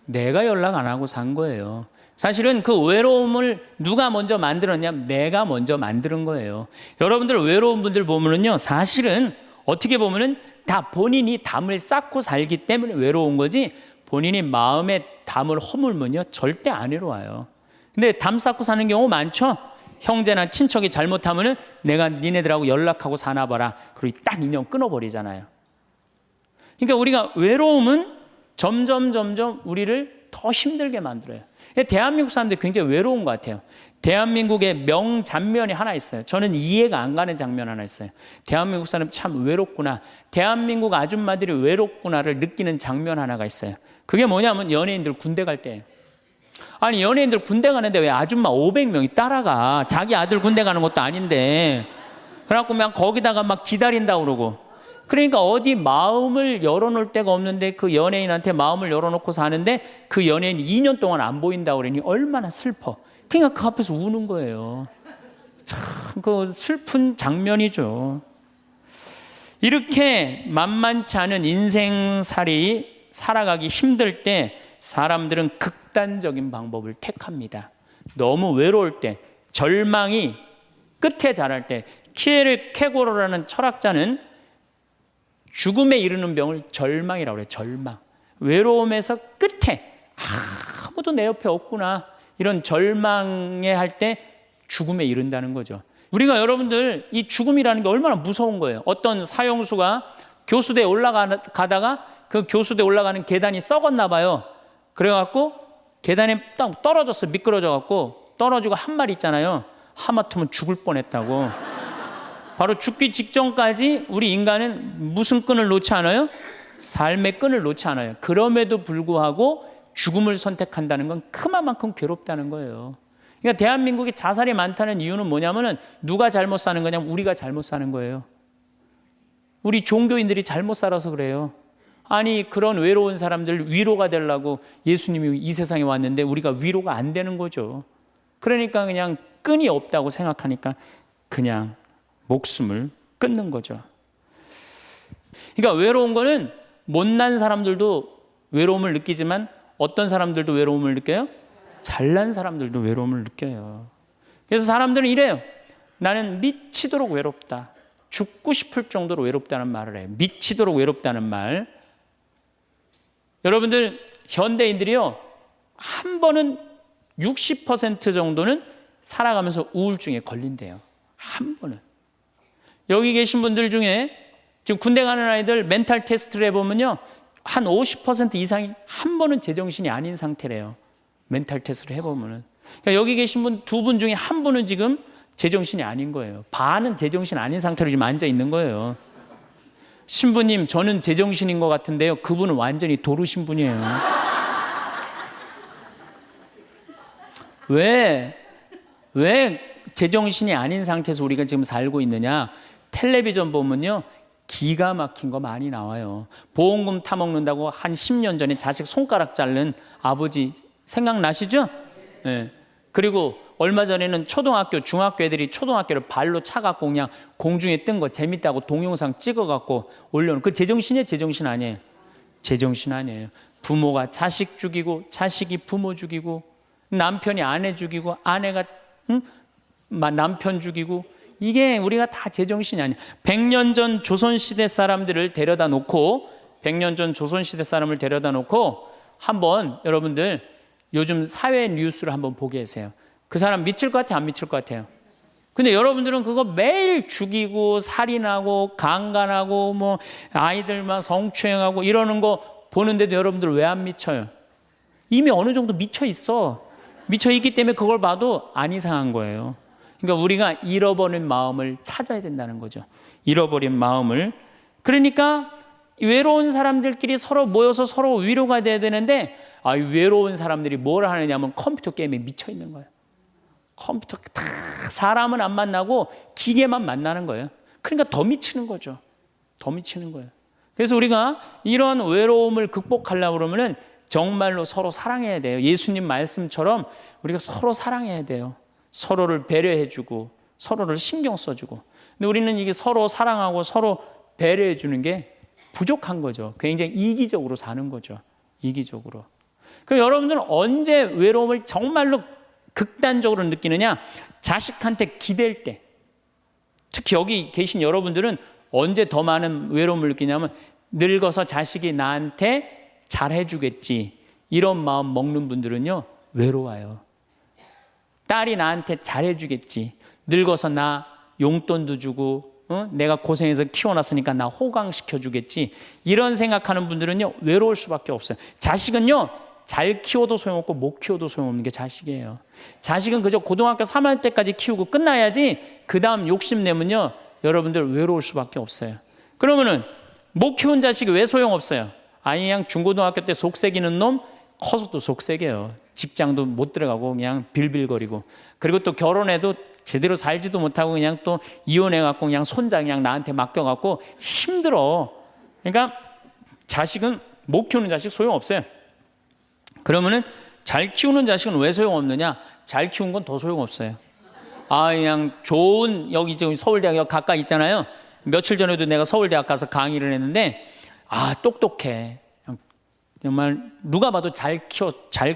[SPEAKER 1] 내가 연락 안 하고 산 거예요. 사실은 그 외로움을 누가 먼저 만들었냐면 내가 먼저 만드는 거예요. 여러분들 외로운 분들 보면은요, 사실은 어떻게 보면은 다 본인이 담을 쌓고 살기 때문에 외로운 거지, 본인이 마음에 담을 허물면요 절대 안 외로워요. 근데 담 쌓고 사는 경우 많죠. 형제나 친척이 잘못하면은 내가 니네들하고 연락하고 사나 봐라. 그리고 딱 인연 끊어버리잖아요. 그러니까 우리가 외로움은 점점 우리를 더 힘들게 만들어요. 대한민국 사람들 굉장히 외로운 것 같아요. 대한민국의 명장면이 하나 있어요. 저는 이해가 안 가는 장면 하나 있어요. 대한민국 사람 참 외롭구나. 대한민국 아줌마들이 외롭구나를 느끼는 장면 하나가 있어요. 그게 뭐냐면 연예인들 군대 갈 때예요. 아니, 연예인들 군대 가는데 왜 아줌마 500명이 따라가? 자기 아들 군대 가는 것도 아닌데. 그래갖고 그냥 거기다가 막 기다린다고 그러고. 그러니까 어디 마음을 열어놓을 데가 없는데 그 연예인한테 마음을 열어놓고 사는데 그 연예인이 2년 동안 안 보인다고 그러니 얼마나 슬퍼. 그러니까 그 앞에서 우는 거예요. 참 그 슬픈 장면이죠. 이렇게 만만치 않은 인생살이 살아가기 힘들 때 사람들은 극단적인 방법을 택합니다. 너무 외로울 때, 절망이 끝에 달할 때, 키에르 케고로라는 철학자는 죽음에 이르는 병을 절망이라고 그래요. 절망. 외로움에서 끝에 아무도 내 옆에 없구나, 이런 절망에 할 때 죽음에 이른다는 거죠. 우리가 여러분들 이 죽음이라는 게 얼마나 무서운 거예요. 어떤 사형수가 교수대에 올라가다가 그 교수대에 올라가는 계단이 썩었나 봐요. 그래갖고 계단에 딱 떨어졌어. 미끄러져갖고 떨어지고 한 말 있잖아요. 하마터면 죽을 뻔했다고. 바로 죽기 직전까지 우리 인간은 무슨 끈을 놓지 않아요? 삶의 끈을 놓지 않아요. 그럼에도 불구하고 죽음을 선택한다는 건 그만큼 괴롭다는 거예요. 그러니까 대한민국이 자살이 많다는 이유는 뭐냐면은 누가 잘못 사는 거냐면 우리가 잘못 사는 거예요. 우리 종교인들이 잘못 살아서 그래요. 아니, 그런 외로운 사람들 위로가 되려고 예수님이 이 세상에 왔는데 우리가 위로가 안 되는 거죠. 그러니까 그냥 끈이 없다고 생각하니까 그냥 목숨을 끊는 거죠. 그러니까 외로운 거는 못난 사람들도 외로움을 느끼지만 어떤 사람들도 외로움을 느껴요? 잘난 사람들도 외로움을 느껴요. 그래서 사람들은 이래요. 나는 미치도록 외롭다. 죽고 싶을 정도로 외롭다는 말을 해요. 미치도록 외롭다는 말. 여러분들 현대인들이요, 한 번은 60% 정도는 살아가면서 우울증에 걸린대요. 한 번은. 여기 계신 분들 중에 지금 군대 가는 아이들 멘탈 테스트를 해보면요, 한 50% 이상이 한 번은 제정신이 아닌 상태래요. 멘탈 테스트를 해보면은. 그러니까 여기 계신 분 두 분 중에 한 분은 지금 제정신이 아닌 거예요. 반은 제정신 아닌 상태로 지금 앉아 있는 거예요. 신부님, 저는 제정신인 것 같은데요. 그분은 완전히 도루 신분이에요. 왜 제정신이 아닌 상태에서 우리가 지금 살고 있느냐? 텔레비전 보면요, 기가 막힌 거 많이 나와요. 보험금 타먹는다고 한 10년 전에 자식 손가락 자른 아버지 생각나시죠? 네. 그리고 얼마 전에는 초등학교, 중학교 애들이 초등학교를 발로 차갖고 그냥 공중에 뜬 거 재밌다고 동영상 찍어갖고 올려놓은, 그 제정신이에요? 제정신 아니에요? 제정신 아니에요. 부모가 자식 죽이고, 자식이 부모 죽이고, 남편이 아내 죽이고, 아내가 남편 죽이고, 이게 우리가 다 제정신이 아니에요. 100년 전 조선시대 사람들을 데려다 놓고, 100년 전 조선시대 사람을 데려다 놓고 한번 여러분들 요즘 사회 뉴스를 한번 보게 하세요. 그 사람 미칠 것 같아요? 안 미칠 것 같아요? 근데 여러분들은 그거 매일 죽이고 살인하고 강간하고 뭐 아이들만 성추행하고 이러는 거 보는데도 여러분들 왜 안 미쳐요? 이미 어느 정도 미쳐 있어. 미쳐 있기 때문에 그걸 봐도 안 이상한 거예요. 그러니까 우리가 잃어버린 마음을 찾아야 된다는 거죠. 잃어버린 마음을. 그러니까 외로운 사람들끼리 서로 모여서 서로 위로가 돼야 되는데, 외로운 사람들이 뭘 하느냐면 컴퓨터 게임에 미쳐 있는 거예요. 컴퓨터 다 사람은 안 만나고 기계만 만나는 거예요. 그러니까 더 미치는 거죠. 더 미치는 거예요. 그래서 우리가 이런 외로움을 극복하려고 그러면은 정말로 서로 사랑해야 돼요. 예수님 말씀처럼 우리가 서로 사랑해야 돼요. 서로를 배려해주고 서로를 신경 써주고. 근데 우리는 이게 서로 사랑하고 서로 배려해주는 게 부족한 거죠. 굉장히 이기적으로 사는 거죠. 이기적으로. 그럼 여러분들은 언제 외로움을 정말로 극단적으로 느끼느냐? 자식한테 기댈 때. 특히 여기 계신 여러분들은 언제 더 많은 외로움을 느끼냐면, 늙어서 자식이 나한테 잘해주겠지, 이런 마음 먹는 분들은요 외로워요. 딸이 나한테 잘해주겠지, 늙어서 나 용돈도 주고 내가 고생해서 키워놨으니까 나 호강시켜주겠지, 이런 생각하는 분들은요 외로울 수밖에 없어요. 자식은요 잘 키워도 소용없고 못 키워도 소용없는 게 자식이에요. 자식은 그저 고등학교 3학년 때까지 키우고 끝나야지, 그 다음 욕심내면요 여러분들 외로울 수밖에 없어요. 그러면은 못 키운 자식이 왜 소용없어요? 그냥 중고등학교 때 속색이는 놈 커서도 속색이에요. 직장도 못 들어가고 그냥 빌빌거리고, 그리고 또 결혼해도 제대로 살지도 못하고 그냥 또 이혼해갖고 그냥 손자 그냥 나한테 맡겨갖고 힘들어. 그러니까 자식은 못 키우는 자식 소용없어요. 그러면은 잘 키우는 자식은 왜 소용없느냐? 잘 키운 건 더 소용없어요. 그냥 좋은, 여기 지금 서울대학 가까이 있잖아요. 며칠 전에도 내가 서울대학 가서 강의를 했는데, 똑똑해. 정말 누가 봐도 잘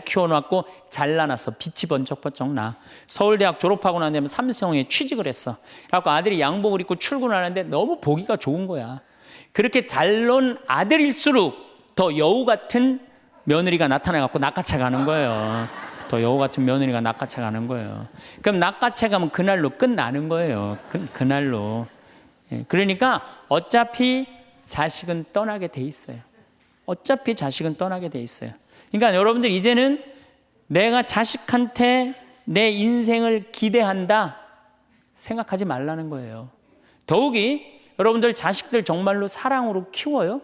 [SPEAKER 1] 키워놨고 잘나놨어. 빛이 번쩍번쩍 나. 서울대학 졸업하고 난 다음에 삼성에 취직을 했어. 그래갖고 아들이 양복을 입고 출근하는데 너무 보기가 좋은 거야. 그렇게 잘 논 아들일수록 더 여우 같은 며느리가 나타나갖고 낚아채 가는 거예요. 더 여우 같은 며느리가 낚아채 가는 거예요. 그럼 낚아채 가면 그날로 끝나는 거예요. 그날로. 그러니까 어차피 자식은 떠나게 돼 있어요. 어차피 자식은 떠나게 돼 있어요. 그러니까 여러분들 이제는 내가 자식한테 내 인생을 기대한다 생각하지 말라는 거예요. 더욱이 여러분들 자식들 정말로 사랑으로 키워요?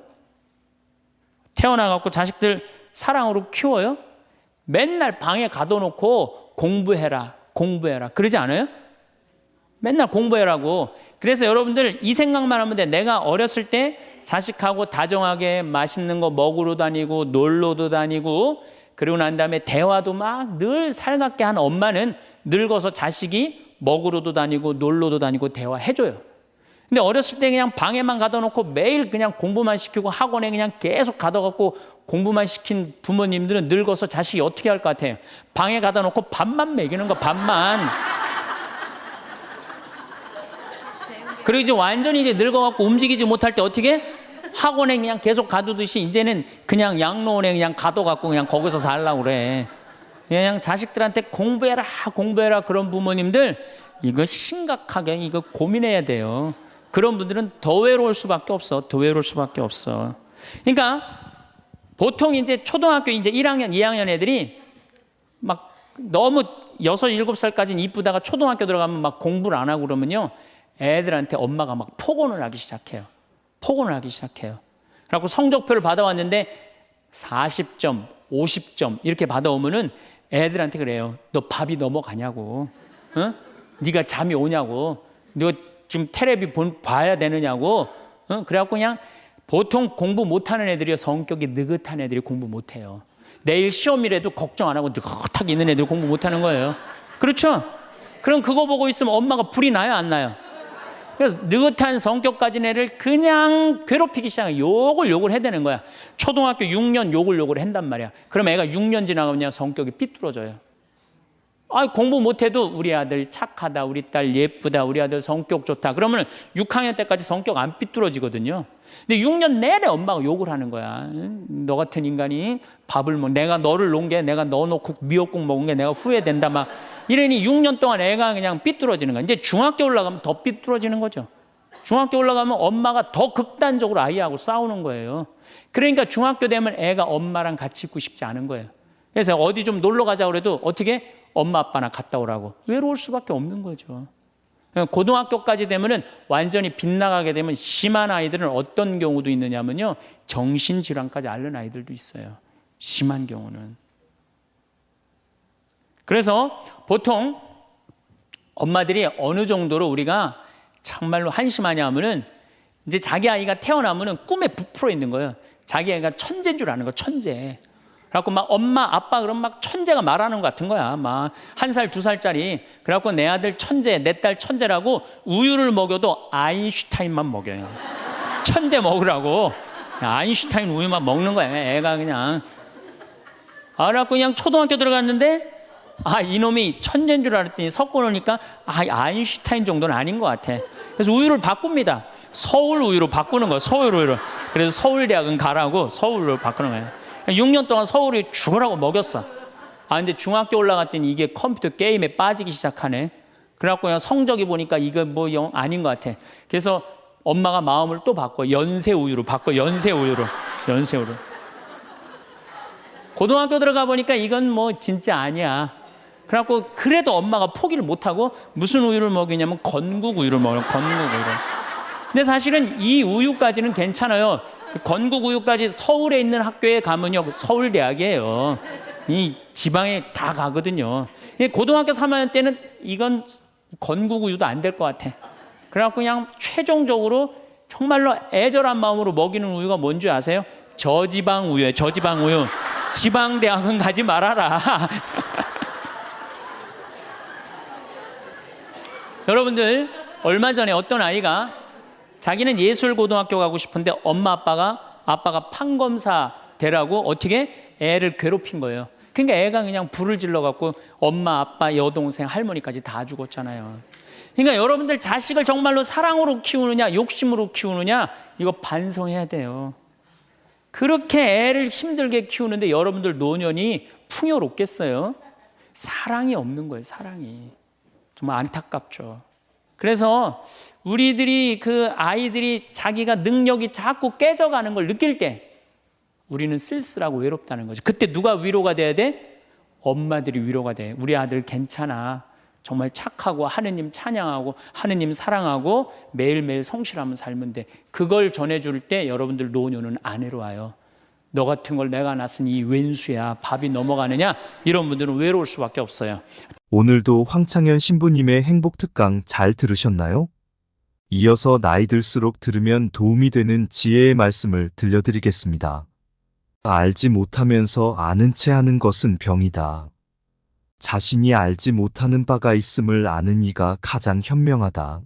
[SPEAKER 1] 태어나갖고 자식들 사랑으로 키워요? 맨날 방에 가둬놓고 공부해라 그러지 않아요? 맨날 공부해라고. 그래서 여러분들 이 생각만 하면 돼. 내가 어렸을 때 자식하고 다정하게 맛있는 거 먹으러 다니고 놀러도 다니고 그리고 난 다음에 대화도 막 늘 살갑게 한 엄마는 늙어서 자식이 먹으러도 다니고 놀러도 다니고 대화해줘요. 근데 어렸을 때 그냥 방에만 가둬놓고 매일 그냥 공부만 시키고 학원에 그냥 계속 가둬갖고 공부만 시킨 부모님들은 늙어서 자식이 어떻게 할 것 같아요? 방에 가둬놓고 밥만 먹이는 거, 밥만. 그리고 이제 완전히 이제 늙어갖고 움직이지 못할 때 어떻게? 학원에 그냥 계속 가두듯이 이제는 그냥 양로원에 그냥 가둬갖고 그냥 거기서 살라고 그래. 그냥 자식들한테 공부해라 그런 부모님들 이거 심각하게 이거 고민해야 돼요. 그런 분들은 더 외로울 수밖에 없어. 더 외로울 수밖에 없어. 그러니까 보통 이제 초등학교 이제 1학년, 2학년 애들이 막 너무 6, 7살까지는 이쁘다가 초등학교 들어가면 막 공부를 안 하고 그러면요. 애들한테 엄마가 막 폭언을 하기 시작해요. 그래갖고 성적표를 받아왔는데 40점, 50점 이렇게 받아오면은 애들한테 그래요. 너 밥이 넘어가냐고. 어? 네가 잠이 오냐고. 너 지금 텔레비 봐야 되느냐고. 어? 그래갖고 그냥 보통 공부 못하는 애들이요. 성격이 느긋한 애들이 공부 못해요. 내일 시험이라도 걱정 안 하고 느긋하게 있는 애들이 공부 못하는 거예요. 그렇죠? 그럼 그거 보고 있으면 엄마가 불이 나요, 안 나요? 그래서 느긋한 성격 가진 애를 그냥 괴롭히기 시작해. 욕을 해대는 거야. 초등학교 6년 욕을 한단 말이야. 그럼 애가 6년 지나가면 성격이 삐뚤어져요. 공부 못해도 우리 아들 착하다, 우리 딸 예쁘다, 우리 아들 성격 좋다. 그러면 6학년 때까지 성격 안 삐뚤어지거든요. 근데 6년 내내 엄마가 욕을 하는 거야. 너 같은 인간이 밥을 내가 너를 놓은 게 내가 너 놓고 미역국 먹은 게 내가 후회된다 막 이러니 6년 동안 애가 그냥 삐뚤어지는 거야. 이제 중학교 올라가면 더 삐뚤어지는 거죠. 중학교 올라가면 엄마가 더 극단적으로 아이하고 싸우는 거예요. 그러니까 중학교 되면 애가 엄마랑 같이 있고 싶지 않은 거예요. 그래서 어디 좀 놀러 가자 그래도 어떻게 엄마 아빠나 갔다 오라고. 외로울 수밖에 없는 거죠. 고등학교까지 되면은 완전히 빗나가게 되면 심한 아이들은 어떤 경우도 있느냐면요. 정신질환까지 앓는 아이들도 있어요. 심한 경우는. 그래서 보통 엄마들이 어느 정도로 우리가 정말로 한심하냐 하면은 이제 자기 아이가 태어나면은 꿈에 부풀어 있는 거예요. 자기 아이가 천재인 줄 아는 거, 천재. 그래갖고 막 엄마, 아빠 그럼 막 천재가 말하는 것 같은 거야. 막 1살, 2살짜리. 그래갖고 내 아들 천재, 내 딸 천재라고 우유를 먹여도 아인슈타인만 먹여요. 천재 먹으라고. 아인슈타인 우유만 먹는 거야. 애가 그냥. 그래갖고 그냥 초등학교 들어갔는데 이놈이 천재인 줄 알았더니 섞어 놓으니까 아인슈타인 정도는 아닌 것 같아. 그래서 우유를 바꿉니다. 서울 우유로 바꾸는 거야. 서울 우유로. 그래서 서울대학은 가라고 서울로 바꾸는 거야. 6년 동안 서울이 죽으라고 먹였어. 근데 중학교 올라갔더니 이게 컴퓨터 게임에 빠지기 시작하네. 그래갖고 그냥 성적이 보니까 이거 뭐 영 아닌 것 같아. 그래서 엄마가 마음을 또 바꿔. 연세 우유로 바꿔. 연세 우유로. 고등학교 들어가 보니까 이건 뭐 진짜 아니야. 그래갖고 그래도 엄마가 포기를 못하고 무슨 우유를 먹이냐면 건국 우유를 먹어요. 건국 우유를. 근데 사실은 이 우유까지는 괜찮아요. 건국 우유까지 서울에 있는 학교에 가면요. 서울대학이에요. 이 지방에 다 가거든요. 고등학교 3학년 때는 이건 건국 우유도 안 될 것 같아. 그래갖고 그냥 최종적으로 정말로 애절한 마음으로 먹이는 우유가 뭔지 아세요? 저지방 우유예요. 저지방 우유. 지방대학은 가지 말아라. 여러분들 얼마 전에 어떤 아이가 자기는 예술고등학교 가고 싶은데 엄마 아빠가 판검사 되라고 어떻게 애를 괴롭힌 거예요. 그러니까 애가 그냥 불을 질러갖고 엄마, 아빠, 여동생, 할머니까지 다 죽었잖아요. 그러니까 여러분들 자식을 정말로 사랑으로 키우느냐, 욕심으로 키우느냐, 이거 반성해야 돼요. 그렇게 애를 힘들게 키우는데 여러분들 노년이 풍요롭겠어요? 사랑이 없는 거예요, 사랑이. 정말 안타깝죠. 그래서 우리들이 그 아이들이 자기가 능력이 자꾸 깨져가는 걸 느낄 때 우리는 쓸쓸하고 외롭다는 거죠. 그때 누가 위로가 돼야 돼? 엄마들이 위로가 돼. 우리 아들 괜찮아. 정말 착하고 하느님 찬양하고 하느님 사랑하고 매일매일 성실하면 살면 돼. 그걸 전해줄 때 여러분들 노년은 안 외로워요. 너 같은 걸 내가 낳았으니 이 웬수야. 밥이 넘어가느냐? 이런 분들은 외로울 수밖에 없어요.
[SPEAKER 2] 오늘도 황창현 신부님의 행복특강 잘 들으셨나요? 이어서 나이 들수록 들으면 도움이 되는 지혜의 말씀을 들려드리겠습니다. 알지 못하면서 아는 채 하는 것은 병이다. 자신이 알지 못하는 바가 있음을 아는 이가 가장 현명하다.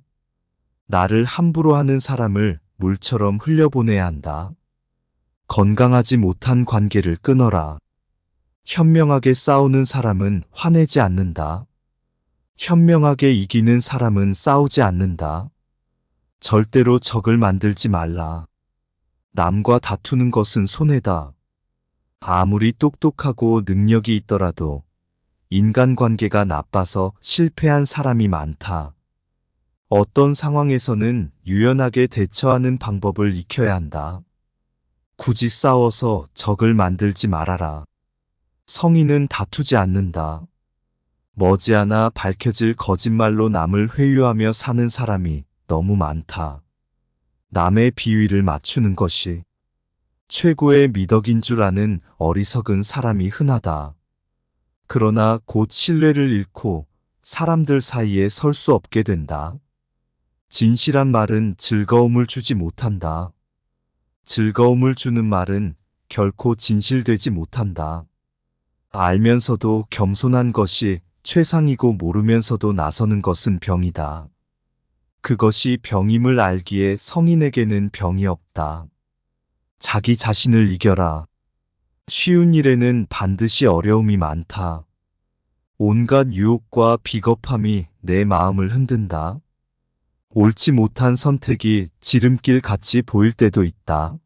[SPEAKER 2] 나를 함부로 하는 사람을 물처럼 흘려보내야 한다. 건강하지 못한 관계를 끊어라. 현명하게 싸우는 사람은 화내지 않는다. 현명하게 이기는 사람은 싸우지 않는다. 절대로 적을 만들지 말라. 남과 다투는 것은 손해다. 아무리 똑똑하고 능력이 있더라도 인간관계가 나빠서 실패한 사람이 많다. 어떤 상황에서는 유연하게 대처하는 방법을 익혀야 한다. 굳이 싸워서 적을 만들지 말아라. 성인은 다투지 않는다. 머지않아 밝혀질 거짓말로 남을 회유하며 사는 사람이 너무 많다. 남의 비위를 맞추는 것이 최고의 미덕인 줄 아는 어리석은 사람이 흔하다. 그러나 곧 신뢰를 잃고 사람들 사이에 설 수 없게 된다. 진실한 말은 즐거움을 주지 못한다. 즐거움을 주는 말은 결코 진실되지 못한다. 알면서도 겸손한 것이 최상이고 모르면서도 나서는 것은 병이다. 그것이 병임을 알기에 성인에게는 병이 없다. 자기 자신을 이겨라. 쉬운 일에는 반드시 어려움이 많다. 온갖 유혹과 비겁함이 내 마음을 흔든다. 옳지 못한 선택이 지름길 같이 보일 때도 있다.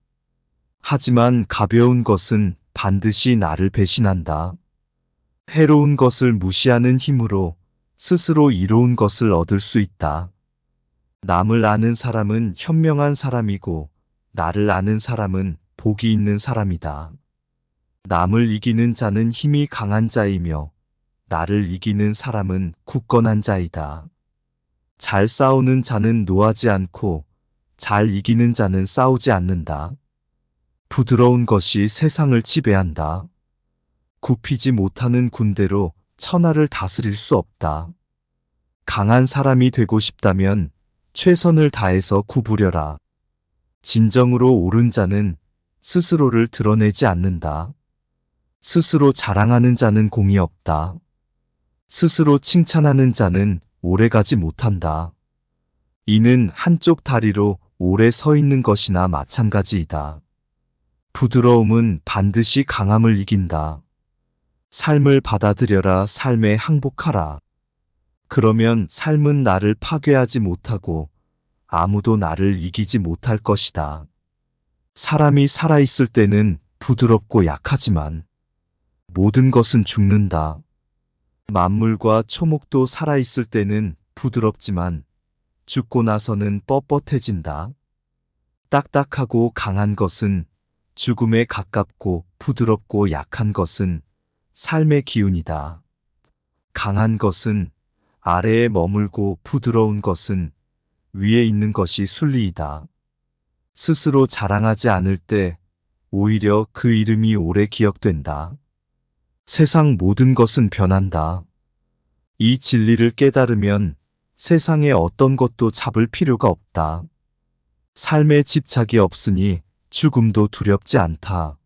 [SPEAKER 2] 하지만 가벼운 것은 반드시 나를 배신한다. 해로운 것을 무시하는 힘으로 스스로 이로운 것을 얻을 수 있다. 남을 아는 사람은 현명한 사람이고 나를 아는 사람은 복이 있는 사람이다. 남을 이기는 자는 힘이 강한 자이며 나를 이기는 사람은 굳건한 자이다. 잘 싸우는 자는 노하지 않고 잘 이기는 자는 싸우지 않는다. 부드러운 것이 세상을 지배한다. 굽히지 못하는 군대로 천하를 다스릴 수 없다. 강한 사람이 되고 싶다면 최선을 다해서 구부려라. 진정으로 옳은 자는 스스로를 드러내지 않는다. 스스로 자랑하는 자는 공이 없다. 스스로 칭찬하는 자는 오래가지 못한다. 이는 한쪽 다리로 오래 서 있는 것이나 마찬가지이다. 부드러움은 반드시 강함을 이긴다. 삶을 받아들여라. 삶에 항복하라. 그러면 삶은 나를 파괴하지 못하고 아무도 나를 이기지 못할 것이다. 사람이 살아있을 때는 부드럽고 약하지만 모든 것은 죽는다. 만물과 초목도 살아있을 때는 부드럽지만 죽고 나서는 뻣뻣해진다. 딱딱하고 강한 것은 죽음에 가깝고 부드럽고 약한 것은 삶의 기운이다. 강한 것은 아래에 머물고 부드러운 것은 위에 있는 것이 순리이다. 스스로 자랑하지 않을 때 오히려 그 이름이 오래 기억된다. 세상 모든 것은 변한다. 이 진리를 깨달으면 세상에 어떤 것도 잡을 필요가 없다. 삶에 집착이 없으니 죽음도 두렵지 않다.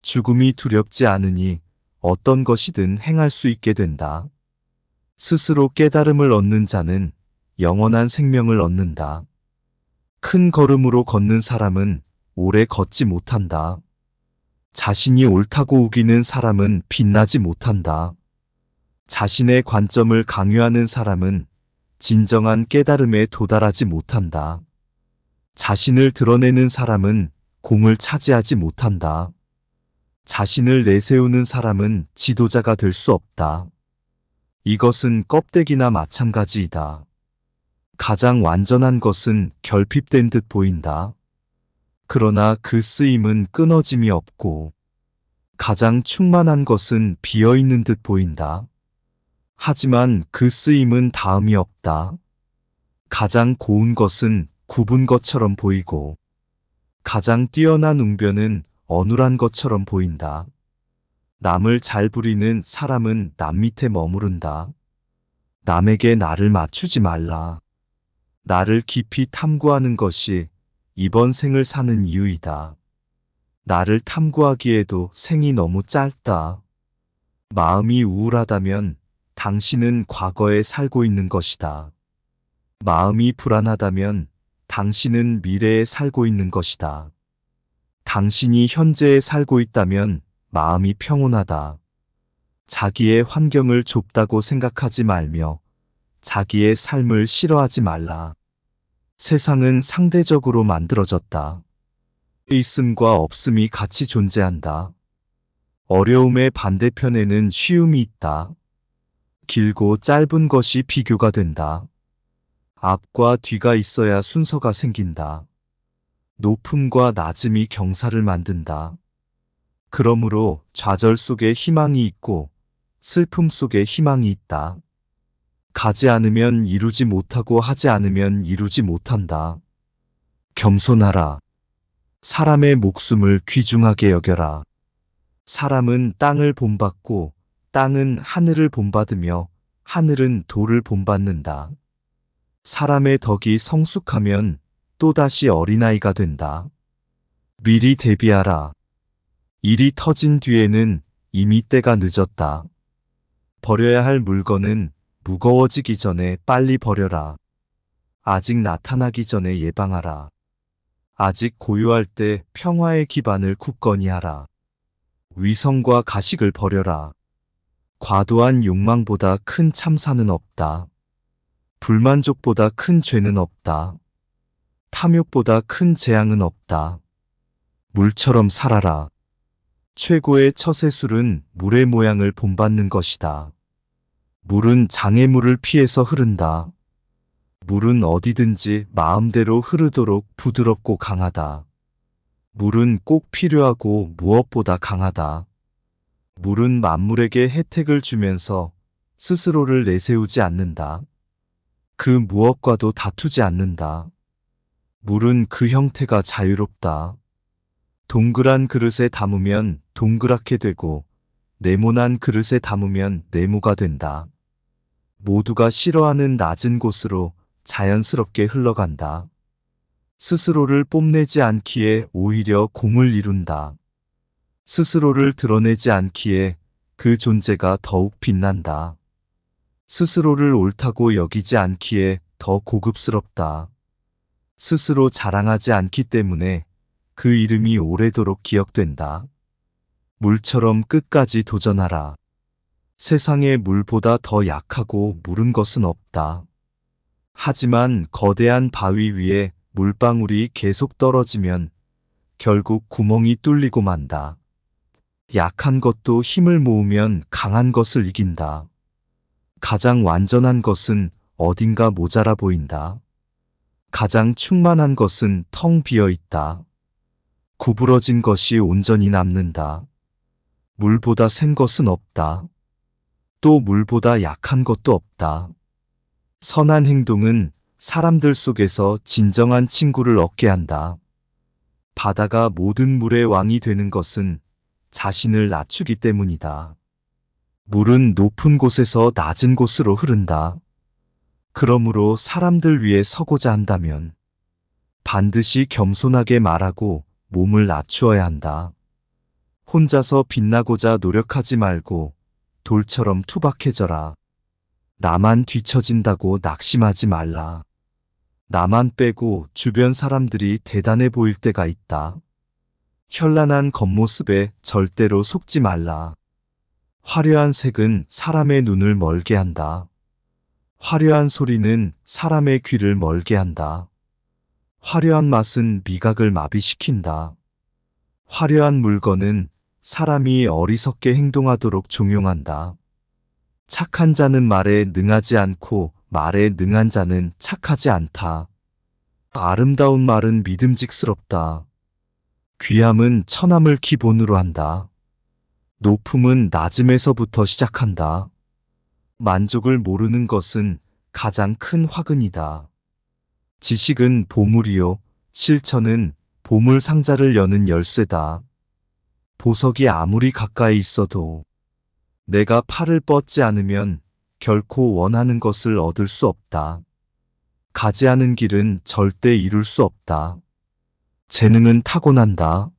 [SPEAKER 2] 죽음이 두렵지 않으니 어떤 것이든 행할 수 있게 된다. 스스로 깨달음을 얻는 자는 영원한 생명을 얻는다. 큰 걸음으로 걷는 사람은 오래 걷지 못한다. 자신이 옳다고 우기는 사람은 빛나지 못한다. 자신의 관점을 강요하는 사람은 진정한 깨달음에 도달하지 못한다. 자신을 드러내는 사람은 공을 차지하지 못한다. 자신을 내세우는 사람은 지도자가 될 수 없다. 이것은 껍데기나 마찬가지이다. 가장 완전한 것은 결핍된 듯 보인다. 그러나 그 쓰임은 끊어짐이 없고, 가장 충만한 것은 비어있는 듯 보인다. 하지만 그 쓰임은 다음이 없다. 가장 고운 것은 굽은 것처럼 보이고, 가장 뛰어난 웅변은 어눌한 것처럼 보인다. 남을 잘 부리는 사람은 남 밑에 머무른다. 남에게 나를 맞추지 말라. 나를 깊이 탐구하는 것이 이번 생을 사는 이유이다. 나를 탐구하기에도 생이 너무 짧다. 마음이 우울하다면 당신은 과거에 살고 있는 것이다. 마음이 불안하다면 당신은 미래에 살고 있는 것이다. 당신이 현재에 살고 있다면 마음이 평온하다. 자기의 환경을 좁다고 생각하지 말며 자기의 삶을 싫어하지 말라. 세상은 상대적으로 만들어졌다. 있음과 없음이 같이 존재한다. 어려움의 반대편에는 쉬움이 있다. 길고 짧은 것이 비교가 된다. 앞과 뒤가 있어야 순서가 생긴다. 높음과 낮음이 경사를 만든다. 그러므로 좌절 속에 희망이 있고 슬픔 속에 희망이 있다. 가지 않으면 이루지 못하고 하지 않으면 이루지 못한다. 겸손하라. 사람의 목숨을 귀중하게 여겨라. 사람은 땅을 본받고 땅은 하늘을 본받으며 하늘은 돌을 본받는다. 사람의 덕이 성숙하면 또다시 어린아이가 된다. 미리 대비하라. 일이 터진 뒤에는 이미 때가 늦었다. 버려야 할 물건은 무거워지기 전에 빨리 버려라. 아직 나타나기 전에 예방하라. 아직 고요할 때 평화의 기반을 굳건히 하라. 위성과 가식을 버려라. 과도한 욕망보다 큰 참사는 없다. 불만족보다 큰 죄는 없다. 탐욕보다 큰 재앙은 없다. 물처럼 살아라. 최고의 처세술은 물의 모양을 본받는 것이다. 물은 장애물을 피해서 흐른다. 물은 어디든지 마음대로 흐르도록 부드럽고 강하다. 물은 꼭 필요하고 무엇보다 강하다. 물은 만물에게 혜택을 주면서 스스로를 내세우지 않는다. 그 무엇과도 다투지 않는다. 물은 그 형태가 자유롭다. 동그란 그릇에 담으면 동그랗게 되고 네모난 그릇에 담으면 네모가 된다. 모두가 싫어하는 낮은 곳으로 자연스럽게 흘러간다. 스스로를 뽐내지 않기에 오히려 공을 이룬다. 스스로를 드러내지 않기에 그 존재가 더욱 빛난다. 스스로를 옳다고 여기지 않기에 더 고급스럽다. 스스로 자랑하지 않기 때문에 그 이름이 오래도록 기억된다. 물처럼 끝까지 도전하라. 세상에 물보다 더 약하고 무른 것은 없다. 하지만 거대한 바위 위에 물방울이 계속 떨어지면 결국 구멍이 뚫리고 만다. 약한 것도 힘을 모으면 강한 것을 이긴다. 가장 완전한 것은 어딘가 모자라 보인다. 가장 충만한 것은 텅 비어 있다. 구부러진 것이 온전히 남는다. 물보다 센 것은 없다. 또 물보다 약한 것도 없다. 선한 행동은 사람들 속에서 진정한 친구를 얻게 한다. 바다가 모든 물의 왕이 되는 것은 자신을 낮추기 때문이다. 물은 높은 곳에서 낮은 곳으로 흐른다. 그러므로 사람들 위에 서고자 한다면 반드시 겸손하게 말하고 몸을 낮추어야 한다. 혼자서 빛나고자 노력하지 말고 돌처럼 투박해져라. 나만 뒤처진다고 낙심하지 말라. 나만 빼고 주변 사람들이 대단해 보일 때가 있다. 현란한 겉모습에 절대로 속지 말라. 화려한 색은 사람의 눈을 멀게 한다. 화려한 소리는 사람의 귀를 멀게 한다. 화려한 맛은 미각을 마비시킨다. 화려한 물건은 사람이 어리석게 행동하도록 종용한다. 착한 자는 말에 능하지 않고 말에 능한 자는 착하지 않다. 아름다운 말은 믿음직스럽다. 귀함은 천함을 기본으로 한다. 높음은 낮음에서부터 시작한다. 만족을 모르는 것은 가장 큰 화근이다. 지식은 보물이요, 실천은 보물 상자를 여는 열쇠다. 보석이 아무리 가까이 있어도 내가 팔을 뻗지 않으면 결코 원하는 것을 얻을 수 없다. 가지 않은 길은 절대 이룰 수 없다. 재능은 타고난다.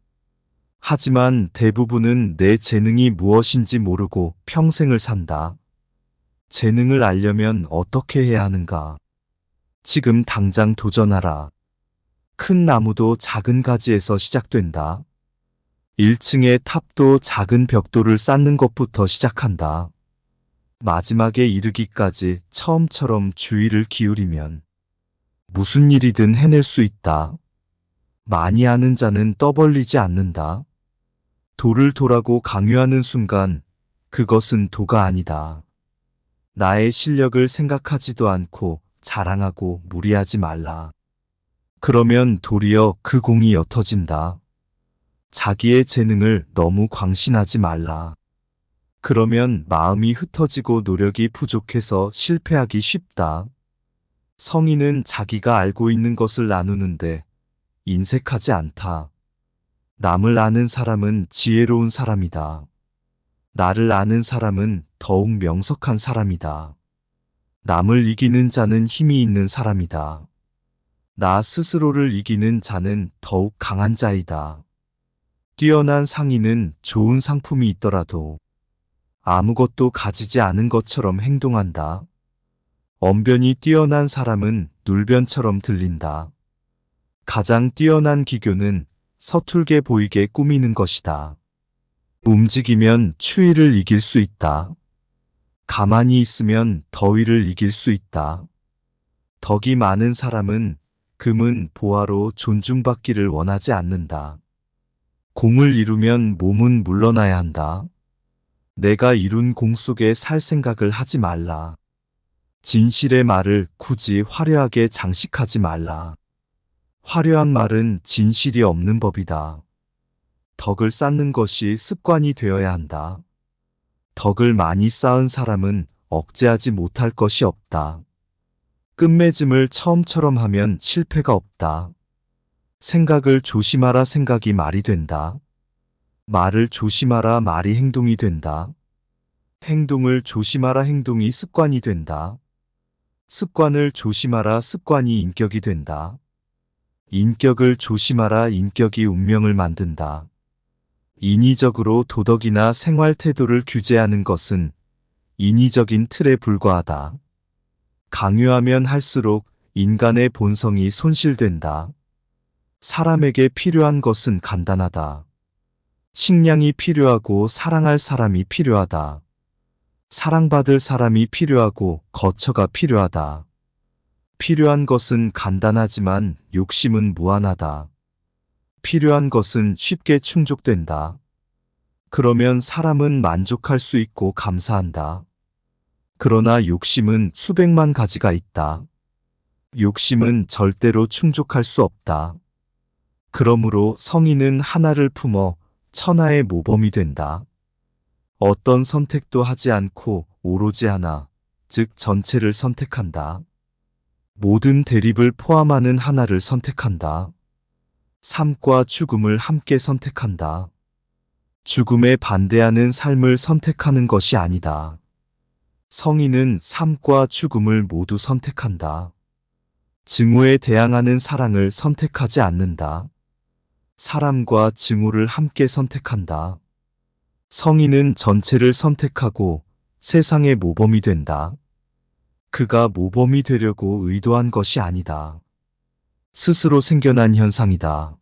[SPEAKER 2] 하지만 대부분은 내 재능이 무엇인지 모르고 평생을 산다. 재능을 알려면 어떻게 해야 하는가? 지금 당장 도전하라. 큰 나무도 작은 가지에서 시작된다. 1층의 탑도 작은 벽돌을 쌓는 것부터 시작한다. 마지막에 이르기까지 처음처럼 주의를 기울이면 무슨 일이든 해낼 수 있다. 많이 아는 자는 떠벌리지 않는다. 도를 도라고 강요하는 순간 그것은 도가 아니다. 나의 실력을 생각하지도 않고 자랑하고 무리하지 말라. 그러면 도리어 그 공이 옅어진다. 자기의 재능을 너무 광신하지 말라. 그러면 마음이 흩어지고 노력이 부족해서 실패하기 쉽다. 성인은 자기가 알고 있는 것을 나누는데 인색하지 않다. 남을 아는 사람은 지혜로운 사람이다. 나를 아는 사람은 더욱 명석한 사람이다. 남을 이기는 자는 힘이 있는 사람이다. 나 스스로를 이기는 자는 더욱 강한 자이다. 뛰어난 상인은 좋은 상품이 있더라도 아무것도 가지지 않은 것처럼 행동한다. 언변이 뛰어난 사람은 눌변처럼 들린다. 가장 뛰어난 기교는 서툴게 보이게 꾸미는 것이다. 움직이면 추위를 이길 수 있다. 가만히 있으면 더위를 이길 수 있다. 덕이 많은 사람은 금은 보화로 존중받기를 원하지 않는다. 공을 이루면 몸은 물러나야 한다. 내가 이룬 공 속에 살 생각을 하지 말라. 진실의 말을 굳이 화려하게 장식하지 말라. 화려한 말은 진실이 없는 법이다. 덕을 쌓는 것이 습관이 되어야 한다. 덕을 많이 쌓은 사람은 억제하지 못할 것이 없다. 끝맺음을 처음처럼 하면 실패가 없다. 생각을 조심하라 생각이 말이 된다. 말을 조심하라 말이 행동이 된다. 행동을 조심하라 행동이 습관이 된다. 습관을 조심하라 습관이 인격이 된다. 인격을 조심하라 인격이 운명을 만든다. 인위적으로 도덕이나 생활 태도를 규제하는 것은 인위적인 틀에 불과하다. 강요하면 할수록 인간의 본성이 손실된다. 사람에게 필요한 것은 간단하다. 식량이 필요하고 사랑할 사람이 필요하다. 사랑받을 사람이 필요하고 거처가 필요하다. 필요한 것은 간단하지만 욕심은 무한하다. 필요한 것은 쉽게 충족된다. 그러면 사람은 만족할 수 있고 감사한다. 그러나 욕심은 수백만 가지가 있다. 욕심은 절대로 충족할 수 없다. 그러므로 성인은 하나를 품어 천하의 모범이 된다. 어떤 선택도 하지 않고 오로지 하나, 즉 전체를 선택한다. 모든 대립을 포함하는 하나를 선택한다. 삶과 죽음을 함께 선택한다. 죽음에 반대하는 삶을 선택하는 것이 아니다. 성인은 삶과 죽음을 모두 선택한다. 증오에 대항하는 사랑을 선택하지 않는다. 사람과 증오를 함께 선택한다. 성인은 전체를 선택하고 세상의 모범이 된다. 그가 모범이 되려고 의도한 것이 아니다. 스스로 생겨난 현상이다.